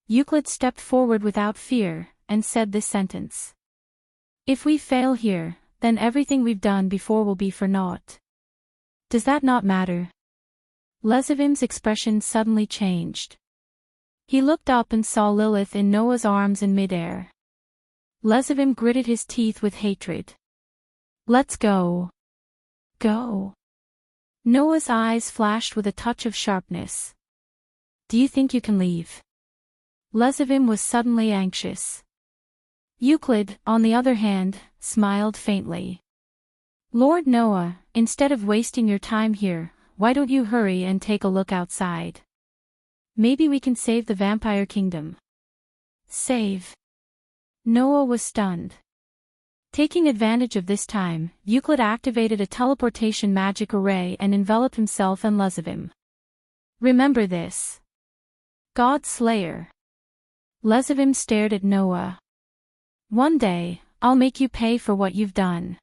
Euclid stepped forward without fear, and said this sentence. If we fail here, then everything we've done before will be for naught. Does that not matter? Lezavim's expression suddenly changed. He looked up and saw Lilith in Noah's arms in midair. Lezavim gritted his teeth with hatred. Let's go. Go. Noah's eyes flashed with a touch of sharpness. Do you think you can leave? Lezavim was suddenly anxious. Euclid, on the other hand, smiled faintly. Lord Noah, instead of wasting your time here, why don't you hurry and take a look outside? Maybe we can save the vampire kingdom. Save? Noah was stunned. Taking advantage of this time, Euclid activated a teleportation magic array and enveloped himself and Lezavim. Remember this. God Slayer. Lezavim stared at Noah. One day, I'll make you pay for what you've done.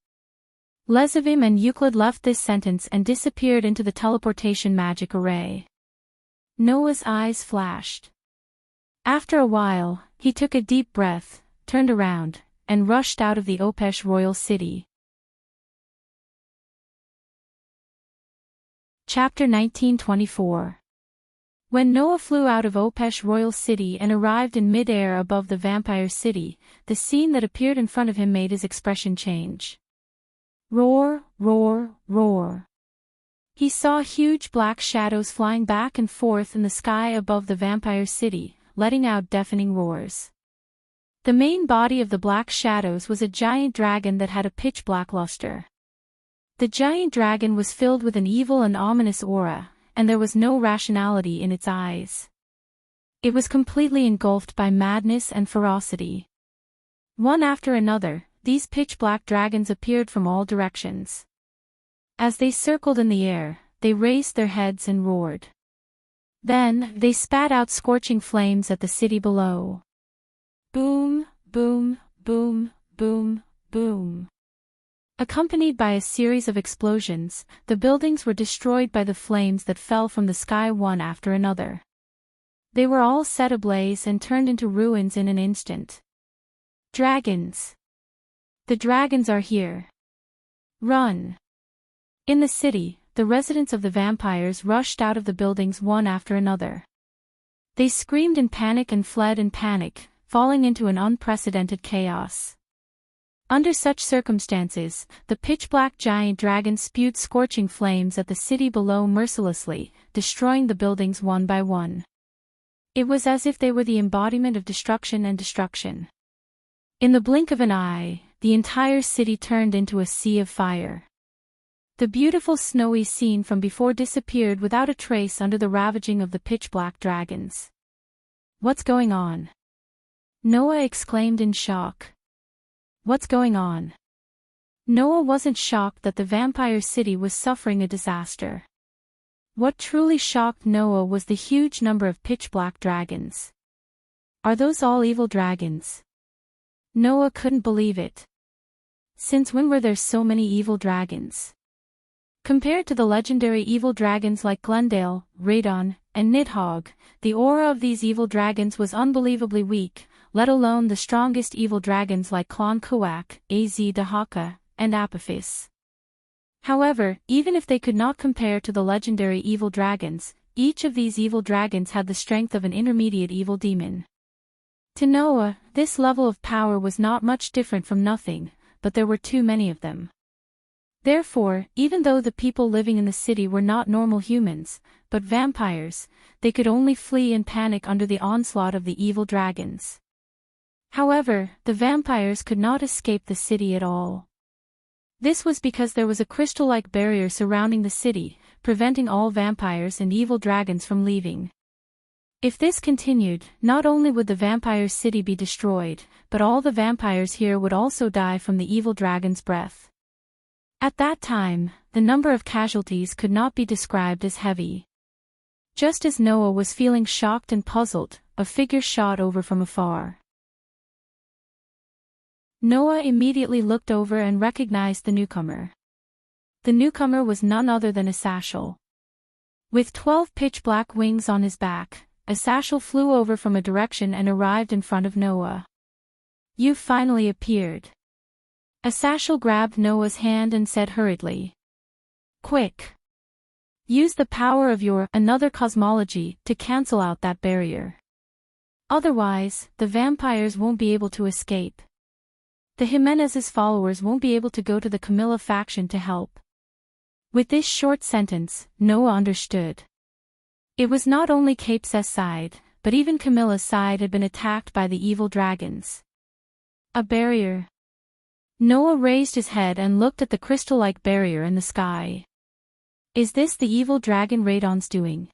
Lezavim and Euclid left this sentence and disappeared into the teleportation magic array. Noah's eyes flashed. After a while, he took a deep breath, turned around, and rushed out of the Opesh royal city. Chapter 1924. When Noah flew out of Opesh royal city and arrived in mid-air above the vampire city, the scene that appeared in front of him made his expression change. Roar, roar, roar. He saw huge black shadows flying back and forth in the sky above the vampire city, letting out deafening roars. The main body of the black shadows was a giant dragon that had a pitch-black luster. The giant dragon was filled with an evil and ominous aura, and there was no rationality in its eyes. It was completely engulfed by madness and ferocity. One after another, these pitch-black dragons appeared from all directions. As they circled in the air, they raised their heads and roared. Then, they spat out scorching flames at the city below. Boom, boom, boom, boom, boom. Accompanied by a series of explosions, the buildings were destroyed by the flames that fell from the sky one after another. They were all set ablaze and turned into ruins in an instant. Dragons! The dragons are here! Run! In the city, the residents of the vampires rushed out of the buildings one after another. They screamed in panic and fled in panic, falling into an unprecedented chaos. Under such circumstances, the pitch-black giant dragon spewed scorching flames at the city below mercilessly, destroying the buildings one by one. It was as if they were the embodiment of destruction and destruction. In the blink of an eye, the entire city turned into a sea of fire. The beautiful snowy scene from before disappeared without a trace under the ravaging of the pitch-black dragons. "What's going on?" Noah exclaimed in shock. "What's going on?" Noah wasn't shocked that the vampire city was suffering a disaster. What truly shocked Noah was the huge number of pitch-black dragons. Are those all evil dragons? Noah couldn't believe it. Since when were there so many evil dragons? Compared to the legendary evil dragons like Glendale, Radon, and Nidhogg, the aura of these evil dragons was unbelievably weak, let alone the strongest evil dragons like Clon Coac, Az Dahaka, and Apophis. However, even if they could not compare to the legendary evil dragons, each of these evil dragons had the strength of an intermediate evil demon. To Noah, this level of power was not much different from nothing, but there were too many of them. Therefore, even though the people living in the city were not normal humans, but vampires, they could only flee in panic under the onslaught of the evil dragons. However, the vampires could not escape the city at all. This was because there was a crystal-like barrier surrounding the city, preventing all vampires and evil dragons from leaving. If this continued, not only would the vampire city be destroyed, but all the vampires here would also die from the evil dragon's breath. At that time, the number of casualties could not be described as heavy. Just as Noah was feeling shocked and puzzled, a figure shot over from afar. Noah immediately looked over and recognized the newcomer. The newcomer was none other than Asashel. With 12 pitch-black wings on his back, Asashel flew over from a direction and arrived in front of Noah. "You finally appeared." Asashel grabbed Noah's hand and said hurriedly, "Quick! Use the power of your another cosmology to cancel out that barrier. Otherwise, the vampires won't be able to escape. The Jimenez's followers won't be able to go to the Camilla faction to help." With this short sentence, Noah understood. It was not only Cape's side, but even Camilla's side had been attacked by the evil dragons. A barrier. Noah raised his head and looked at the crystal-like barrier in the sky. Is this the evil dragon Radon's doing?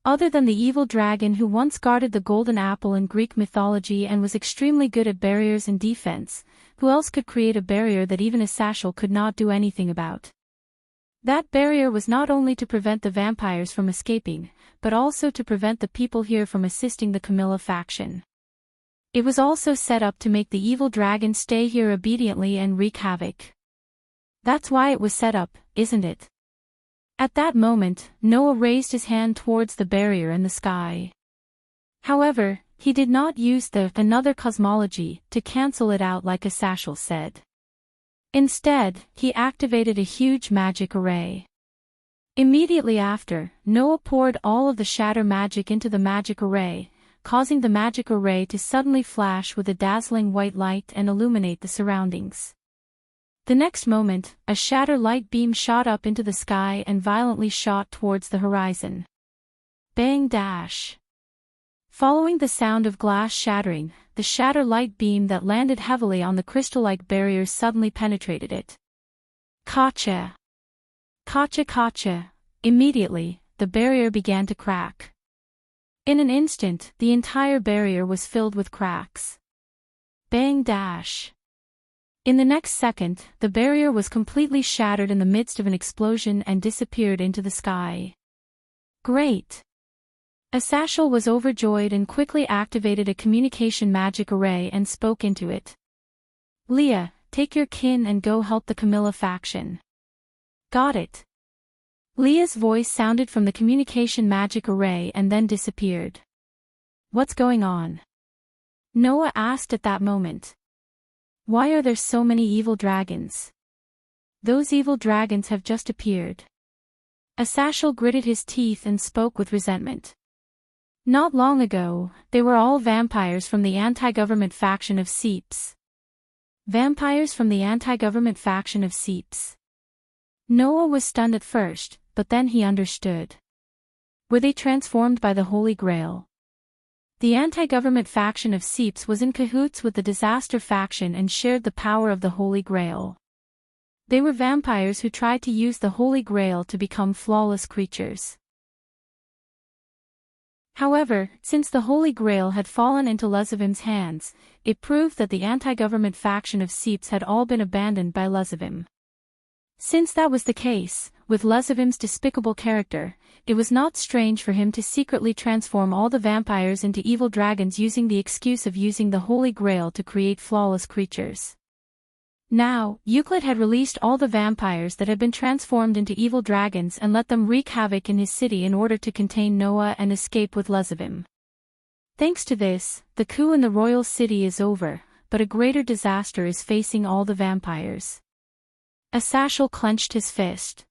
Other than the evil dragon who once guarded the golden apple in Greek mythology and was extremely good at barriers and defense, who else could create a barrier that even Asashel could not do anything about? That barrier was not only to prevent the vampires from escaping, but also to prevent the people here from assisting the Camilla faction. It was also set up to make the evil dragon stay here obediently and wreak havoc. That's why it was set up, isn't it? At that moment, Noah raised his hand towards the barrier in the sky. However, he did not use the another cosmology to cancel it out like Asashel said. Instead, he activated a huge magic array. Immediately after, Noah poured all of the shatter magic into the magic array, causing the magic array to suddenly flash with a dazzling white light and illuminate the surroundings. The next moment, a shatter light beam shot up into the sky and violently shot towards the horizon. Bang dash! Following the sound of glass shattering, the shatter light beam that landed heavily on the crystal-like barrier suddenly penetrated it. Kacha! Kacha kacha! Immediately, the barrier began to crack. In an instant, the entire barrier was filled with cracks. Bang dash! In the next second, the barrier was completely shattered in the midst of an explosion and disappeared into the sky. Great! Asashel was overjoyed and quickly activated a communication magic array and spoke into it. Leah, take your kin and go help the Camilla faction. Got it. Leah's voice sounded from the communication magic array and then disappeared. What's going on? Noah asked at that moment. Why are there so many evil dragons? Those evil dragons have just appeared. Asashel gritted his teeth and spoke with resentment. Not long ago, they were all vampires from the anti-government faction of Seeps. Vampires from the anti-government faction of Seeps. Noah was stunned at first, but then he understood. Were they transformed by the Holy Grail? The anti-government faction of Seeps was in cahoots with the Disaster faction and shared the power of the Holy Grail. They were vampires who tried to use the Holy Grail to become flawless creatures. However, since the Holy Grail had fallen into Luzavim's hands, it proved that the anti-government faction of Seeps had all been abandoned by Luzavim. Since that was the case, with Luzavim's despicable character, it was not strange for him to secretly transform all the vampires into evil dragons using the excuse of using the Holy Grail to create flawless creatures. Now, Euclid had released all the vampires that had been transformed into evil dragons and let them wreak havoc in his city in order to contain Noah and escape with Luzavim. Thanks to this, the coup in the royal city is over, but a greater disaster is facing all the vampires. Asashel clenched his fist.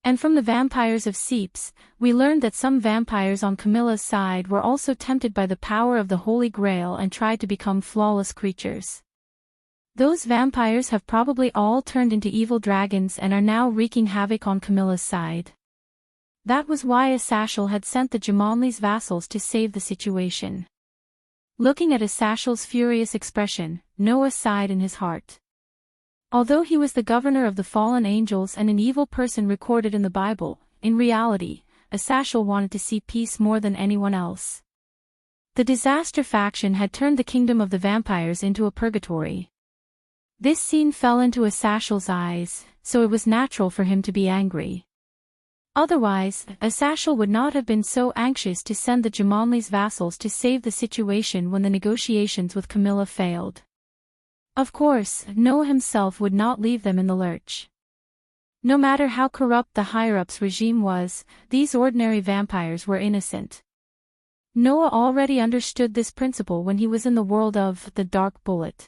And from the vampires of Seeps, we learned that some vampires on Camilla's side were also tempted by the power of the Holy Grail and tried to become flawless creatures. Those vampires have probably all turned into evil dragons and are now wreaking havoc on Camilla's side. That was why Asashel had sent the Jamonli's vassals to save the situation. Looking at Asashel's furious expression, Noah sighed in his heart. Although he was the governor of the fallen angels and an evil person recorded in the Bible, in reality, Asashel wanted to see peace more than anyone else. The Disaster faction had turned the kingdom of the vampires into a purgatory. This scene fell into Asashel's eyes, so it was natural for him to be angry. Otherwise, Asashel would not have been so anxious to send the Jamonli's vassals to save the situation when the negotiations with Camilla failed. Of course, Noah himself would not leave them in the lurch. No matter how corrupt the higher-ups regime was, these ordinary vampires were innocent. Noah already understood this principle when he was in the world of the Dark Bullet.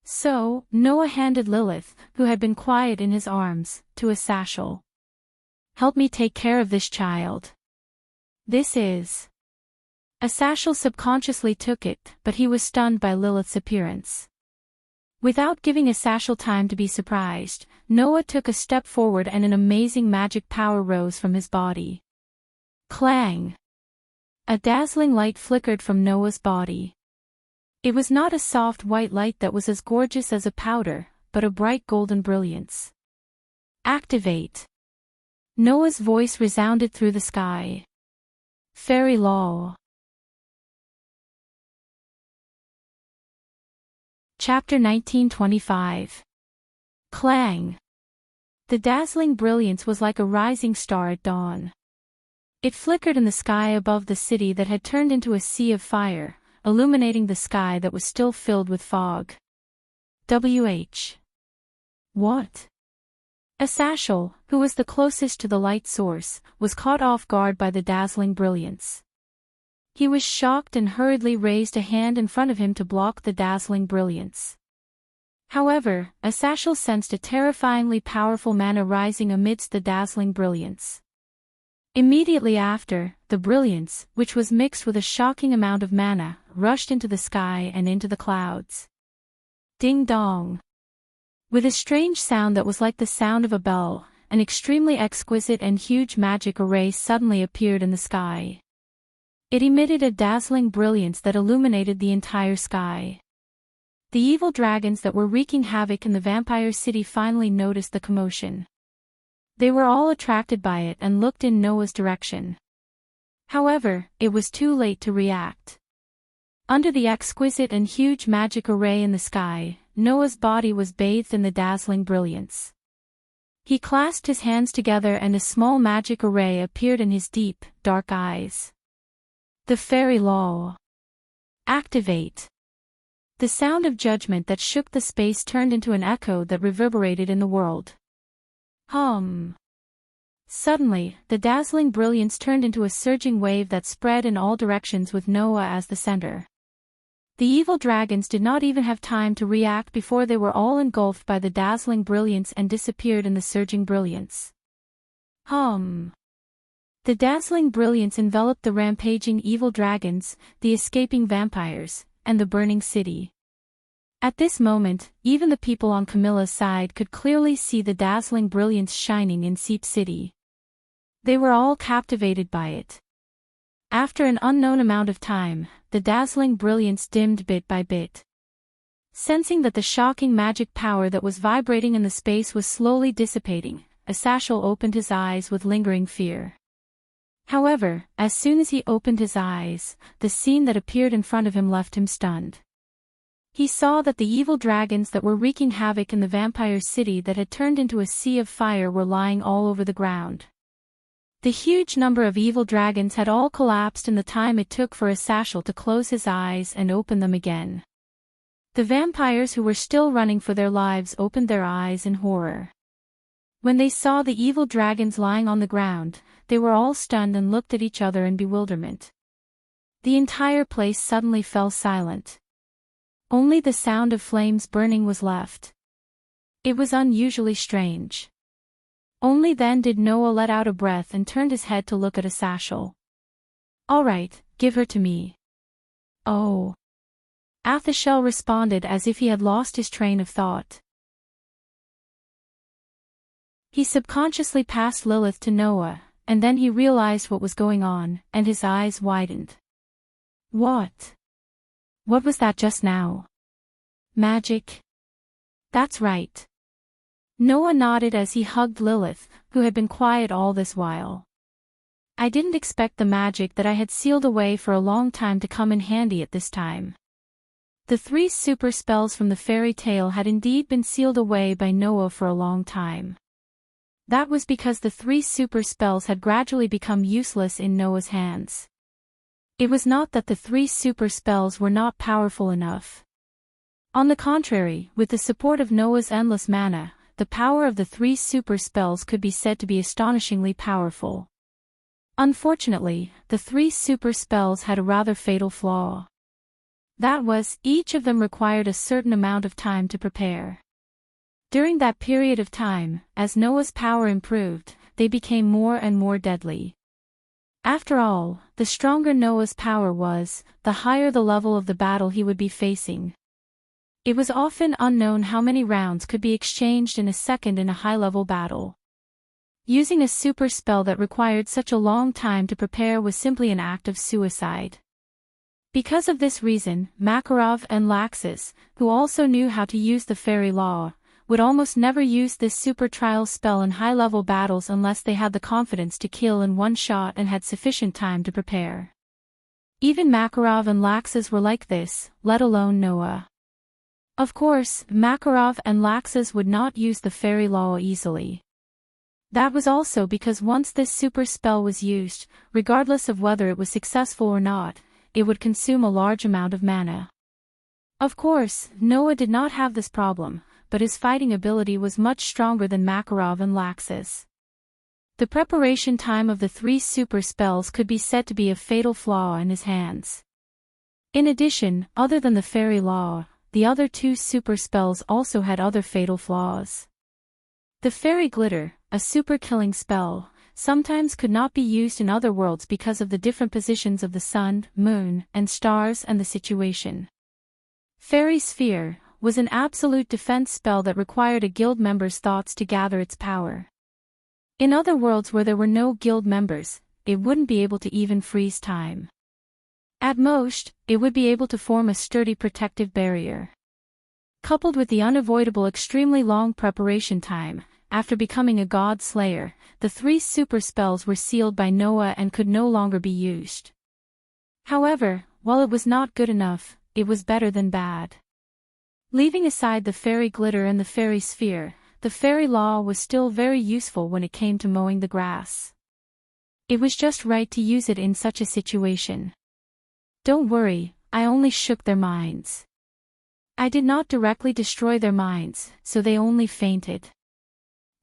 So, Noah handed Lilith, who had been quiet in his arms, to Asashel. Help me take care of this child. This is. Asashel subconsciously took it, but he was stunned by Lilith's appearance. Without giving Asashel time to be surprised, Noah took a step forward and an amazing magic power rose from his body. Clang! A dazzling light flickered from Noah's body. It was not a soft white light that was as gorgeous as a powder, but a bright golden brilliance. Activate! Noah's voice resounded through the sky. Fairy Law. Chapter 1925. Clang! The dazzling brilliance was like a rising star at dawn. It flickered in the sky above the city that had turned into a sea of fire, illuminating the sky that was still filled with fog. What? Asashel, who was the closest to the light source, was caught off guard by the dazzling brilliance. He was shocked and hurriedly raised a hand in front of him to block the dazzling brilliance. However, Asashel sensed a terrifyingly powerful mana rising amidst the dazzling brilliance. Immediately after, the brilliance, which was mixed with a shocking amount of mana, rushed into the sky and into the clouds. Ding dong! With a strange sound that was like the sound of a bell, an extremely exquisite and huge magic array suddenly appeared in the sky. It emitted a dazzling brilliance that illuminated the entire sky. The evil dragons that were wreaking havoc in the vampire city finally noticed the commotion. They were all attracted by it and looked in Noah's direction. However, it was too late to react. Under the exquisite and huge magic array in the sky, Noah's body was bathed in the dazzling brilliance. He clasped his hands together and a small magic array appeared in his deep, dark eyes. The fairy law. Activate. The sound of judgment that shook the space turned into an echo that reverberated in the world. Hum. Suddenly, the dazzling brilliance turned into a surging wave that spread in all directions with Noah as the center. The evil dragons did not even have time to react before they were all engulfed by the dazzling brilliance and disappeared in the surging brilliance. Hum. The dazzling brilliance enveloped the rampaging evil dragons, the escaping vampires, and the burning city. At this moment, even the people on Camilla's side could clearly see the dazzling brilliance shining in Seep City. They were all captivated by it. After an unknown amount of time, the dazzling brilliance dimmed bit by bit. Sensing that the shocking magic power that was vibrating in the space was slowly dissipating, Asashel opened his eyes with lingering fear. However, as soon as he opened his eyes, the scene that appeared in front of him left him stunned. He saw that the evil dragons that were wreaking havoc in the vampire city that had turned into a sea of fire were lying all over the ground. The huge number of evil dragons had all collapsed in the time it took for Asashel to close his eyes and open them again. The vampires who were still running for their lives opened their eyes in horror. When they saw the evil dragons lying on the ground, they were all stunned and looked at each other in bewilderment. The entire place suddenly fell silent. Only the sound of flames burning was left. It was unusually strange. Only then did Noah let out a breath and turned his head to look at Asashel. "All right, give her to me." "Oh." Asashel responded as if he had lost his train of thought. He subconsciously passed Lilith to Noah, and then he realized what was going on, and his eyes widened. What? What was that just now? Magic? That's right. Noah nodded as he hugged Lilith, who had been quiet all this while. I didn't expect the magic that I had sealed away for a long time to come in handy at this time. The 3 super spells from the fairy tale had indeed been sealed away by Noah for a long time. That was because the 3 super spells had gradually become useless in Noah's hands. It was not that the 3 super spells were not powerful enough. On the contrary, with the support of Noah's endless mana, the power of the 3 super spells could be said to be astonishingly powerful. Unfortunately, the 3 super spells had a rather fatal flaw. That was, each of them required a certain amount of time to prepare. During that period of time, as Noah's power improved, they became more and more deadly. After all, the stronger Noah's power was, the higher the level of the battle he would be facing. It was often unknown how many rounds could be exchanged in a second in a high-level battle. Using a super spell that required such a long time to prepare was simply an act of suicide. Because of this reason, Makarov and Laxus, who also knew how to use the fairy law, would almost never use this super trial spell in high-level battles unless they had the confidence to kill in one shot and had sufficient time to prepare. Even Makarov and Laxus were like this, let alone Noah. Of course, Makarov and Laxus would not use the fairy law easily. That was also because once this super spell was used, regardless of whether it was successful or not, it would consume a large amount of mana. Of course, Noah did not have this problem, but his fighting ability was much stronger than Makarov and Laxus. The preparation time of the 3 super spells could be said to be a fatal flaw in his hands. In addition, other than the fairy law, the other 2 super spells also had other fatal flaws. The fairy glitter, a super killing spell, sometimes could not be used in other worlds because of the different positions of the sun, moon, and stars and the situation. Fairy sphere was an absolute defense spell that required a guild member's thoughts to gather its power. In other worlds where there were no guild members, it wouldn't be able to even freeze time. At most, it would be able to form a sturdy protective barrier. Coupled with the unavoidable extremely long preparation time, after becoming a god slayer, the 3 super spells were sealed by Noah and could no longer be used. However, while it was not good enough, it was better than bad. Leaving aside the fairy glitter and the fairy sphere, the fairy law was still very useful when it came to mowing the grass. It was just right to use it in such a situation. Don't worry, I only shook their minds. I did not directly destroy their minds, so they only fainted.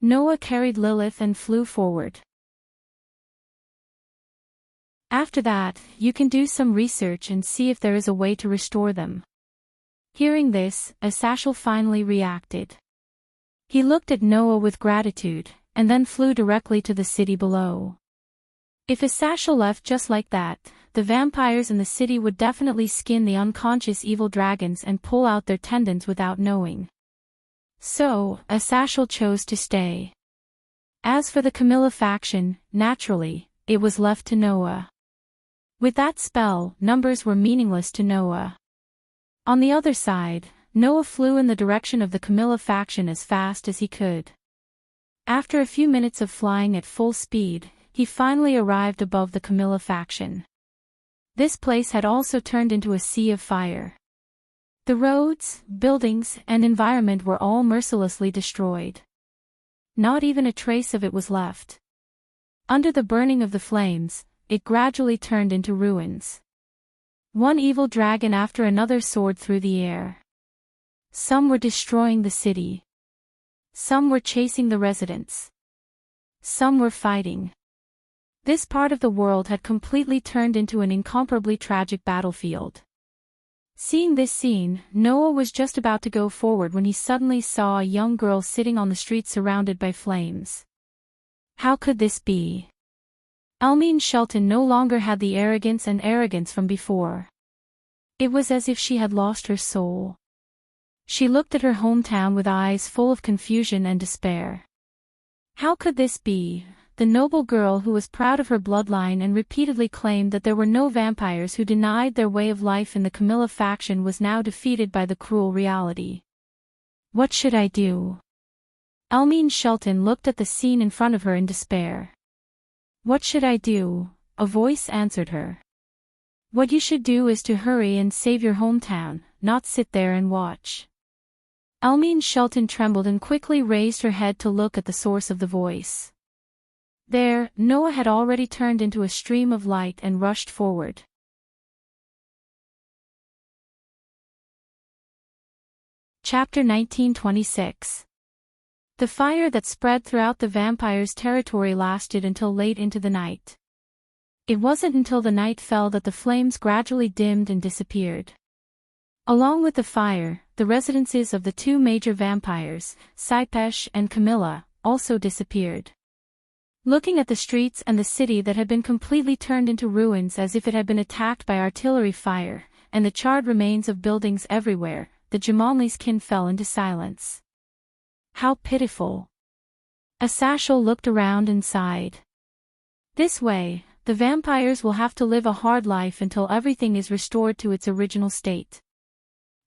Noah carried Lilith and flew forward. After that, you can do some research and see if there is a way to restore them. Hearing this, Asashel finally reacted. He looked at Noah with gratitude, and then flew directly to the city below. If Asashel left just like that, the vampires in the city would definitely skin the unconscious evil dragons and pull out their tendons without knowing. So, Asashel chose to stay. As for the Camilla faction, naturally, it was left to Noah. With that spell, numbers were meaningless to Noah. On the other side, Noah flew in the direction of the Camilla faction as fast as he could. After a few minutes of flying at full speed, he finally arrived above the Camilla faction. This place had also turned into a sea of fire. The roads, buildings, and environment were all mercilessly destroyed. Not even a trace of it was left. Under the burning of the flames, it gradually turned into ruins. One evil dragon after another soared through the air. Some were destroying the city. Some were chasing the residents. Some were fighting. This part of the world had completely turned into an incomparably tragic battlefield. Seeing this scene, Noah was just about to go forward when he suddenly saw a young girl sitting on the street surrounded by flames. How could this be? Elmine Shelton no longer had the arrogance from before. It was as if she had lost her soul. She looked at her hometown with eyes full of confusion and despair. How could this be? The noble girl who was proud of her bloodline and repeatedly claimed that there were no vampires who denied their way of life in the Camilla faction was now defeated by the cruel reality. What should I do? Elmine Shelton looked at the scene in front of her in despair. What should I do? A voice answered her. What you should do is to hurry and save your hometown, not sit there and watch. Elmine Shelton trembled and quickly raised her head to look at the source of the voice. There, Noah had already turned into a stream of light and rushed forward. Chapter 1926. The fire that spread throughout the vampire's territory lasted until late into the night. It wasn't until the night fell that the flames gradually dimmed and disappeared. Along with the fire, the residences of the two major vampires, Sipesh and Camilla, also disappeared. Looking at the streets and the city that had been completely turned into ruins as if it had been attacked by artillery fire, and the charred remains of buildings everywhere, the Jamalni's kin fell into silence. How pitiful. Asashel looked around and sighed. This way, the vampires will have to live a hard life until everything is restored to its original state.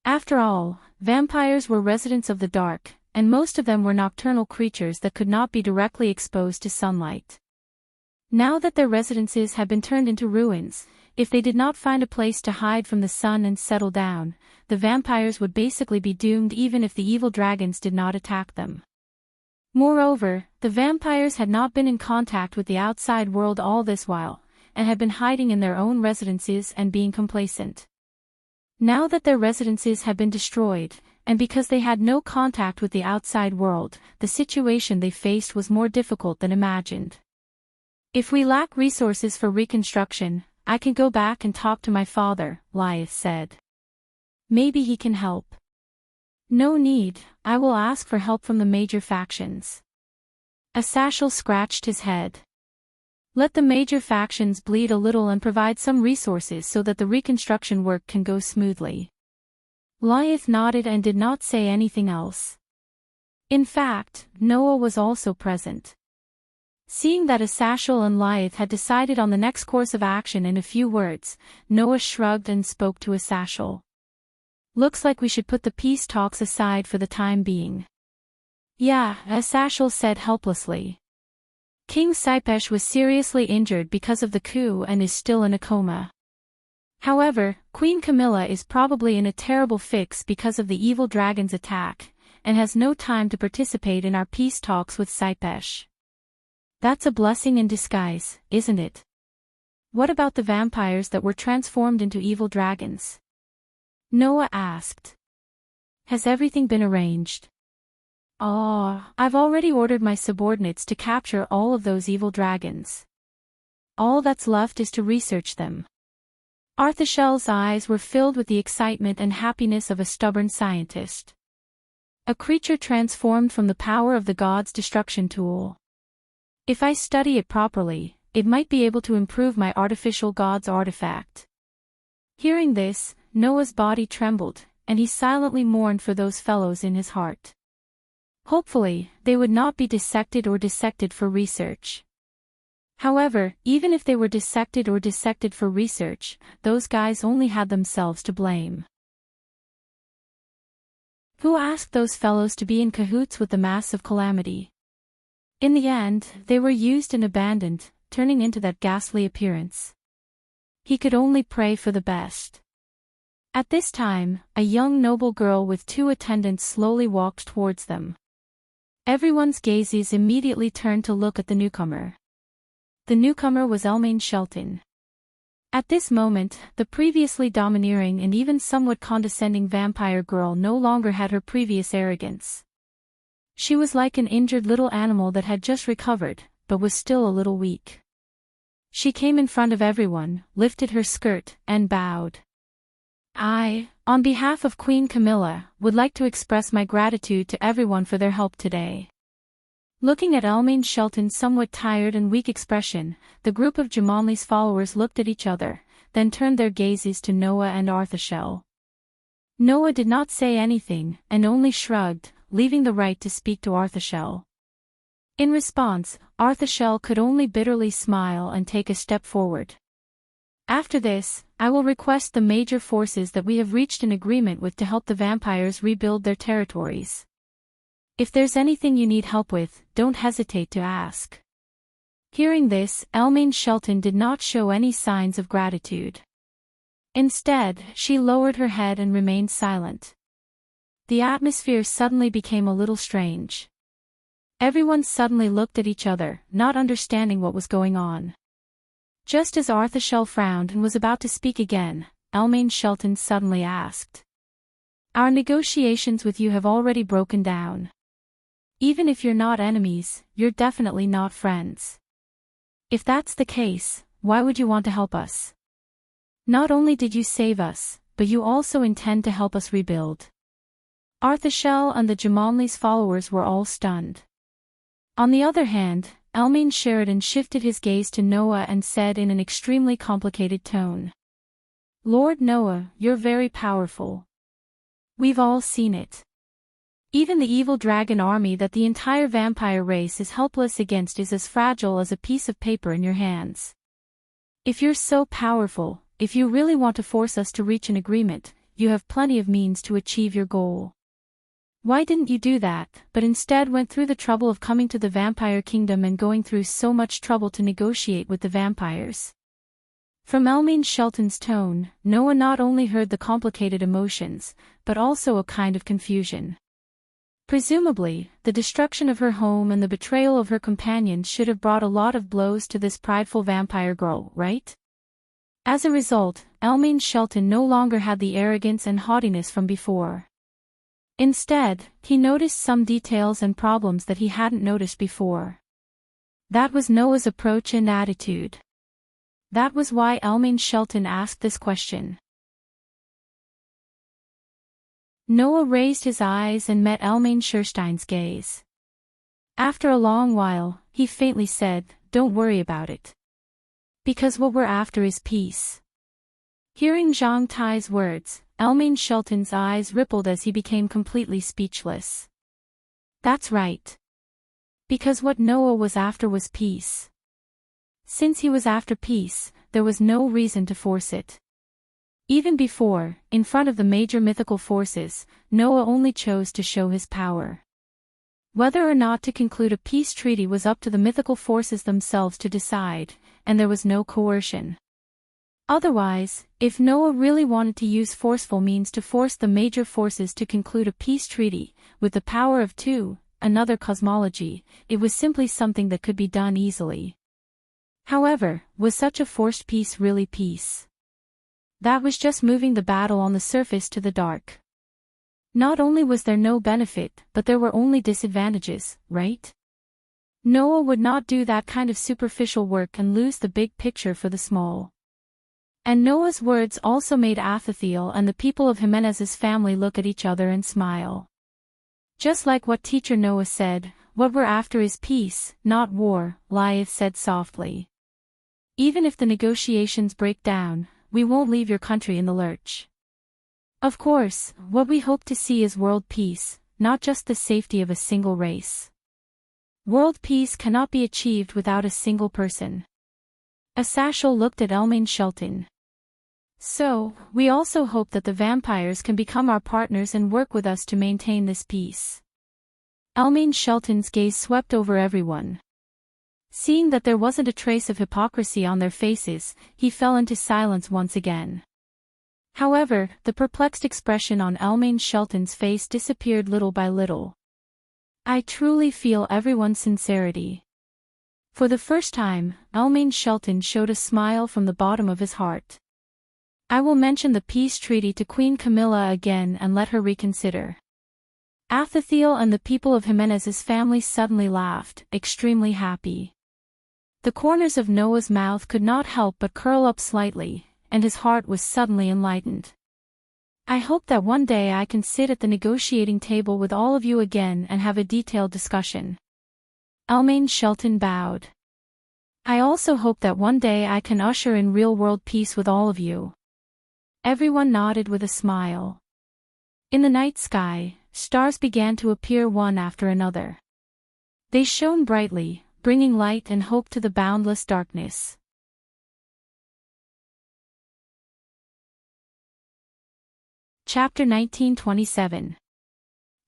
After all, vampires were residents of the dark, and most of them were nocturnal creatures that could not be directly exposed to sunlight. Now that their residences had been turned into ruins, if they did not find a place to hide from the sun and settle down, the vampires would basically be doomed even if the evil dragons did not attack them. Moreover, the vampires had not been in contact with the outside world all this while, and had been hiding in their own residences and being complacent. Now that their residences had been destroyed, and because they had no contact with the outside world, the situation they faced was more difficult than imagined. If we lack resources for reconstruction, I can go back and talk to my father, Lilith said. Maybe he can help. No need, I will ask for help from the major factions. Asashel scratched his head. Let the major factions bleed a little and provide some resources so that the reconstruction work can go smoothly. Lilith nodded and did not say anything else. In fact, Noah was also present. Seeing that Asashel and Lilith had decided on the next course of action in a few words, Noah shrugged and spoke to Asashel. Looks like we should put the peace talks aside for the time being. Yeah, Asashel said helplessly. King Sipesh was seriously injured because of the coup and is still in a coma. However, Queen Camilla is probably in a terrible fix because of the evil dragon's attack, and has no time to participate in our peace talks with Sipesh. That's a blessing in disguise, isn't it? What about the vampires that were transformed into evil dragons? Noah asked. Has everything been arranged? I've already ordered my subordinates to capture all of those evil dragons. All that's left is to research them. Arthashell's eyes were filled with the excitement and happiness of a stubborn scientist. A creature transformed from the power of the god's destruction tool. If I study it properly, it might be able to improve my artificial god's artifact. Hearing this, Noah's body trembled, and he silently mourned for those fellows in his heart. Hopefully, they would not be dissected for research. However, even if they were dissected for research, those guys only had themselves to blame. Who asked those fellows to be in cahoots with the massive calamity? In the end, they were used and abandoned, turning into that ghastly appearance. He could only pray for the best. At this time, a young noble girl with 2 attendants slowly walked towards them. Everyone's gazes immediately turned to look at the newcomer. The newcomer was Elmaine Shelton. At this moment, the previously domineering and even somewhat condescending vampire girl no longer had her previous arrogance. She was like an injured little animal that had just recovered, but was still a little weak. She came in front of everyone, lifted her skirt, and bowed. I, on behalf of Queen Camilla, would like to express my gratitude to everyone for their help today. Looking at Elmaine Shelton's somewhat tired and weak expression, the group of Jumanli's followers looked at each other, then turned their gazes to Noah and Arthashell. Noah did not say anything, and only shrugged, leaving the right to speak to Arthashell. In response, Arthashell could only bitterly smile and take a step forward. After this, I will request the major forces that we have reached an agreement with to help the vampires rebuild their territories. If there's anything you need help with, don't hesitate to ask. Hearing this, Elmaine Shelton did not show any signs of gratitude. Instead, she lowered her head and remained silent. The atmosphere suddenly became a little strange. Everyone suddenly looked at each other, not understanding what was going on. Just as Arthashell frowned and was about to speak again, Elmaine Shelton suddenly asked. Our negotiations with you have already broken down. Even if you're not enemies, you're definitely not friends. If that's the case, why would you want to help us? Not only did you save us, but you also intend to help us rebuild. Arthashell and the Jumanli's followers were all stunned. On the other hand, Elmaine Sheridan shifted his gaze to Noah and said in an extremely complicated tone. Lord Noah, you're very powerful. We've all seen it. Even the evil dragon army that the entire vampire race is helpless against is as fragile as a piece of paper in your hands. If you're so powerful, if you really want to force us to reach an agreement, you have plenty of means to achieve your goal. Why didn't you do that, but instead went through the trouble of coming to the vampire kingdom and going through so much trouble to negotiate with the vampires? From Elmaine Shelton's tone, Noah not only heard the complicated emotions, but also a kind of confusion. Presumably, the destruction of her home and the betrayal of her companions should have brought a lot of blows to this prideful vampire girl, right? As a result, Elmaine Shelton no longer had the arrogance and haughtiness from before. Instead, he noticed some details and problems that he hadn't noticed before. That was Noah's approach and attitude. That was why Elmaine Shelton asked this question. Noah raised his eyes and met Elmaine Scherstein's gaze. After a long while, he faintly said, "Don't worry about it. Because what we're after is peace." Hearing Zhang Tai's words, Elmaine Shelton's eyes rippled as he became completely speechless. That's right. Because what Noah was after was peace. Since he was after peace, there was no reason to force it. Even before, in front of the major mythical forces, Noah only chose to show his power. Whether or not to conclude a peace treaty was up to the mythical forces themselves to decide, and there was no coercion. Otherwise, if Noah really wanted to use forceful means to force the major forces to conclude a peace treaty, with the power of two, another cosmology, it was simply something that could be done easily. However, was such a forced peace really peace? That was just moving the battle on the surface to the dark. Not only was there no benefit, but there were only disadvantages, right? Noah would not do that kind of superficial work and lose the big picture for the small. And Noah's words also made Athathiel and the people of Jimenez's family look at each other and smile. Just like what teacher Noah said, what we're after is peace, not war, Liath said softly. Even if the negotiations break down, we won't leave your country in the lurch. Of course, what we hope to see is world peace, not just the safety of a single race. World peace cannot be achieved without a single person. Asashel looked at Elmain Shelton. So, we also hope that the vampires can become our partners and work with us to maintain this peace. Elmain Shelton's gaze swept over everyone. Seeing that there wasn't a trace of hypocrisy on their faces, he fell into silence once again. However, the perplexed expression on Elmain Shelton's face disappeared little by little. I truly feel everyone's sincerity. For the first time, Elmain Shelton showed a smile from the bottom of his heart. I will mention the peace treaty to Queen Camilla again and let her reconsider. Athathiel and the people of Jimenez's family suddenly laughed, extremely happy. The corners of Noah's mouth could not help but curl up slightly, and his heart was suddenly enlightened. I hope that one day I can sit at the negotiating table with all of you again and have a detailed discussion. Elmain Shelton bowed. I also hope that one day I can usher in real-world peace with all of you. Everyone nodded with a smile. In the night sky, stars began to appear one after another. They shone brightly, bringing light and hope to the boundless darkness. Chapter 1927.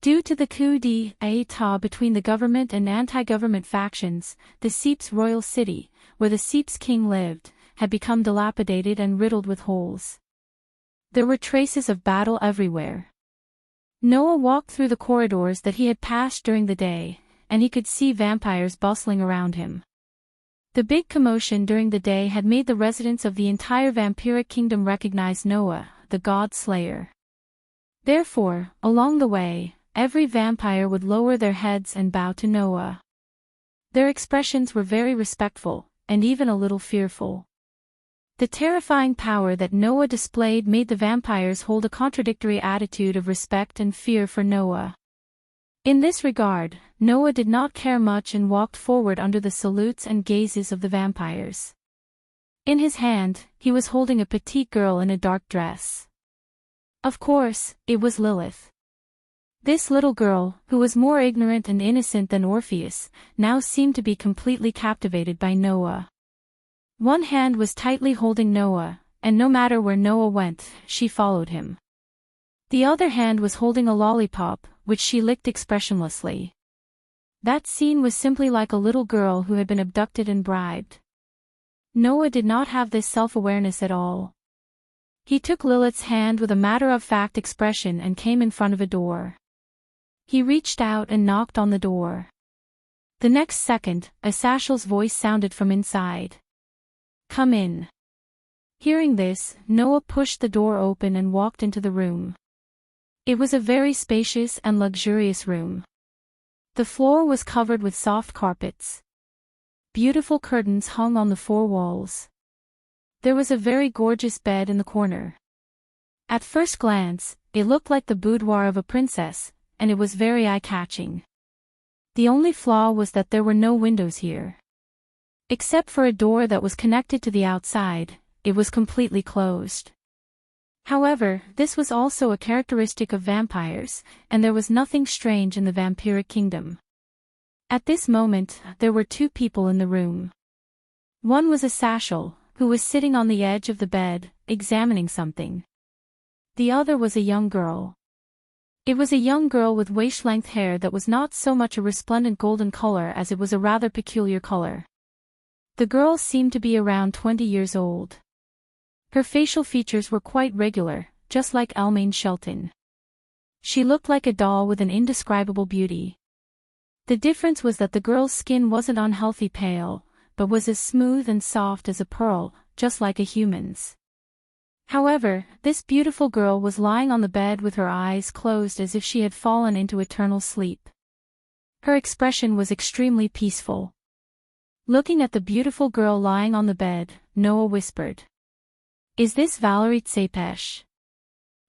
Due to the coup d'état between the government and anti-government factions, the Seeps royal city, where the Seeps king lived, had become dilapidated and riddled with holes. There were traces of battle everywhere. Noah walked through the corridors that he had passed during the day, and he could see vampires bustling around him. The big commotion during the day had made the residents of the entire vampiric kingdom recognize Noah, the god slayer. Therefore, along the way, every vampire would lower their heads and bow to Noah. Their expressions were very respectful, and even a little fearful. The terrifying power that Noah displayed made the vampires hold a contradictory attitude of respect and fear for Noah. In this regard, Noah did not care much and walked forward under the salutes and gazes of the vampires. In his hand, he was holding a petite girl in a dark dress. Of course, it was Lilith. This little girl, who was more ignorant and innocent than Orpheus, now seemed to be completely captivated by Noah. One hand was tightly holding Noah, and no matter where Noah went, she followed him. The other hand was holding a lollipop, which she licked expressionlessly. That scene was simply like a little girl who had been abducted and bribed. Noah did not have this self-awareness at all. He took Lilith's hand with a matter-of-fact expression and came in front of a door. He reached out and knocked on the door. The next second, Asashel's voice sounded from inside. Come in. Hearing this, Noah pushed the door open and walked into the room. It was a very spacious and luxurious room. The floor was covered with soft carpets. Beautiful curtains hung on the four walls. There was a very gorgeous bed in the corner. At first glance, it looked like the boudoir of a princess, and it was very eye-catching. The only flaw was that there were no windows here. Except for a door that was connected to the outside, it was completely closed. However, this was also a characteristic of vampires, and there was nothing strange in the vampiric kingdom. At this moment, there were two people in the room. One was Asashel, who was sitting on the edge of the bed, examining something. The other was a young girl. It was a young girl with waist-length hair that was not so much a resplendent golden color as it was a rather peculiar color. The girl seemed to be around 20 years old. Her facial features were quite regular, just like Elmain Shelton. She looked like a doll with an indescribable beauty. The difference was that the girl's skin wasn't unhealthy pale, but was as smooth and soft as a pearl, just like a human's. However, this beautiful girl was lying on the bed with her eyes closed as if she had fallen into eternal sleep. Her expression was extremely peaceful. Looking at the beautiful girl lying on the bed, Noah whispered, "Is this Valerie Tsepesh?"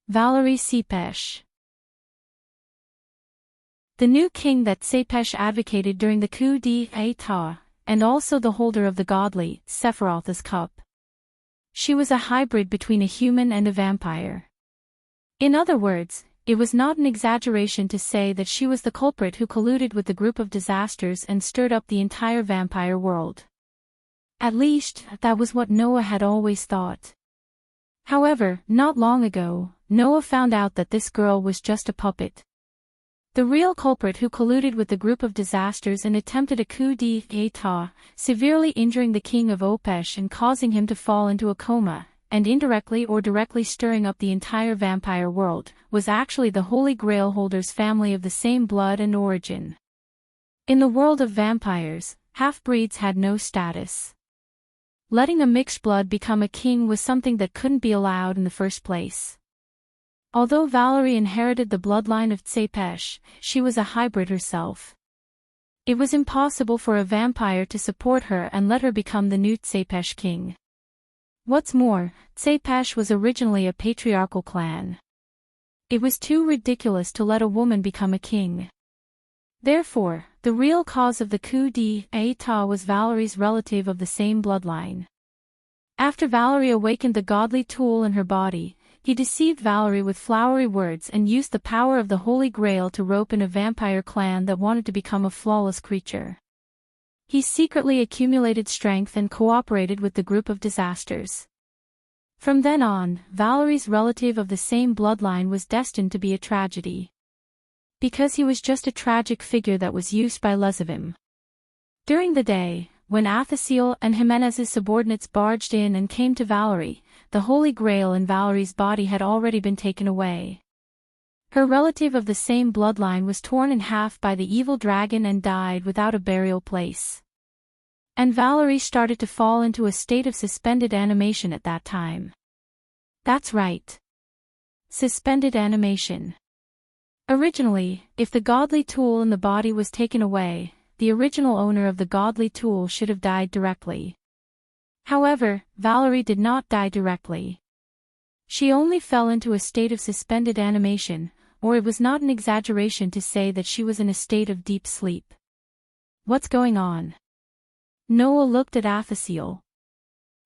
Valerie Tsepesh. The new king that Tsepesh advocated during the coup d'état, and also the holder of the godly Sephiroth's cup. She was a hybrid between a human and a vampire. In other words, it was not an exaggeration to say that she was the culprit who colluded with the group of disasters and stirred up the entire vampire world. At least, that was what Noah had always thought. However, not long ago, Noah found out that this girl was just a puppet. The real culprit who colluded with the group of disasters and attempted a coup d'état, severely injuring the king of Opesh and causing him to fall into a coma, and indirectly or directly stirring up the entire vampire world, was actually the Holy Grail holder's family of the same blood and origin. In the world of vampires, half-breeds had no status. Letting a mixed blood become a king was something that couldn't be allowed in the first place. Although Valerie inherited the bloodline of Tsepesh, she was a hybrid herself. It was impossible for a vampire to support her and let her become the new Tsepesh king. What's more, Tsepesh was originally a patriarchal clan. It was too ridiculous to let a woman become a king. Therefore, the real cause of the coup d'état was Valerie's relative of the same bloodline. After Valerie awakened the godly tool in her body, he deceived Valerie with flowery words and used the power of the Holy Grail to rope in a vampire clan that wanted to become a flawless creature. He secretly accumulated strength and cooperated with the group of disasters. From then on, Valerie's relative of the same bloodline was destined to be a tragedy. Because he was just a tragic figure that was used by Lezavim. During the day, when Athasiel and Jimenez's subordinates barged in and came to Valerie, the Holy Grail in Valerie's body had already been taken away. Her relative of the same bloodline was torn in half by the evil dragon and died without a burial place. And Valerie started to fall into a state of suspended animation at that time. That's right. Suspended animation. Originally, if the godly tool in the body was taken away, the original owner of the godly tool should have died directly. However, Valerie did not die directly. She only fell into a state of suspended animation, or it was not an exaggeration to say that she was in a state of deep sleep. What's going on? Noah looked at Athasiel.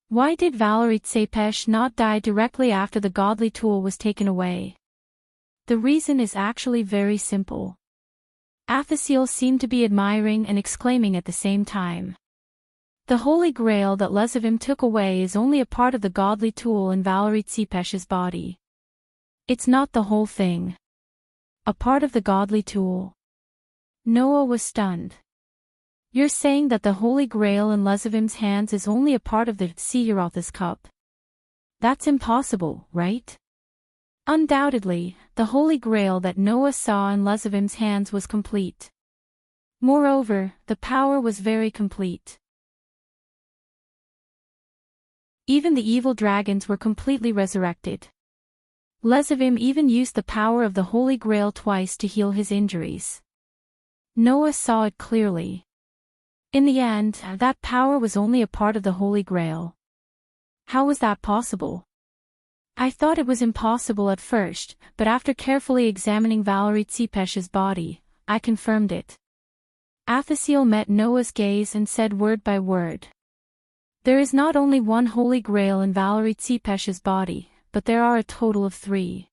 Why did Valerie Tsepesh not die directly after the godly tool was taken away? The reason is actually very simple. Athasiel seemed to be admiring and exclaiming at the same time. The Holy Grail that Lezavim took away is only a part of the godly tool in Valerie Tsepesh's body. It's not the whole thing. A part of the godly tool. Noah was stunned. You're saying that the Holy Grail in Lezavim's hands is only a part of the Sephiroth's cup? That's impossible, right? Undoubtedly, the Holy Grail that Noah saw in Lezavim's hands was complete. Moreover, the power was very complete. Even the evil dragons were completely resurrected. Lezavim even used the power of the Holy Grail twice to heal his injuries. Noah saw it clearly. In the end, that power was only a part of the Holy Grail. How was that possible? I thought it was impossible at first, but after carefully examining Valerie Tsepesh's body, I confirmed it. Athasiel met Noah's gaze and said word by word. There is not only one Holy Grail in Valerie Tsepesh's body, but there are a total of 3.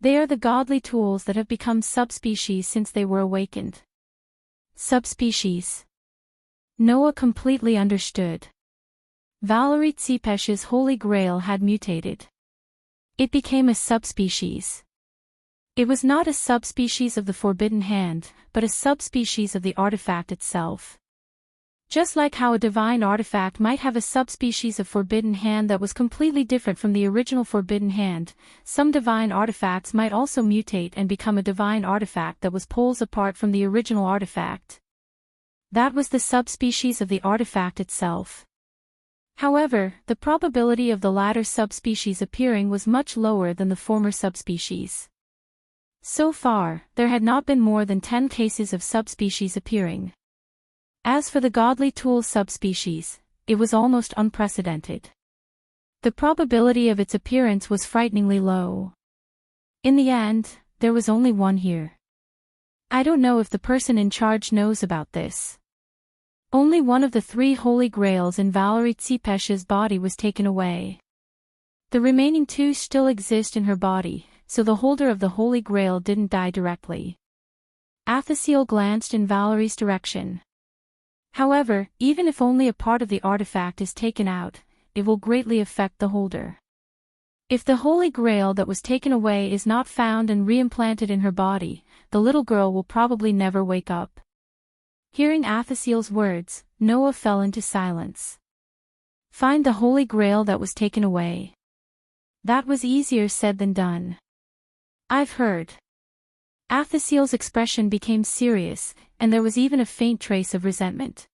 They are the godly tools that have become subspecies since they were awakened. Subspecies. Noah completely understood. Valerie Tsepesh's Holy Grail had mutated. It became a subspecies. It was not a subspecies of the Forbidden Hand, but a subspecies of the artifact itself. Just like how a divine artifact might have a subspecies of Forbidden Hand that was completely different from the original Forbidden Hand, some divine artifacts might also mutate and become a divine artifact that was poles apart from the original artifact. That was the subspecies of the artifact itself. However, the probability of the latter subspecies appearing was much lower than the former subspecies. So far, there had not been more than 10 cases of subspecies appearing. As for the godly tool subspecies, it was almost unprecedented. The probability of its appearance was frighteningly low. In the end, there was only one here. I don't know if the person in charge knows about this. Only one of the 3 holy grails in Valerie Tsipesh's body was taken away. The remaining 2 still exist in her body, so the holder of the holy grail didn't die directly. Athasiel glanced in Valerie's direction. However, even if only a part of the artifact is taken out, it will greatly affect the holder. If the holy grail that was taken away is not found and reimplanted in her body, the little girl will probably never wake up. Hearing Athasiel's words, Noah fell into silence. Find the holy grail that was taken away. That was easier said than done. I've heard. Athasiel's expression became serious, and there was even a faint trace of resentment.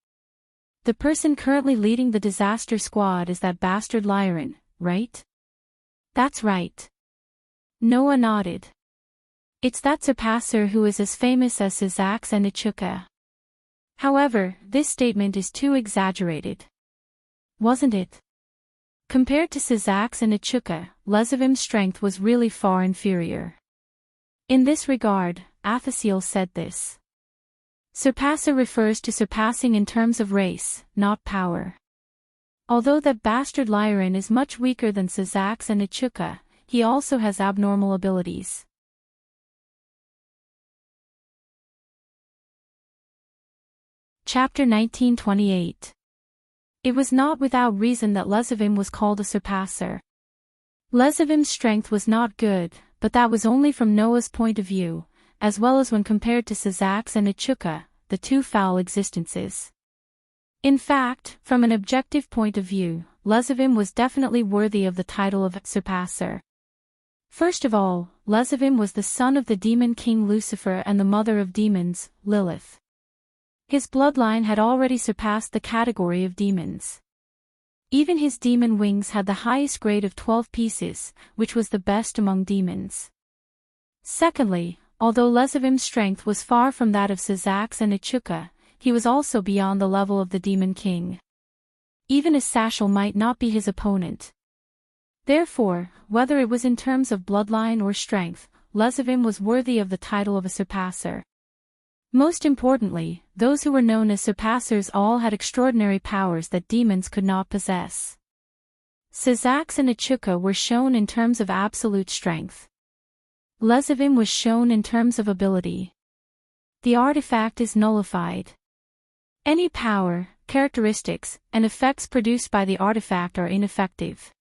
The person currently leading the disaster squad is that bastard Lyran, right? That's right. Noah nodded. It's that surpasser who is as famous as Sizax and Ichuka. However, this statement is too exaggerated. Wasn't it? Compared to Sizax and Ichuka, Lezavim's strength was really far inferior. In this regard, Athasiel said this. Surpasser refers to surpassing in terms of race, not power. Although that bastard Lyran is much weaker than Sizax and Ichuka, he also has abnormal abilities. Chapter 1928. It was not without reason that Lezavim was called a surpasser. Lezavim's strength was not good, but that was only from Noah's point of view, as well as when compared to Sizax and Ichuka, the 2 foul existences. In fact, from an objective point of view, Lezavim was definitely worthy of the title of surpasser. First of all, Lezavim was the son of the demon king Lucifer and the mother of demons, Lilith. His bloodline had already surpassed the category of demons. Even his demon wings had the highest grade of 12 pieces, which was the best among demons. Secondly, although Lezavim's strength was far from that of Sizax and Ichuka, he was also beyond the level of the demon king. Even a Sashal might not be his opponent. Therefore, whether it was in terms of bloodline or strength, Lezavim was worthy of the title of a surpasser. Most importantly, those who were known as surpassers all had extraordinary powers that demons could not possess. Sizax and Ichuka were shown in terms of absolute strength. Lezavim was shown in terms of ability. The artifact is nullified. Any power, characteristics, and effects produced by the artifact are ineffective.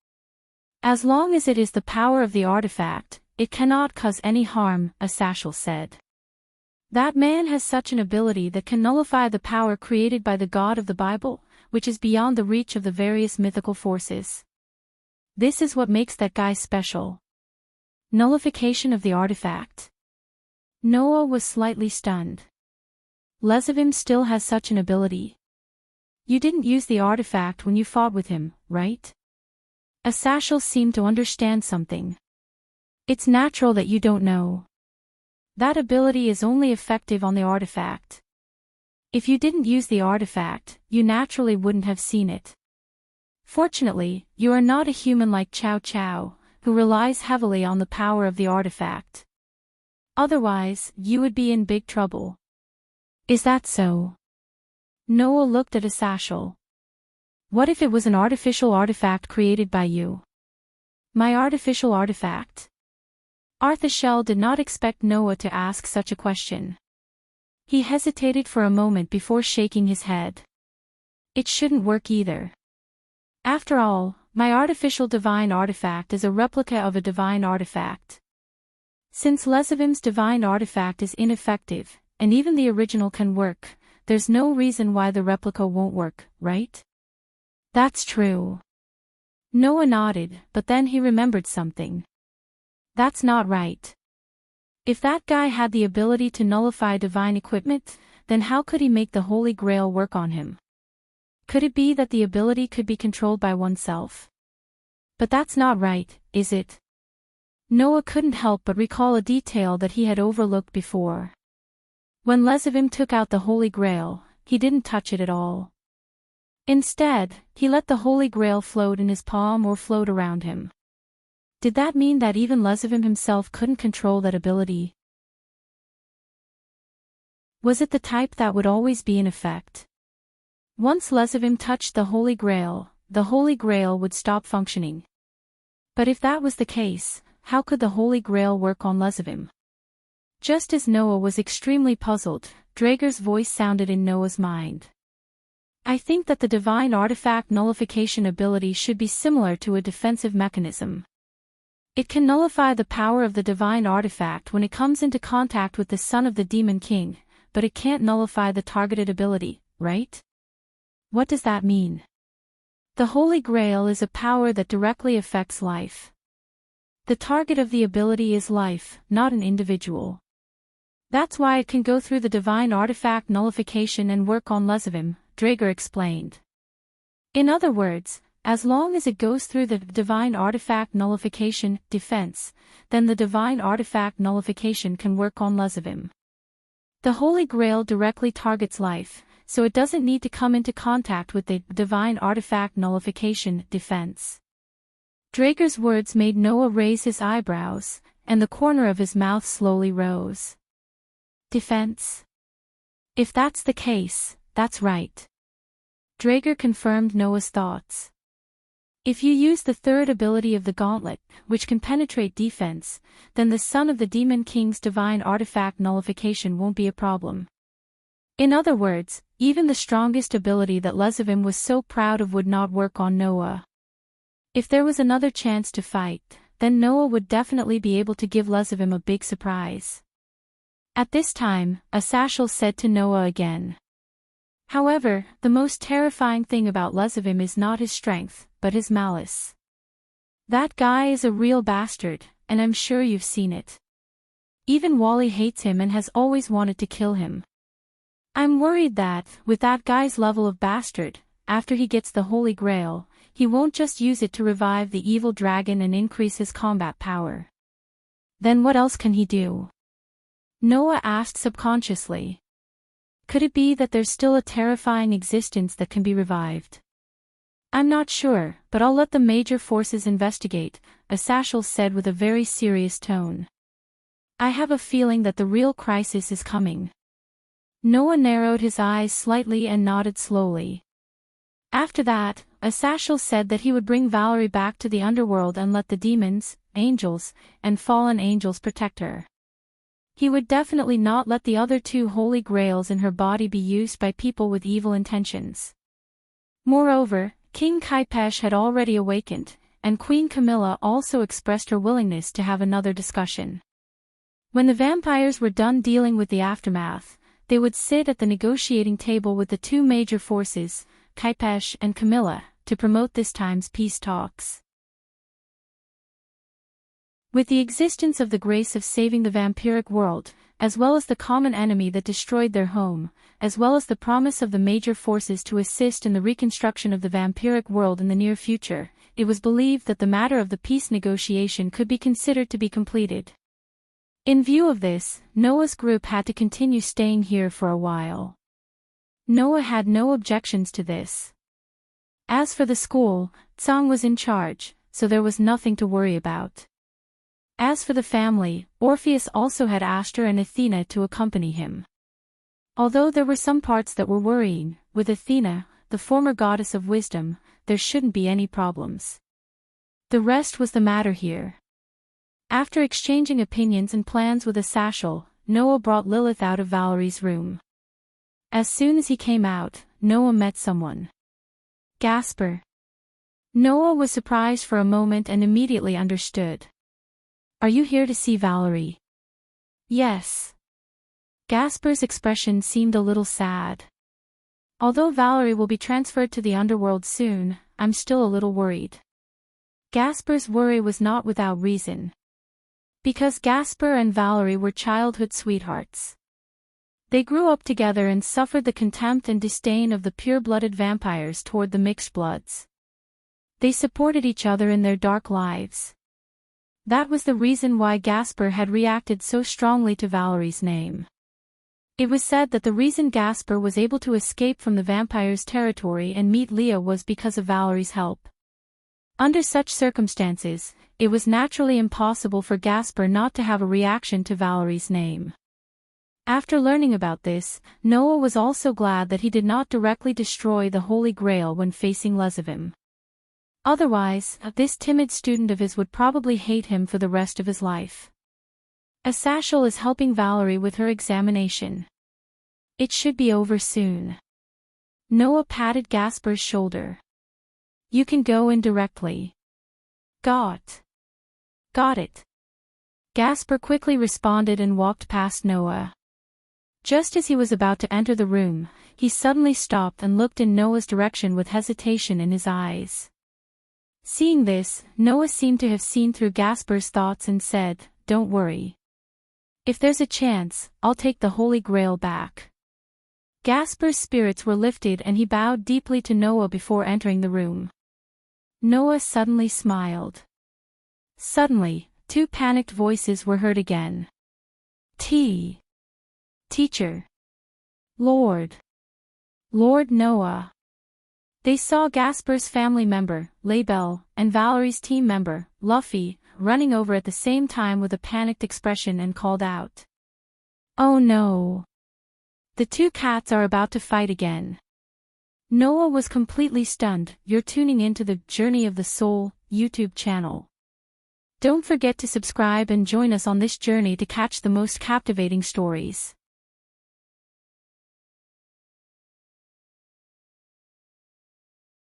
As long as it is the power of the artifact, it cannot cause any harm, a Sashal said. That man has such an ability that can nullify the power created by the God of the Bible, which is beyond the reach of the various mythical forces. This is what makes that guy special. Nullification of the artifact. Noah was slightly stunned. Lezavim still has such an ability. You didn't use the artifact when you fought with him, right? Asashal seemed to understand something. It's natural that you don't know. That ability is only effective on the artifact. If you didn't use the artifact, you naturally wouldn't have seen it. Fortunately, you are not a human like Chow Chow, who relies heavily on the power of the artifact. Otherwise, you would be in big trouble. Is that so? Noah looked at Asashal. What if it was an artificial artifact created by you? My artificial artifact? Arthashel did not expect Noah to ask such a question. He hesitated for a moment before shaking his head. It shouldn't work either. After all, my artificial divine artifact is a replica of a divine artifact. Since Lezavim's divine artifact is ineffective, and even the original can work, there's no reason why the replica won't work, right? That's true. Noah nodded, but then he remembered something. That's not right. If that guy had the ability to nullify divine equipment, then how could he make the Holy Grail work on him? Could it be that the ability could be controlled by oneself? But that's not right, is it? Noah couldn't help but recall a detail that he had overlooked before. When Lesavim took out the Holy Grail, he didn't touch it at all. Instead, he let the Holy Grail float in his palm or float around him. Did that mean that even Lesavim himself couldn't control that ability? Was it the type that would always be in effect? Once Lesavim touched the Holy Grail would stop functioning. But if that was the case, how could the Holy Grail work on Lesavim? Just as Noah was extremely puzzled, Draeger's voice sounded in Noah's mind. I think that the divine artifact nullification ability should be similar to a defensive mechanism. It can nullify the power of the divine artifact when it comes into contact with the son of the Demon King, but it can't nullify the targeted ability, right? What does that mean? The Holy Grail is a power that directly affects life. The target of the ability is life, not an individual. That's why it can go through the divine artifact nullification and work on Lesavim, Draeger explained. In other words, as long as it goes through the divine artifact nullification defense, then the divine artifact nullification can work on Lesavim. The Holy Grail directly targets life, so it doesn't need to come into contact with the divine artifact nullification defense. Draeger's words made Noah raise his eyebrows, and the corner of his mouth slowly rose. Defense? If that's the case, that's right. Draeger confirmed Noah's thoughts. If you use the third ability of the gauntlet, which can penetrate defense, then the son of the Demon King's divine artifact nullification won't be a problem. In other words, even the strongest ability that Lesavim was so proud of would not work on Noah. If there was another chance to fight, then Noah would definitely be able to give Lesavim a big surprise. At this time, Asashel said to Noah again. However, the most terrifying thing about Lesavim is not his strength, but his malice. That guy is a real bastard, and I'm sure you've seen it. Even Wally hates him and has always wanted to kill him. I'm worried that, with that guy's level of bastard, after he gets the Holy Grail, he won't just use it to revive the evil dragon and increase his combat power. Then what else can he do? Noah asked subconsciously. Could it be that there's still a terrifying existence that can be revived? I'm not sure, but I'll let the major forces investigate, Asashel said with a very serious tone. I have a feeling that the real crisis is coming. Noah narrowed his eyes slightly and nodded slowly. After that, Asashel said that he would bring Valerie back to the underworld and let the demons, angels, and fallen angels protect her. He would definitely not let the other two holy grails in her body be used by people with evil intentions. Moreover, King Kaipesh had already awakened, and Queen Camilla also expressed her willingness to have another discussion. When the vampires were done dealing with the aftermath, they would sit at the negotiating table with the two major forces, Kaipesh and Camilla, to promote this time's peace talks. With the existence of the grace of saving the vampiric world, as well as the common enemy that destroyed their home, as well as the promise of the major forces to assist in the reconstruction of the vampiric world in the near future, it was believed that the matter of the peace negotiation could be considered to be completed. In view of this, Noah's group had to continue staying here for a while. Noah had no objections to this. As for the school, Tsang was in charge, so there was nothing to worry about. As for the family, Orpheus also had Ashtar and Athena to accompany him. Although there were some parts that were worrying, with Athena, the former goddess of wisdom, there shouldn't be any problems. The rest was the matter here. After exchanging opinions and plans with Asashel, Noah brought Lilith out of Valerie's room. As soon as he came out, Noah met someone. Gasper. Noah was surprised for a moment and immediately understood. Are you here to see Valerie? Yes. Gasper's expression seemed a little sad. Although Valerie will be transferred to the underworld soon, I'm still a little worried. Gasper's worry was not without reason. Because Gasper and Valerie were childhood sweethearts. They grew up together and suffered the contempt and disdain of the pure-blooded vampires toward the mixed bloods. They supported each other in their dark lives. That was the reason why Gasper had reacted so strongly to Valerie's name. It was said that the reason Gasper was able to escape from the vampire's territory and meet Leah was because of Valerie's help. Under such circumstances, it was naturally impossible for Gasper not to have a reaction to Valerie's name. After learning about this, Noah was also glad that he did not directly destroy the Holy Grail when facing Lezavim. Otherwise, this timid student of his would probably hate him for the rest of his life. Asashel is helping Valerie with her examination. It should be over soon. Noah patted Gasper's shoulder. You can go in directly. Got it. Gasper quickly responded and walked past Noah. Just as he was about to enter the room, he suddenly stopped and looked in Noah's direction with hesitation in his eyes. Seeing this, Noah seemed to have seen through Gasper's thoughts and said, "Don't worry. If there's a chance, I'll take the Holy Grail back." Gasper's spirits were lifted and he bowed deeply to Noah before entering the room. Noah suddenly smiled. Suddenly, two panicked voices were heard again. Teacher. Lord Noah. They saw Gasper's family member, Labelle, and Valerie's team member, Luffy, running over at the same time with a panicked expression and called out. "Oh no! The two cats are about to fight again." Noah was completely stunned. You're tuning into the Journey of the Soul YouTube channel. Don't forget to subscribe and join us on this journey to catch the most captivating stories.